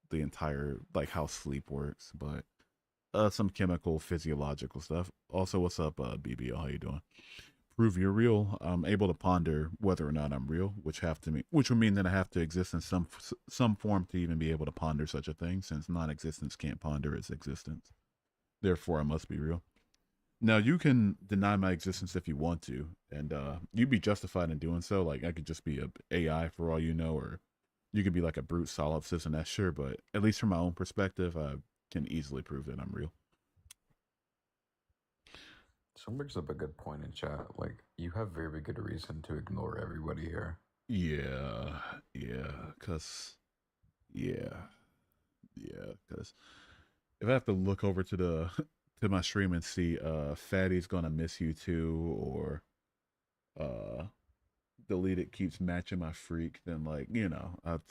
the entire like how sleep works, but some chemical physiological stuff. Also, what's up, BBL? How you doing? Prove you're real. I'm able to ponder whether or not I'm real, which would mean that I have to exist in some form to even be able to ponder such a thing, since non-existence can't ponder its existence. Therefore, I must be real. Now, you can deny my existence if you want to, and you'd be justified in doing so. Like, I could just be a AI for all you know, or you could be like a brute solipsist, that's sure, but at least from my own perspective, I can easily prove that I'm real. Someone brings up a good point in chat. Like, you have very good reason to ignore everybody here. Yeah, because if I have to look over to my stream and see Fatty's gonna miss you too, or delete it keeps matching my freak, then like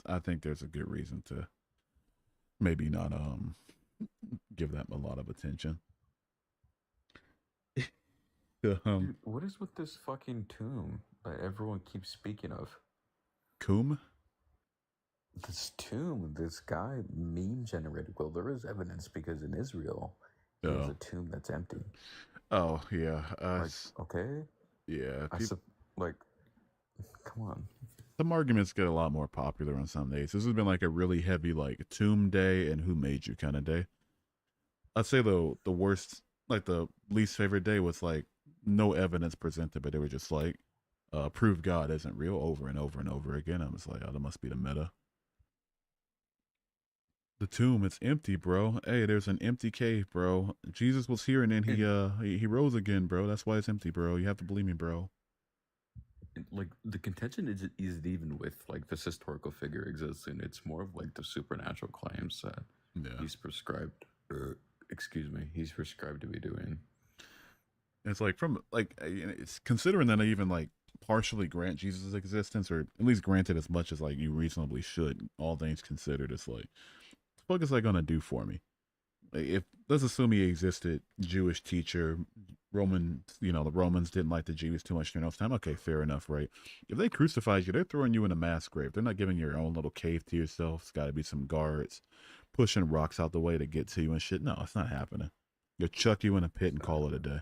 I think there's a good reason to maybe not give that a lot of attention. Dude, what is with this fucking tomb that everyone keeps speaking of? Coom? This tomb, this guy meme generated. Well, there is evidence because in Israel, there's a tomb that's empty. Oh yeah. Okay. Yeah. Like, come on. Some arguments get a lot more popular on some days. This has been like a really heavy like tomb day and who made you kind of day. I'd say the worst, like the least favorite day was like no evidence presented, but they were just like, prove God isn't real over and over and over again. I was like, oh, that must be the meta. The tomb, it's empty, bro. Hey, there's an empty cave, bro. Jesus was here and then he rose again, bro. That's why it's empty, bro. You have to believe me, bro. Like, the contention isn't even with like this historical figure existing. It's more of like the supernatural claims that he's prescribed, he's prescribed to be doing. It's like it's considering that I even like partially grant Jesus' existence, or at least grant it as much as like you reasonably should, all things considered. It's like, what the fuck is that gonna do for me? Like, if let's assume he existed, Jewish teacher, the Romans didn't like the Jews too much during those time. Okay, fair enough, right? If they crucified you, they're throwing you in a mass grave. They're not giving you your own little cave to yourself. It's got to be some guards pushing rocks out the way to get to you and shit. No, it's not happening. They'll chuck you in a pit and call it a day.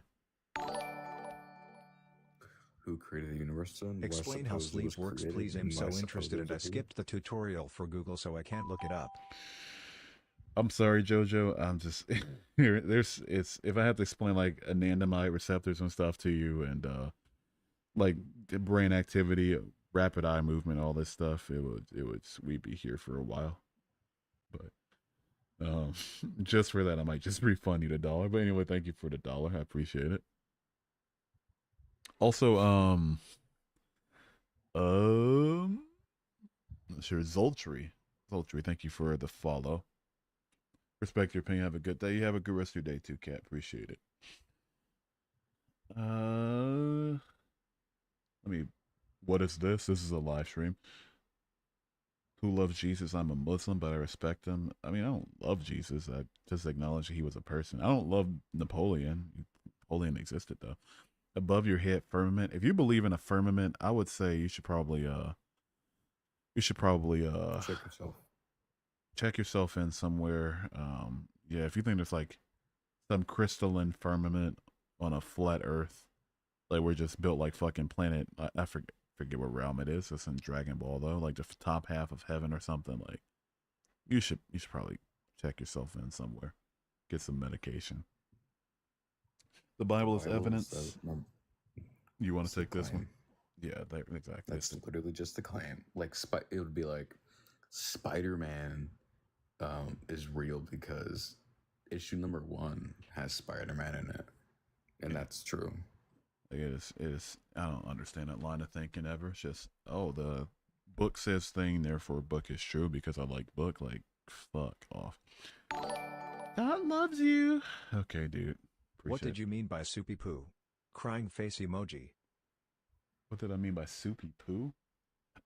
Who created the universe? Explain how sleep works, please. I'm so interested and I skipped the tutorial for Google, so I can't look it up. I'm sorry, Jojo. I'm just here. If I have to explain like anandamide receptors and stuff to you, and like the brain activity, rapid eye movement, all this stuff, we'd be here for a while. But just for that, I might just refund you $1. But anyway, thank you for the $1. I appreciate it. Also, sure, Zoltry, thank you for the follow. Respect your opinion. Have a good day. You have a good rest of your day too, Cat. Appreciate it. What is this? This is a live stream. Who loves Jesus? I'm a Muslim, but I respect him. I mean, I don't love Jesus. I just acknowledge he was a person. I don't love Napoleon. Napoleon existed though. Above your head firmament. If you believe in a firmament, I would say you should probably check yourself in somewhere. Yeah, if you think there's like some crystalline firmament on a flat Earth, like we're just built like fucking planet. I forget what realm it is. It's in Dragon Ball though, like the top half of heaven or something. Like you should probably check yourself in somewhere, get some medication. The Bible is evidence. You want to take this one? Yeah, exactly. That's literally just the claim. Like it would be like Spider-Man is real because issue number 1 has Spider-Man in it, and that's true. It is. I don't understand that line of thinking ever. It's just, oh, the book says thing, therefore book is true because I like book. Like, fuck off. God loves you. Okay, dude. What did you mean by soupy poo? Crying face emoji. What did I mean by soupy poo?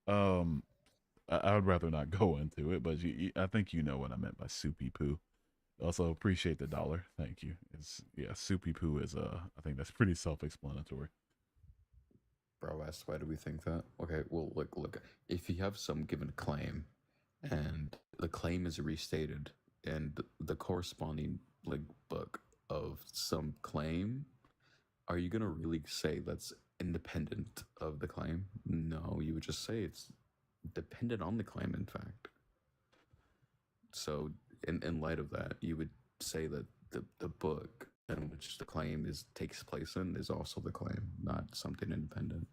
I would rather not go into it, but I think you know what I meant by soupy poo. Also, appreciate the $1. Thank you. Soupy poo is I think that's pretty self-explanatory. Bro, asked why do we think that? Okay, well, look. If you have some given claim, and the claim is restated, and the corresponding like book of some claim, are you gonna really say that's independent of the claim? No, you would just say it's dependent on the claim. In fact, so in light of that, you would say that the book in which the claim takes place in is also the claim, not something independent.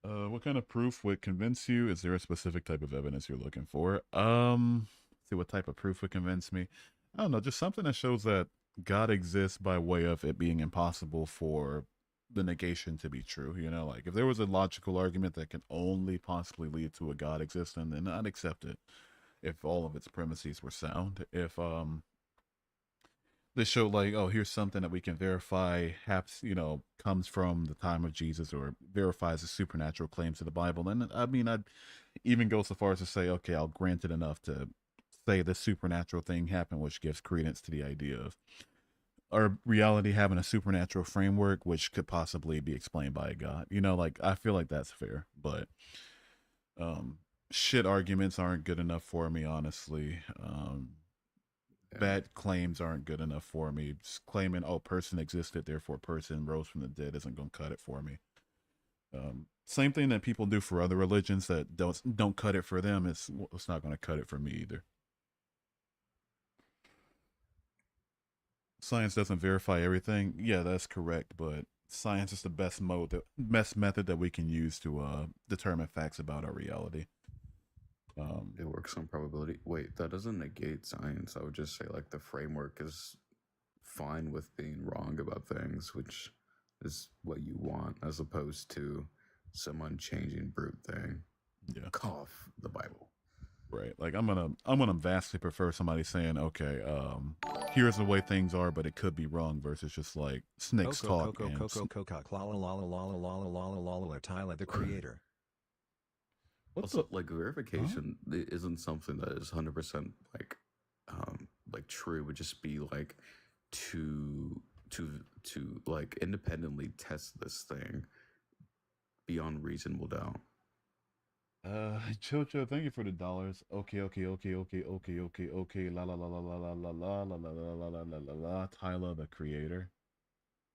What kind of proof would convince you? Is there a specific type of evidence you're looking for? See what type of proof would convince me. I don't know, just something that shows that God exists by way of it being impossible for the negation to be true. You know, like if there was a logical argument that can only possibly lead to a God existing, then I'd accept it. If all of its premises were sound, if they show like, oh, here's something that we can verify, comes from the time of Jesus or verifies the supernatural claims of the Bible, then I mean, I'd even go so far as to say, okay, I'll grant it enough to say the supernatural thing happened, which gives credence to the idea of our reality having a supernatural framework, which could possibly be explained by a God. You know, like I feel like that's fair, but shit arguments aren't good enough for me, honestly. Bad claims aren't good enough for me. Just claiming, oh, person existed, therefore person rose from the dead isn't going to cut it for me. Same thing that people do for other religions that don't cut it for them. It's not going to cut it for me either. Science doesn't verify everything. Yeah, that's correct, but science is the best method that we can use to determine facts about our reality. It works on probability. Wait, that doesn't negate science. I would just say like the framework is fine with being wrong about things, which is what you want, as opposed to some unchanging brute thing. Yeah. Cough the Bible. Right. Like I'm gonna vastly prefer somebody saying, okay, here's the way things are, but it could be wrong, versus just like snakes talk. Tyler, the creator. Also, like verification isn't something that is 100% like true. It would just be like to like independently test this thing beyond reasonable doubt. Chocho, thank you for the $. Okay. La la la la la la la la la la la la la la. Tyler, the creator.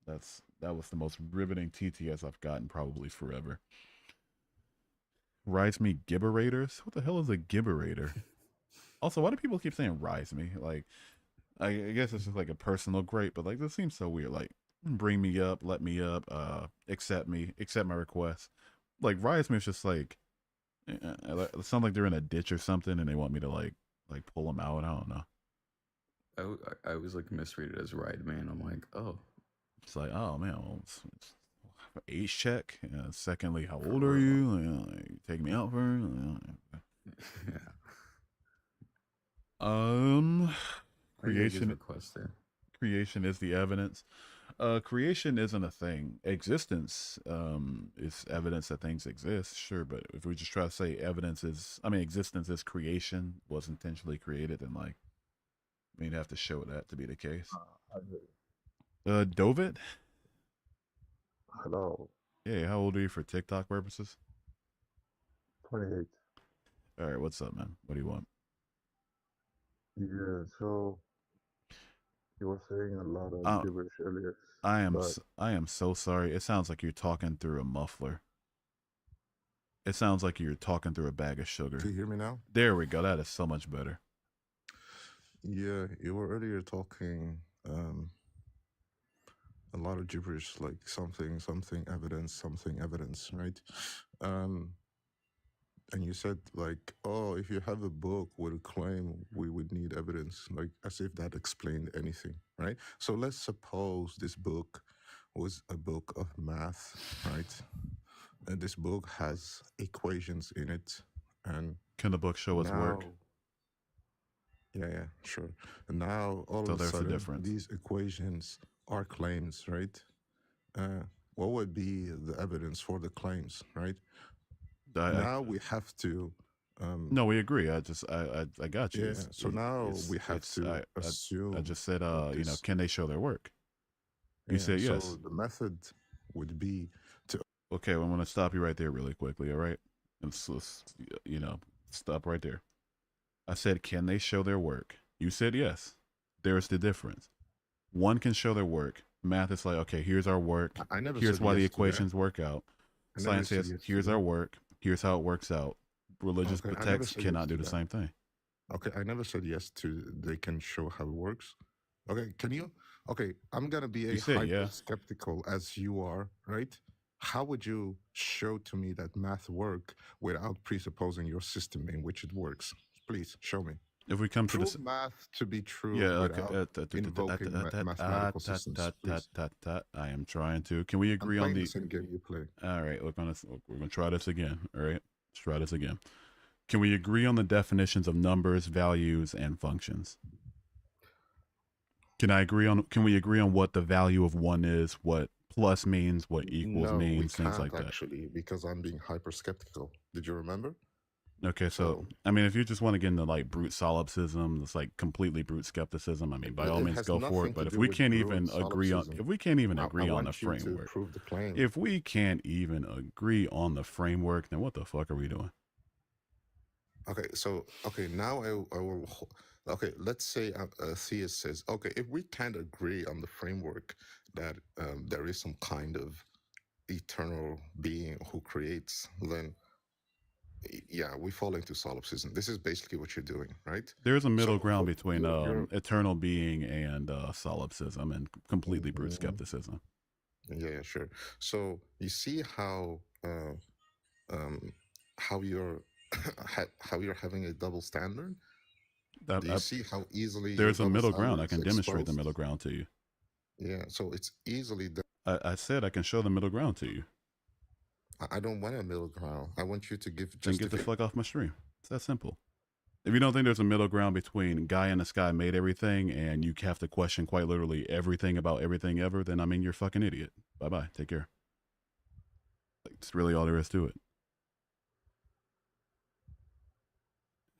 That was the most riveting TTS I've gotten probably forever. Rise me gibberators? What the hell is a gibberator? Also, why do people keep saying rise me? Like, I guess it's just like a personal gripe, but like this seems so weird. Like, bring me up, let me up, accept me, accept my request. Like Riot Smith's just like, it sounds like they're in a ditch or something, and they want me to like pull them out. I don't know. I was like misread it as Ride Man. I'm like, oh, It's like, oh man, well, it's age check. Secondly, how old are you? Like, take me out for. yeah. Creation. Request there. Creation is the evidence. Creation isn't a thing. Existence is evidence that things exist, sure, but if we just try to say existence is creation, was intentionally created, then like we'd have to show that to be the case. Dovid? Hello. Yeah, how old are you for TikTok purposes? 28. All right, what's up, man? What do you want? Yeah, so you were saying a lot of gibberish earlier. I am so sorry. It sounds like you're talking through a muffler. It sounds like you're talking through a bag of sugar. Can you hear me now? There we go. That is so much better. Yeah, you were earlier talking a lot of gibberish, like something evidence, right? And you said like, oh, if you have a book with a claim, we would need evidence, like as if that explained anything, right? So let's suppose this book was a book of math, right? And this book has equations in it. And can the book show us work? Yeah, sure. And now all of a sudden, these equations are claims, right? What would be the evidence for the claims, right? Now we have to. No, we agree. I got you. Yeah. So now we have to assume. I just said, can they show their work? You said yes. So the method would be to. Okay, well, I'm going to stop you right there really quickly. All right, let's stop right there. I said, can they show their work? You said yes. There's the difference. One can show their work. Math is like, okay, here's our work. Here's why the equations work out. Science says, here's our work. Here's how it works out. Religious texts cannot do the same thing. Okay, I never said yes to they can show how it works. Okay, can you? Okay, I'm going to be hyper skeptical as you are, right? How would you show to me that math work without presupposing your system in which it works? Please show me. If we come to this math to be true, invoking mathematical systems. I am trying to. Can we agree on the same game you play? All right, we're gonna try this again. All right, let's try this again. Can we agree on the definitions of numbers, values, and functions? Can we agree on what the value of one is, what plus means, what equals means, things like that? Actually, because I'm being hyper skeptical. Did you remember? Okay, so I mean, if you just want to get into like brute solipsism, it's like completely brute skepticism. I mean, by all means, go for it. But if we can't even agree on, the framework, if we can't even agree on the framework, then what the fuck are we doing? Okay, so now I will. Okay, let's say a theist says, okay, if we can't agree on the framework that there is some kind of eternal being who creates, then. Yeah, we fall into solipsism. This is basically what you're doing, right? There's a middle ground between eternal being and solipsism and completely brute skepticism. Yeah, sure. So you see how you're how you're having a double standard? Do you see how easily there's a middle ground? I can demonstrate the middle ground to you. Yeah, so it's easily. I said I can show the middle ground to you. I don't want a middle ground. I want you to give. Then get the fuck off my stream. It's that simple. If you don't think there's a middle ground between guy in the sky made everything and you have to question quite literally everything about everything ever, then I mean you're a fucking idiot. Bye bye. Take care. Like, that's really all there is to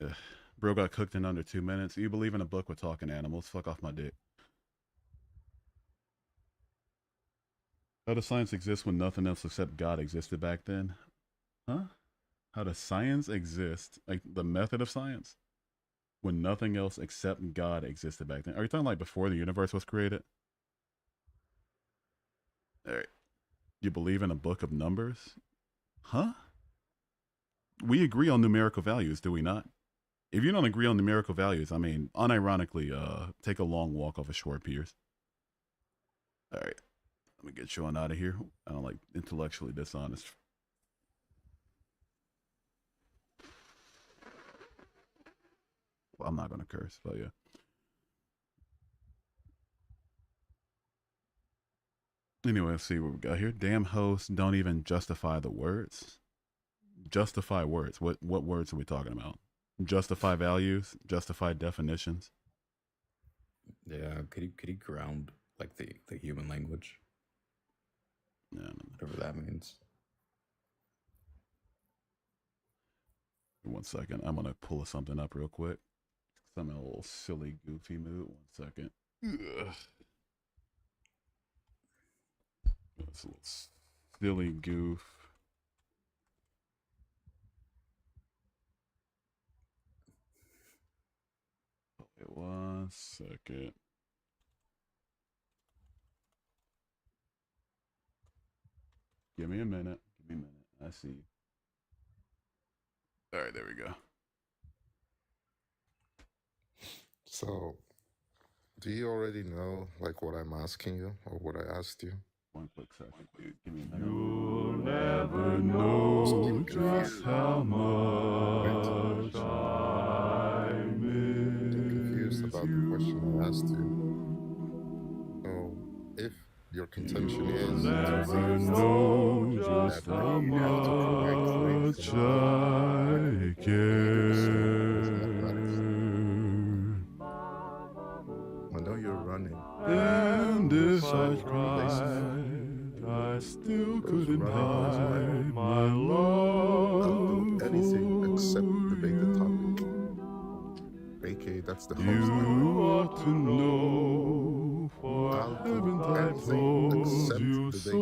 it. Bro got cooked in under 2 minutes. You believe in a book with talking animals? Fuck off my dick. How does science exist when nothing else except God existed back then? Huh? How does science exist, like the method of science, when nothing else except God existed back then? Are you talking like before the universe was created? All right. You believe in a book of numbers? Huh? We agree on numerical values, do we not? If you don't agree on numerical values, I mean, unironically, take a long walk off a short piers. All right. Let me get you on out of here. I don't like intellectually dishonest. Well, I'm not gonna curse, but yeah. Anyway, let's see what we got here. Damn hosts don't even justify the words. Justify words. What words are we talking about? Justify values, justify definitions. Yeah, could he ground like the human language? Yeah, whatever that means. 1 second. I'm gonna pull something up real quick. I'm in a little silly, goofy mood. 1 second. Ugh. That's a little silly goof. Wait 1 second. Give me a minute. Give me a minute. I see you. All right, there we go. So, do you already know like what I'm asking you or what I asked you? 1 quick second, dude. Give me a minute. You'll never know just how much I miss confused about the question I asked you. So, if your contention is never know just how much I care. I know you're running. And if I cried, I still couldn't hide my love. I'll do anything except debate the topic. AK, that's the host. You ought to know, for haven't I told you so?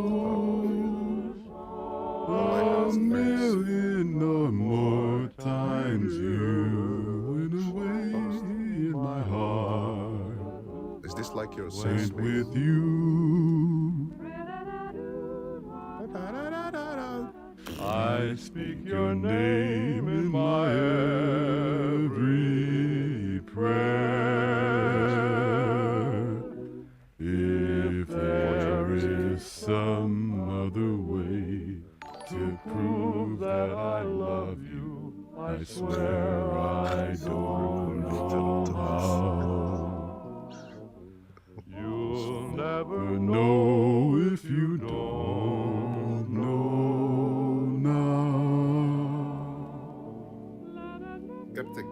A million or more times you went away in my heart. Is this like your Went safe with you. I speak your name in my every prayer. If there is some other way to prove that I love you, I swear I don't know how. You'll never know if you don't know now. Skeptic.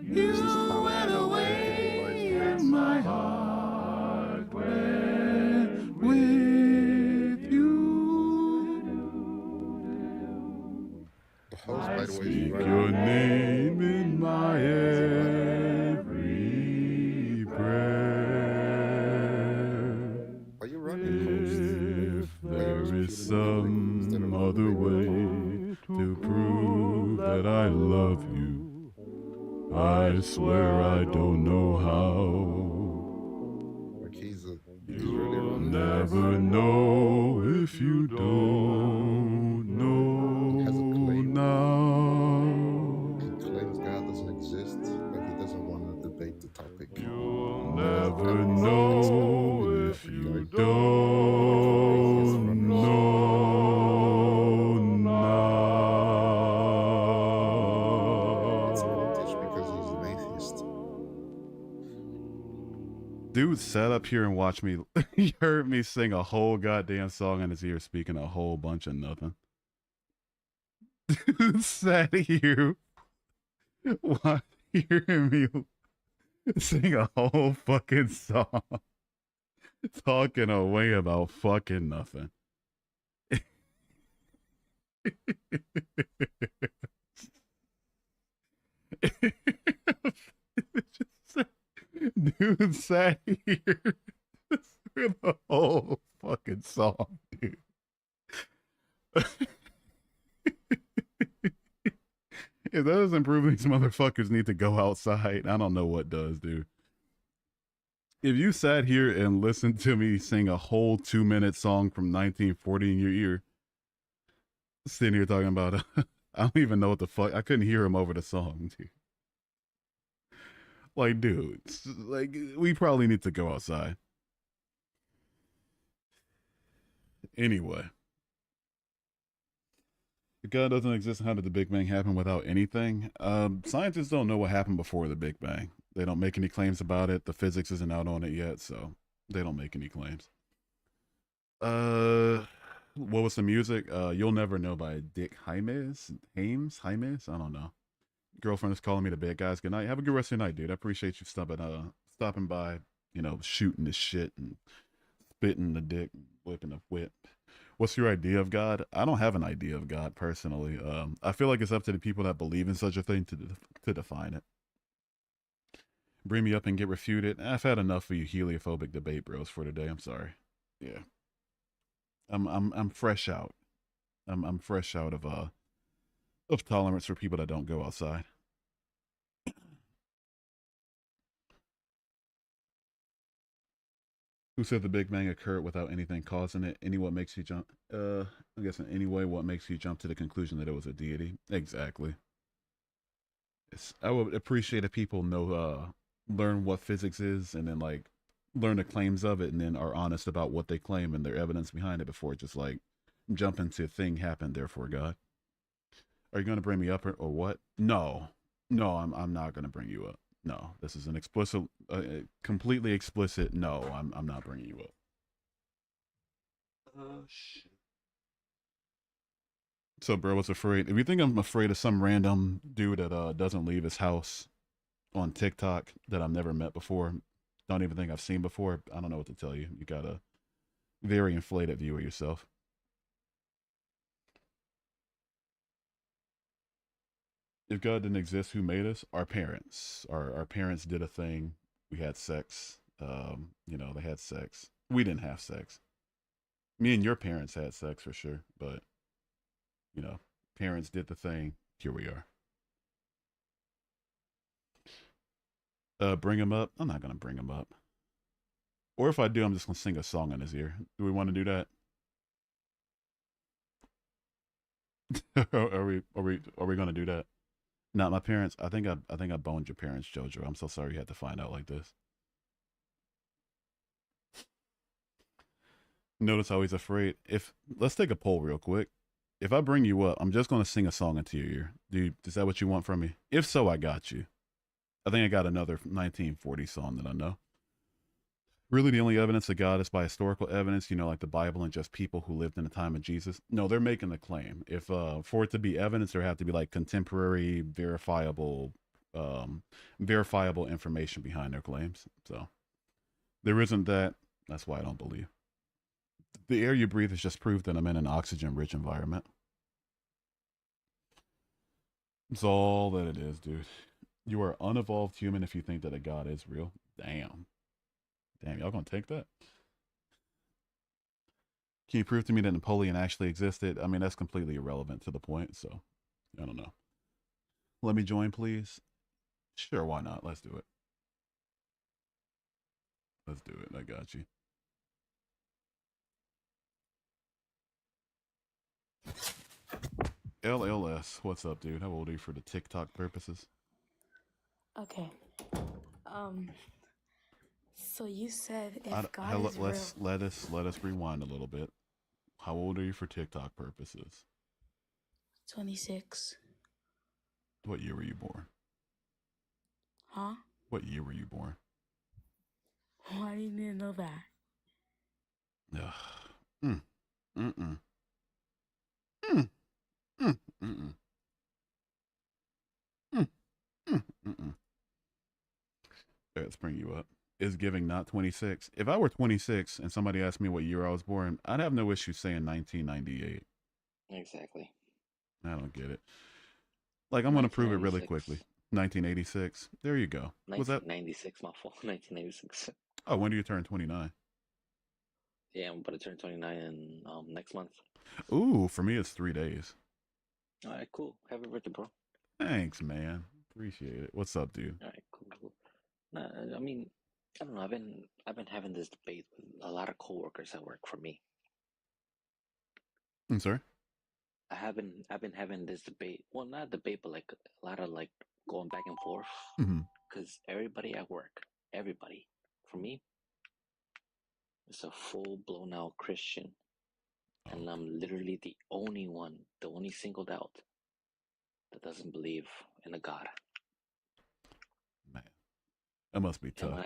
You went away and my heart went with you. The host, by the way, Speak is right. your name in my every prayer. Are you running, host? If there is some other way to prove that I love you, I swear I don't know how. Like he's really You'll running. never know if you don't know now. He claims God doesn't exist, but he doesn't want to debate the topic. You'll never know if you don't know now. It's vintage because he's an atheist. Dude sat up here and watched me. He heard me sing a whole goddamn song in his ear, speaking a whole bunch of nothing. Dude sat here, hearing me sing a whole fucking song, talking away about fucking nothing. Dude sat here with a whole fucking song, dude. If that doesn't prove these motherfuckers need to go outside, I don't know what does, dude. If you sat here and listened to me sing a whole 2-minute song from 1940 in your ear, sitting here talking about, I don't even know what the fuck, I couldn't hear him over the song, dude. Like, dude, like, we probably need to go outside. Anyway, if God doesn't exist, how did the Big Bang happen without anything? Scientists don't know what happened before the Big Bang. They don't make any claims about it. The physics isn't out on it yet, so they don't make any claims. What was the music? You'll Never Know by Dick Jaimes. I don't know. Girlfriend is calling me to bed, guys. Good night. Have a good rest of your night, dude. I appreciate you stopping by, shooting the shit and spitting the dick, whipping the whip. What's your idea of God? I don't have an idea of God personally. I feel like it's up to the people that believe in such a thing to define it. Bring me up and get refuted. I've had enough of you heliophobic debate bros for today. I'm sorry. Yeah. I'm fresh out. I'm fresh out of tolerance for people that don't go outside. Who said the Big Bang occurred without anything causing it? What makes you jump? I guess in any way, what makes you jump to the conclusion that it was a deity? Exactly. I would appreciate if people learn what physics is and then learn the claims of it and then are honest about what they claim and their evidence behind it before just jump into thing happened, therefore God. Are you going to bring me up or what? No, I'm not going to bring you up. No, this is an explicit, completely explicit. No, I'm not bringing you up. Shit. So, bro, what's afraid? If you think I'm afraid of some random dude that doesn't leave his house on TikTok that I've never met before, don't even think I've seen before, I don't know what to tell you. You got a very inflated view of yourself. If God didn't exist, who made us? Our parents. Our parents did a thing. We had sex. They had sex. We didn't have sex. Me and your parents had sex for sure, but parents did the thing. Here we are. Bring him up. I'm not gonna bring him up. Or if I do, I'm just gonna sing a song in his ear. Do we want to do that? are we gonna do that? Not my parents. I think I boned your parents, Jojo. I'm so sorry you had to find out like this. Notice how he's afraid. Let's take a poll real quick. If I bring you up, I'm just gonna sing a song into your ear. Dude, is that what you want from me? If so, I got you. I think I got another 1940 song that I know. Really, the only evidence of God is by historical evidence, like the Bible and just people who lived in the time of Jesus. No, they're making the claim. If for it to be evidence, there have to be contemporary, verifiable information behind their claims. So there isn't that. That's why I don't believe. The air you breathe is just proof that I'm in an oxygen-rich environment. It's all that it is, dude. You are unevolved human if you think that a God is real. Damn, y'all gonna take that? Can you prove to me that Napoleon actually existed? I mean, that's completely irrelevant to the point, so I don't know. Let me join, please. Sure, why not? Let's do it. I got you. LLS, what's up, dude? How old are you for the TikTok purposes? Okay. So you said if God is real. Let us rewind a little bit. How old are you for TikTok purposes? 26. What year were you born? Huh? What year were you born? Why do you need to know that? Let's bring you up. Is giving not 26? If I were 26 and somebody asked me what year I was born, I'd have no issue saying 1998. Exactly. I don't get it. I'm going to prove it really quickly. 1986. There you go. Was that 96? My fault. 1986. Oh, when do you turn 29? Yeah, I'm about to turn 29 in next month. Ooh, for me it's 3 days. All right, cool. Happy birthday, bro. Thanks, man. Appreciate it. What's up, dude? All right, cool. Nah, I mean, I don't know. I've been having this debate with a lot of coworkers that work for me. I'm sorry. I've been having this debate. Well, not a debate, but a lot of going back and forth. Because everybody at work, everybody, for me, is a full blown out Christian. And I'm literally the only one, the only singled out that doesn't believe in a God. Man, that must be tough.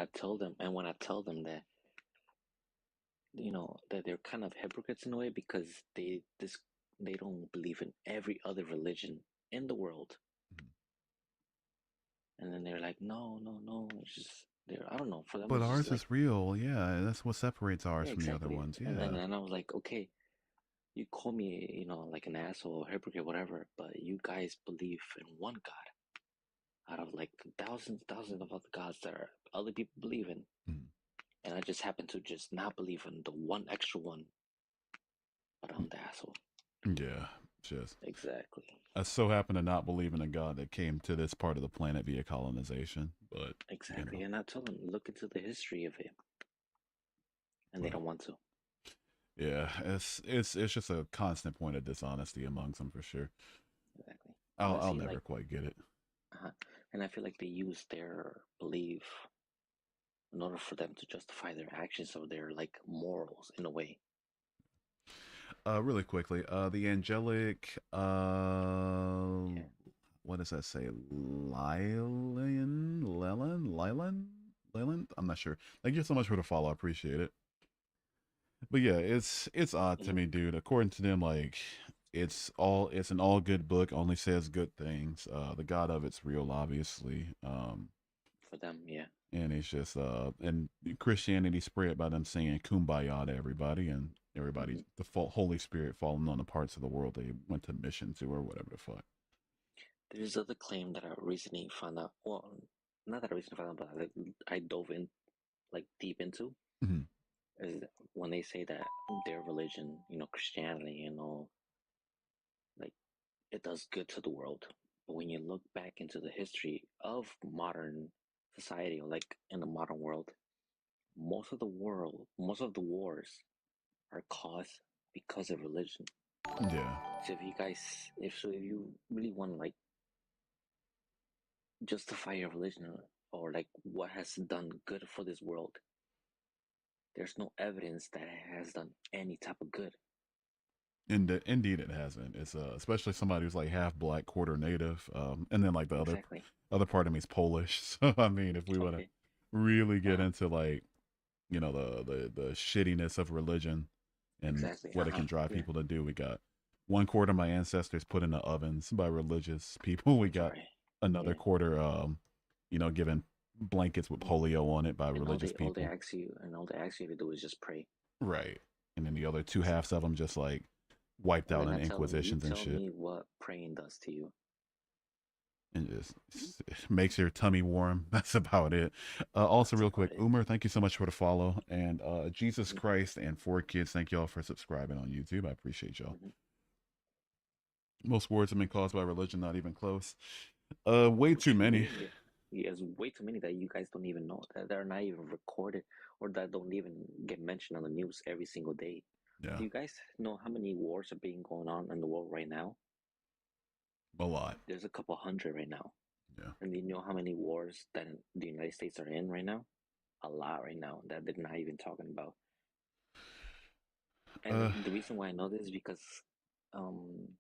And when I tell them that, you know, that they're kind of hypocrites in a way because they don't believe in every other religion in the world. And then they're like, no, it's just I don't know. For them, But it's ours just like, is real. Yeah, that's what separates ours yeah, from the other exactly. ones. Yeah. And then I was like, okay, you call me, you know, like an asshole, hypocrite, whatever, but you guys believe in one God out of like thousands of other gods that other people believe in. And I just happen to just not believe in the one extra one, but I'm the asshole. Yeah, just exactly. I so happen to not believe in a God that came to this part of the planet via colonization, but exactly. You know. And I told them, look into the history of it, and they don't want to. Yeah, it's just a constant point of dishonesty amongst them for sure. Exactly. I'll never quite get it. And I feel like they use their belief in order for them to justify their actions or their like morals in a way. Really quickly, the angelic, what does that say? Leyland? I'm not sure. Thank you so much for the follow. I appreciate it. But yeah, it's odd to me, dude. According to them, like it's an all good book, only says good things. The God of it's real, obviously. For them, yeah. And it's just and Christianity spread by them saying kumbaya to everybody, and everybody the Holy Spirit falling on the parts of the world they went to mission to or whatever the fuck. There's other claim that I recently found out. Well, not that I recently found out, but I dove in like deep into. Is when they say that their religion, you know, Christianity and all, like it does good to the world. But when you look back into the history of modern society, or like in the modern world, most of the wars are caused because of religion. Yeah. So if you really want to like justify your religion or like what has done good for this world, there's no evidence that it has done any type of good. Indeed, it hasn't. It's especially somebody who's like half black, quarter native, and then like the other part of me is Polish. So I mean, if we want to really get into like, you know, the shittiness of religion and what it can drive people to do, we got 1/4 of my ancestors put in the ovens by religious people. We got another quarter, you know, given blankets with polio on it by religious people. All they ask you to do is just pray. Right, and then the other 2/2 of them just like wiped out in inquisitions and shit. Tell me what praying does to you. And just makes your tummy warm. That's about it. Also, real quick, Umer, thank you so much for the follow. And Jesus Christ and 4Kids, thank y'all for subscribing on YouTube. I appreciate y'all. Most wars have been caused by religion, not even close. Way too many. There's way too many that you guys don't even know, that they're not even recorded or that don't even get mentioned on the news every single day. Yeah. Do you guys know how many wars are being going on in the world right now? A lot. There's a couple hundred right now. Yeah. And do you know how many wars that the United States are in right now? A lot right now that they're not even talking about. And the reason why I know this is because I'm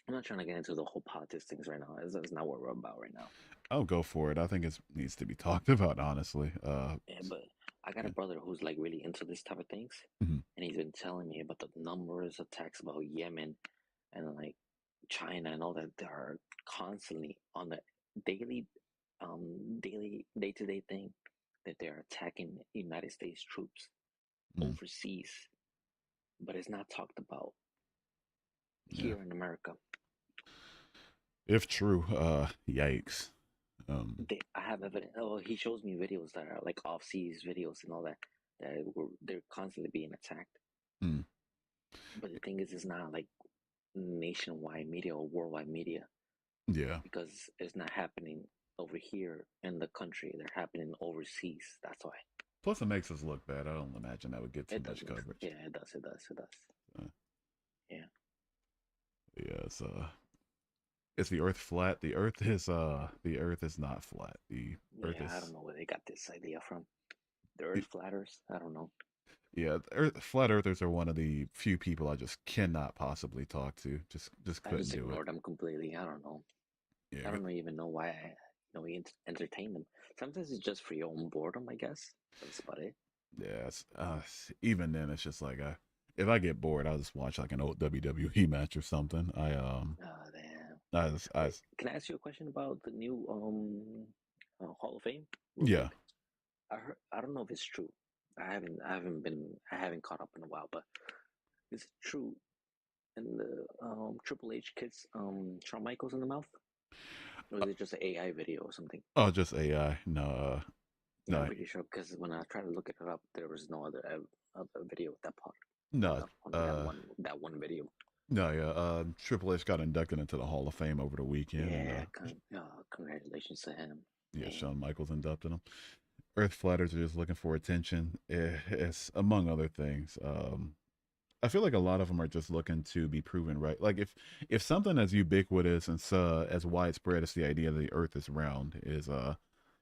not trying to get into the whole politics things right now. That's not what we're about right now. I'll go for it. I think it needs to be talked about, honestly. Yeah, but I got a brother who's like really into this type of things, and he's been telling me about the numerous attacks about Yemen and like China and all that. They are constantly on the daily day-to-day thing that they're attacking United States troops overseas, but it's not talked about here in America. If true, yikes. I have evidence. Oh, he shows me videos that are like off-seas videos and all that. They're constantly being attacked. But the thing is, it's not like nationwide media or worldwide media. Yeah. Because it's not happening over here in the country. They're happening overseas. That's why. Plus, it makes us look bad. I don't imagine that would get too much coverage. Yeah, it does. Yeah. Yeah, is the Earth flat? The Earth is not flat. The Earth is. I don't know where they got this idea from. The Earth flatters. I don't know. Yeah, flat earthers are one of the few people I just cannot possibly talk to. Just I couldn't just do it. ignore them completely. I don't know. Yeah, I don't even know why we entertain them. Sometimes it's just for your own boredom, I guess. That's about it. yeah. Even then, it's just like if I get bored, I'll just watch like an old WWE match or something. Oh damn. Can I ask you a question about the new Hall of Fame? Real yeah. quick? I don't know if it's true. I haven't caught up in a while, but is it true? And the Triple H kicks Shawn Michaels in the mouth, or is it just an AI video or something? Oh, just AI. No, Yeah, no, I'm pretty sure because when I tried to look it up, there was no other video with that part. no. On that one video. No, yeah. Triple H got inducted into the Hall of Fame over the weekend. Yeah, and, congratulations to him. Yeah, Man. Shawn Michaels inducted him. Earth flatters are just looking for attention. It's among other things. I feel like a lot of them are just looking to be proven right. Like if something as ubiquitous and as widespread as the idea that the Earth is round is,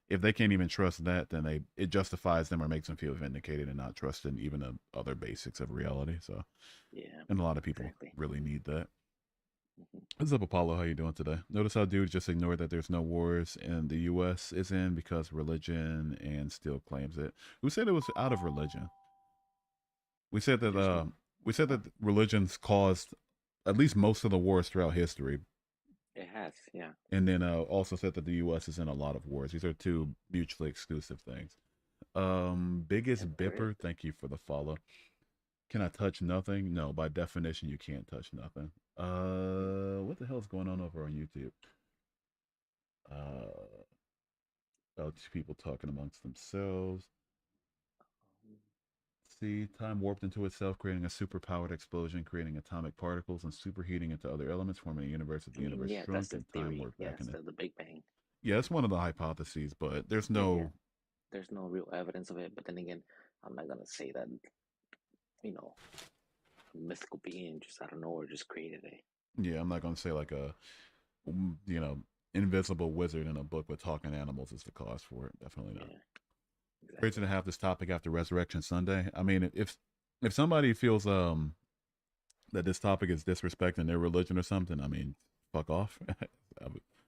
if they can't even trust that, then it justifies them or makes them feel vindicated and not trusting even the other basics of reality. So yeah, and a lot of people really need that. What's up, Apollo? How you doing today? Notice how dude just ignored that there's no wars and the U.S. is in because religion and still claims it. Who said it was out of religion? We said that religion's caused at least most of the wars throughout history. It has, yeah. And then also said that the U.S. is in a lot of wars. These are two mutually exclusive things. Biggest Bipper, thank you for the follow. Can I touch nothing? No, by definition, you can't touch nothing. What the hell is going on over on YouTube? Two people talking amongst themselves. See, time warped into itself, creating a superpowered explosion, creating atomic particles and superheating into other elements, forming a universe of the universe shrunk and time warped back in the Big Bang. Yeah, it's one of the hypotheses, but there's no there's no real evidence of it. But then again, I'm not gonna say that a mystical being just out of nowhere just created it. Yeah, I'm not gonna say like a invisible wizard in a book with talking animals is the cause for it. Definitely not. Yeah. Exactly. Crazy to have this topic after Resurrection Sunday. I mean, if somebody feels that this topic is disrespecting their religion or something, I mean, fuck off.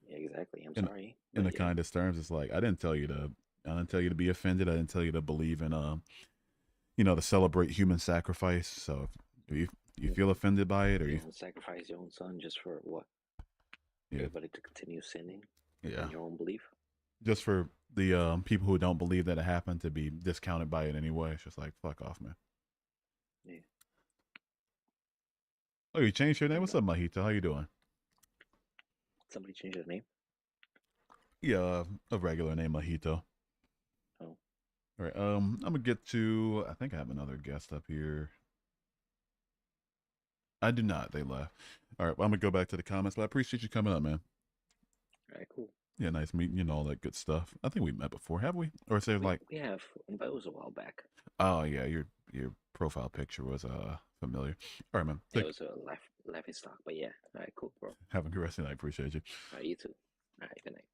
Yeah, exactly. I'm sorry. In the kindest terms, it's like I didn't tell you to be offended. I didn't tell you to believe in to celebrate human sacrifice. So if you feel offended by it, or you sacrifice your own son just for what? Yeah. Everybody to continue sinning. Yeah. In your own belief. Just for the people who don't believe that it happened to be discounted by it anyway. It's just like, fuck off, man. Yeah. Oh, you changed your name? What's up, Mahito? How you doing? Somebody changed their name? Yeah, a regular name, Mahito. Oh. All right. I'm gonna get to. I think I have another guest up here. I do not. They left. All right. Well, I'm gonna go back to the comments, but I appreciate you coming up, man. All right. Cool. Yeah, nice meeting you and all that good stuff. I think we met before, have we? Or is there like we have, but it was a while back. Oh yeah, your profile picture was familiar. All right, man. It was a laughing stock, but yeah. All right, cool, bro. Have a good rest of the night. Appreciate you. All right, you too. All right, good night.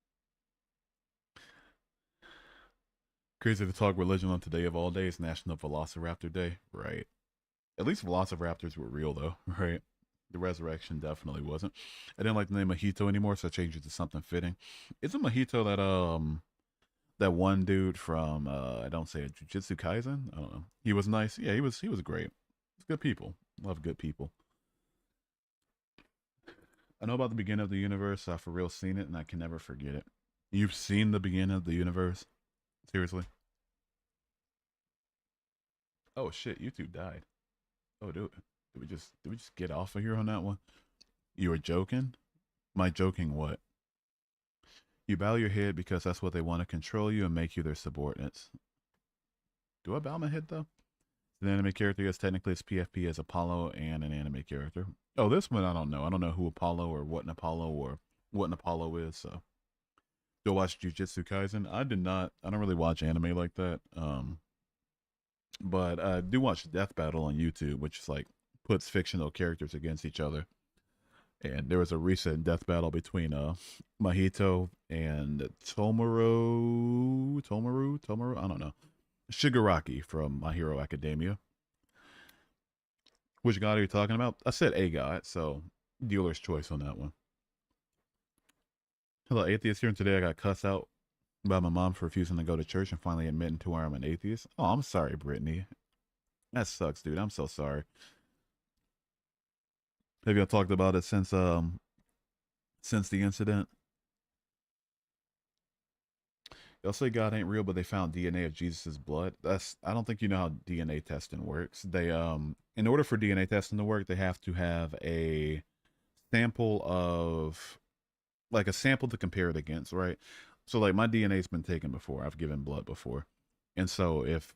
Crazy to talk religion on today of all days, National Velociraptor Day. Right. At least velociraptors were real though, right? The resurrection definitely wasn't. I didn't like the name Mahito anymore, so I changed it to something fitting. Isn't Mahito that one dude from I don't say it, Jujutsu Kaisen? I don't know. He was nice. Yeah, he was great. It's good people. Love good people. I know about the beginning of the universe. I've for real seen it and I can never forget it. You've seen the beginning of the universe? Seriously? Oh shit, YouTube died. Oh, did we just get off of here on that one? You were joking? My joking what? You bow your head because that's what they want to control you and make you their subordinates. Do I bow my head though? An anime character, yes, technically it's PFP as Apollo and an anime character. Oh, this one I don't know. I don't know who Apollo or what an Apollo is, so. Do I watch Jujutsu Kaisen? I did not. I don't really watch anime like that. But I do watch Death Battle on YouTube, which is like puts fictional characters against each other. And there was a recent death battle between Mahito and Tomaru, I don't know. Shigaraki from My Hero Academia. Which god are you talking about? I said a god, so dealer's choice on that one. Hello, atheist here, and today I got cussed out by my mom for refusing to go to church and finally admitting to her I'm an atheist. Oh, I'm sorry, Brittany. That sucks, dude. I'm so sorry. Have y'all talked about it since the incident? They'll say God ain't real, but they found DNA of Jesus's blood. I don't think you know how DNA testing works. They in order for DNA testing to work, they have to have a sample of like a sample to compare it against, right? So like my DNA's been taken before. I've given blood before. And so if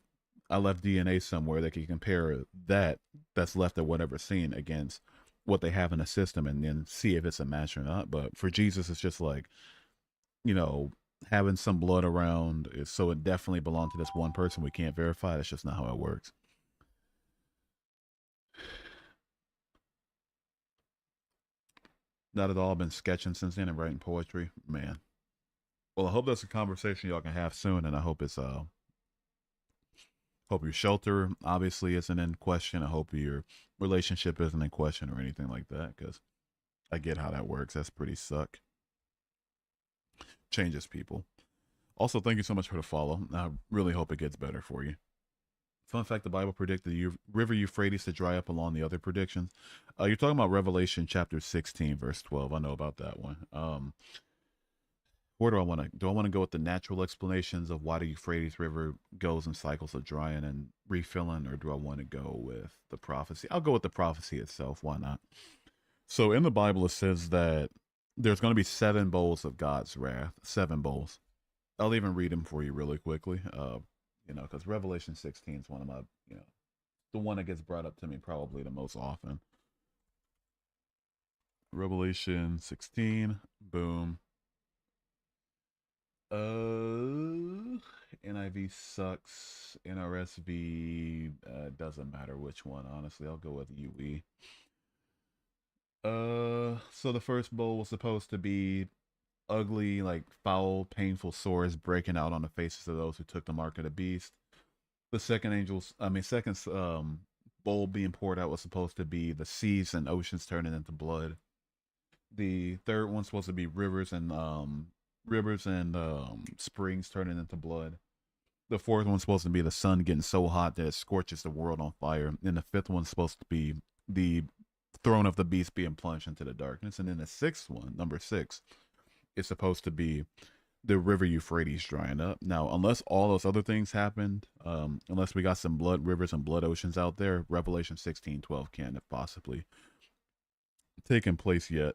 I left DNA somewhere, they can compare that's left at whatever scene against what they have in the system and then see if it's a match or not. But for Jesus, it's just like, you know, having some blood around, so it definitely belonged to this one person. We can't verify. That's just not how it works. Not at all. Been sketching since then and writing poetry, man. Well, I hope that's a conversation y'all can have soon, and I hope it's hope your shelter obviously isn't in question. I hope your relationship isn't in question or anything like that, because I get how that works. That's pretty suck. Changes people. Also, thank you so much for the follow. I really hope it gets better for you. Fun fact, the Bible predicted the river Euphrates to dry up along the other predictions. You're talking about Revelation chapter 16, verse 12. I know about that one. Where do I want to? Do I want to go with the natural explanations of why the Euphrates River goes in cycles of drying and refilling, or do I want to go with the prophecy? I'll go with the prophecy itself. Why not? So in the Bible, it says that there's going to be 7 bowls of God's wrath. 7 bowls. I'll even read them for you really quickly. You know, because Revelation 16 is one of my, you know, the one that gets brought up to me probably the most often. Revelation 16, boom. NIV sucks. NRSV doesn't matter which one, honestly. I'll go with UE. So the first bowl was supposed to be ugly, like foul, painful sores breaking out on the faces of those who took the mark of the beast. The second bowl being poured out was supposed to be the seas and oceans turning into blood. The third one's supposed to be rivers and springs turning into blood. The fourth one's supposed to be the sun getting so hot that it scorches the world on fire. And the fifth one's supposed to be the throne of the beast being plunged into the darkness. And then the sixth one, number 6, is supposed to be the river Euphrates drying up. Now, unless all those other things happened, unless we got some blood rivers and blood oceans out there, Revelation 16:12 can't have possibly taken place yet.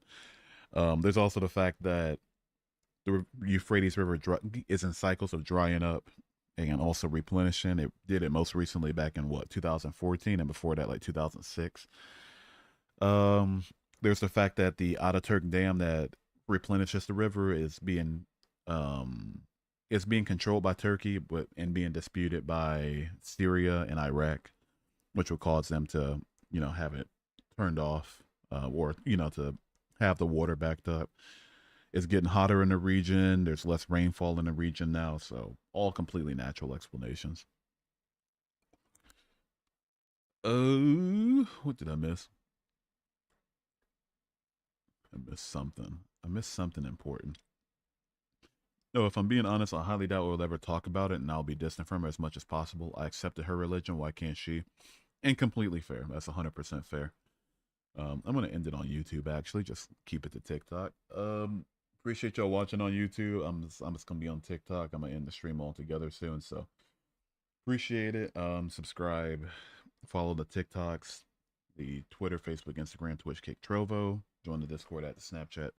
There's also the fact that the Euphrates River is in cycles of drying up and also replenishing. It did it most recently back in 2014, and before that, like 2006. There's the fact that the Ataturk Dam that replenishes the river is being controlled by Turkey, and being disputed by Syria and Iraq, which will cause them to, you know, have it turned off, or, you know, to have the water backed up. It's getting hotter in the region. There's less rainfall in the region now, so all completely natural explanations. What did I miss? I missed something. I missed something important. No, if I'm being honest, I highly doubt we'll ever talk about it, and I'll be distant from her as much as possible. I accepted her religion. Why can't she? And completely fair. That's 100% fair. I'm going to end it on YouTube, actually. Just keep it to TikTok. Appreciate y'all watching on YouTube. I'm just going to be on TikTok. I'm going to end the stream altogether soon, so appreciate it. Subscribe. Follow the TikToks, the Twitter, Facebook, Instagram, Twitch, Kick, Trovo. Join the Discord at the Snapchat.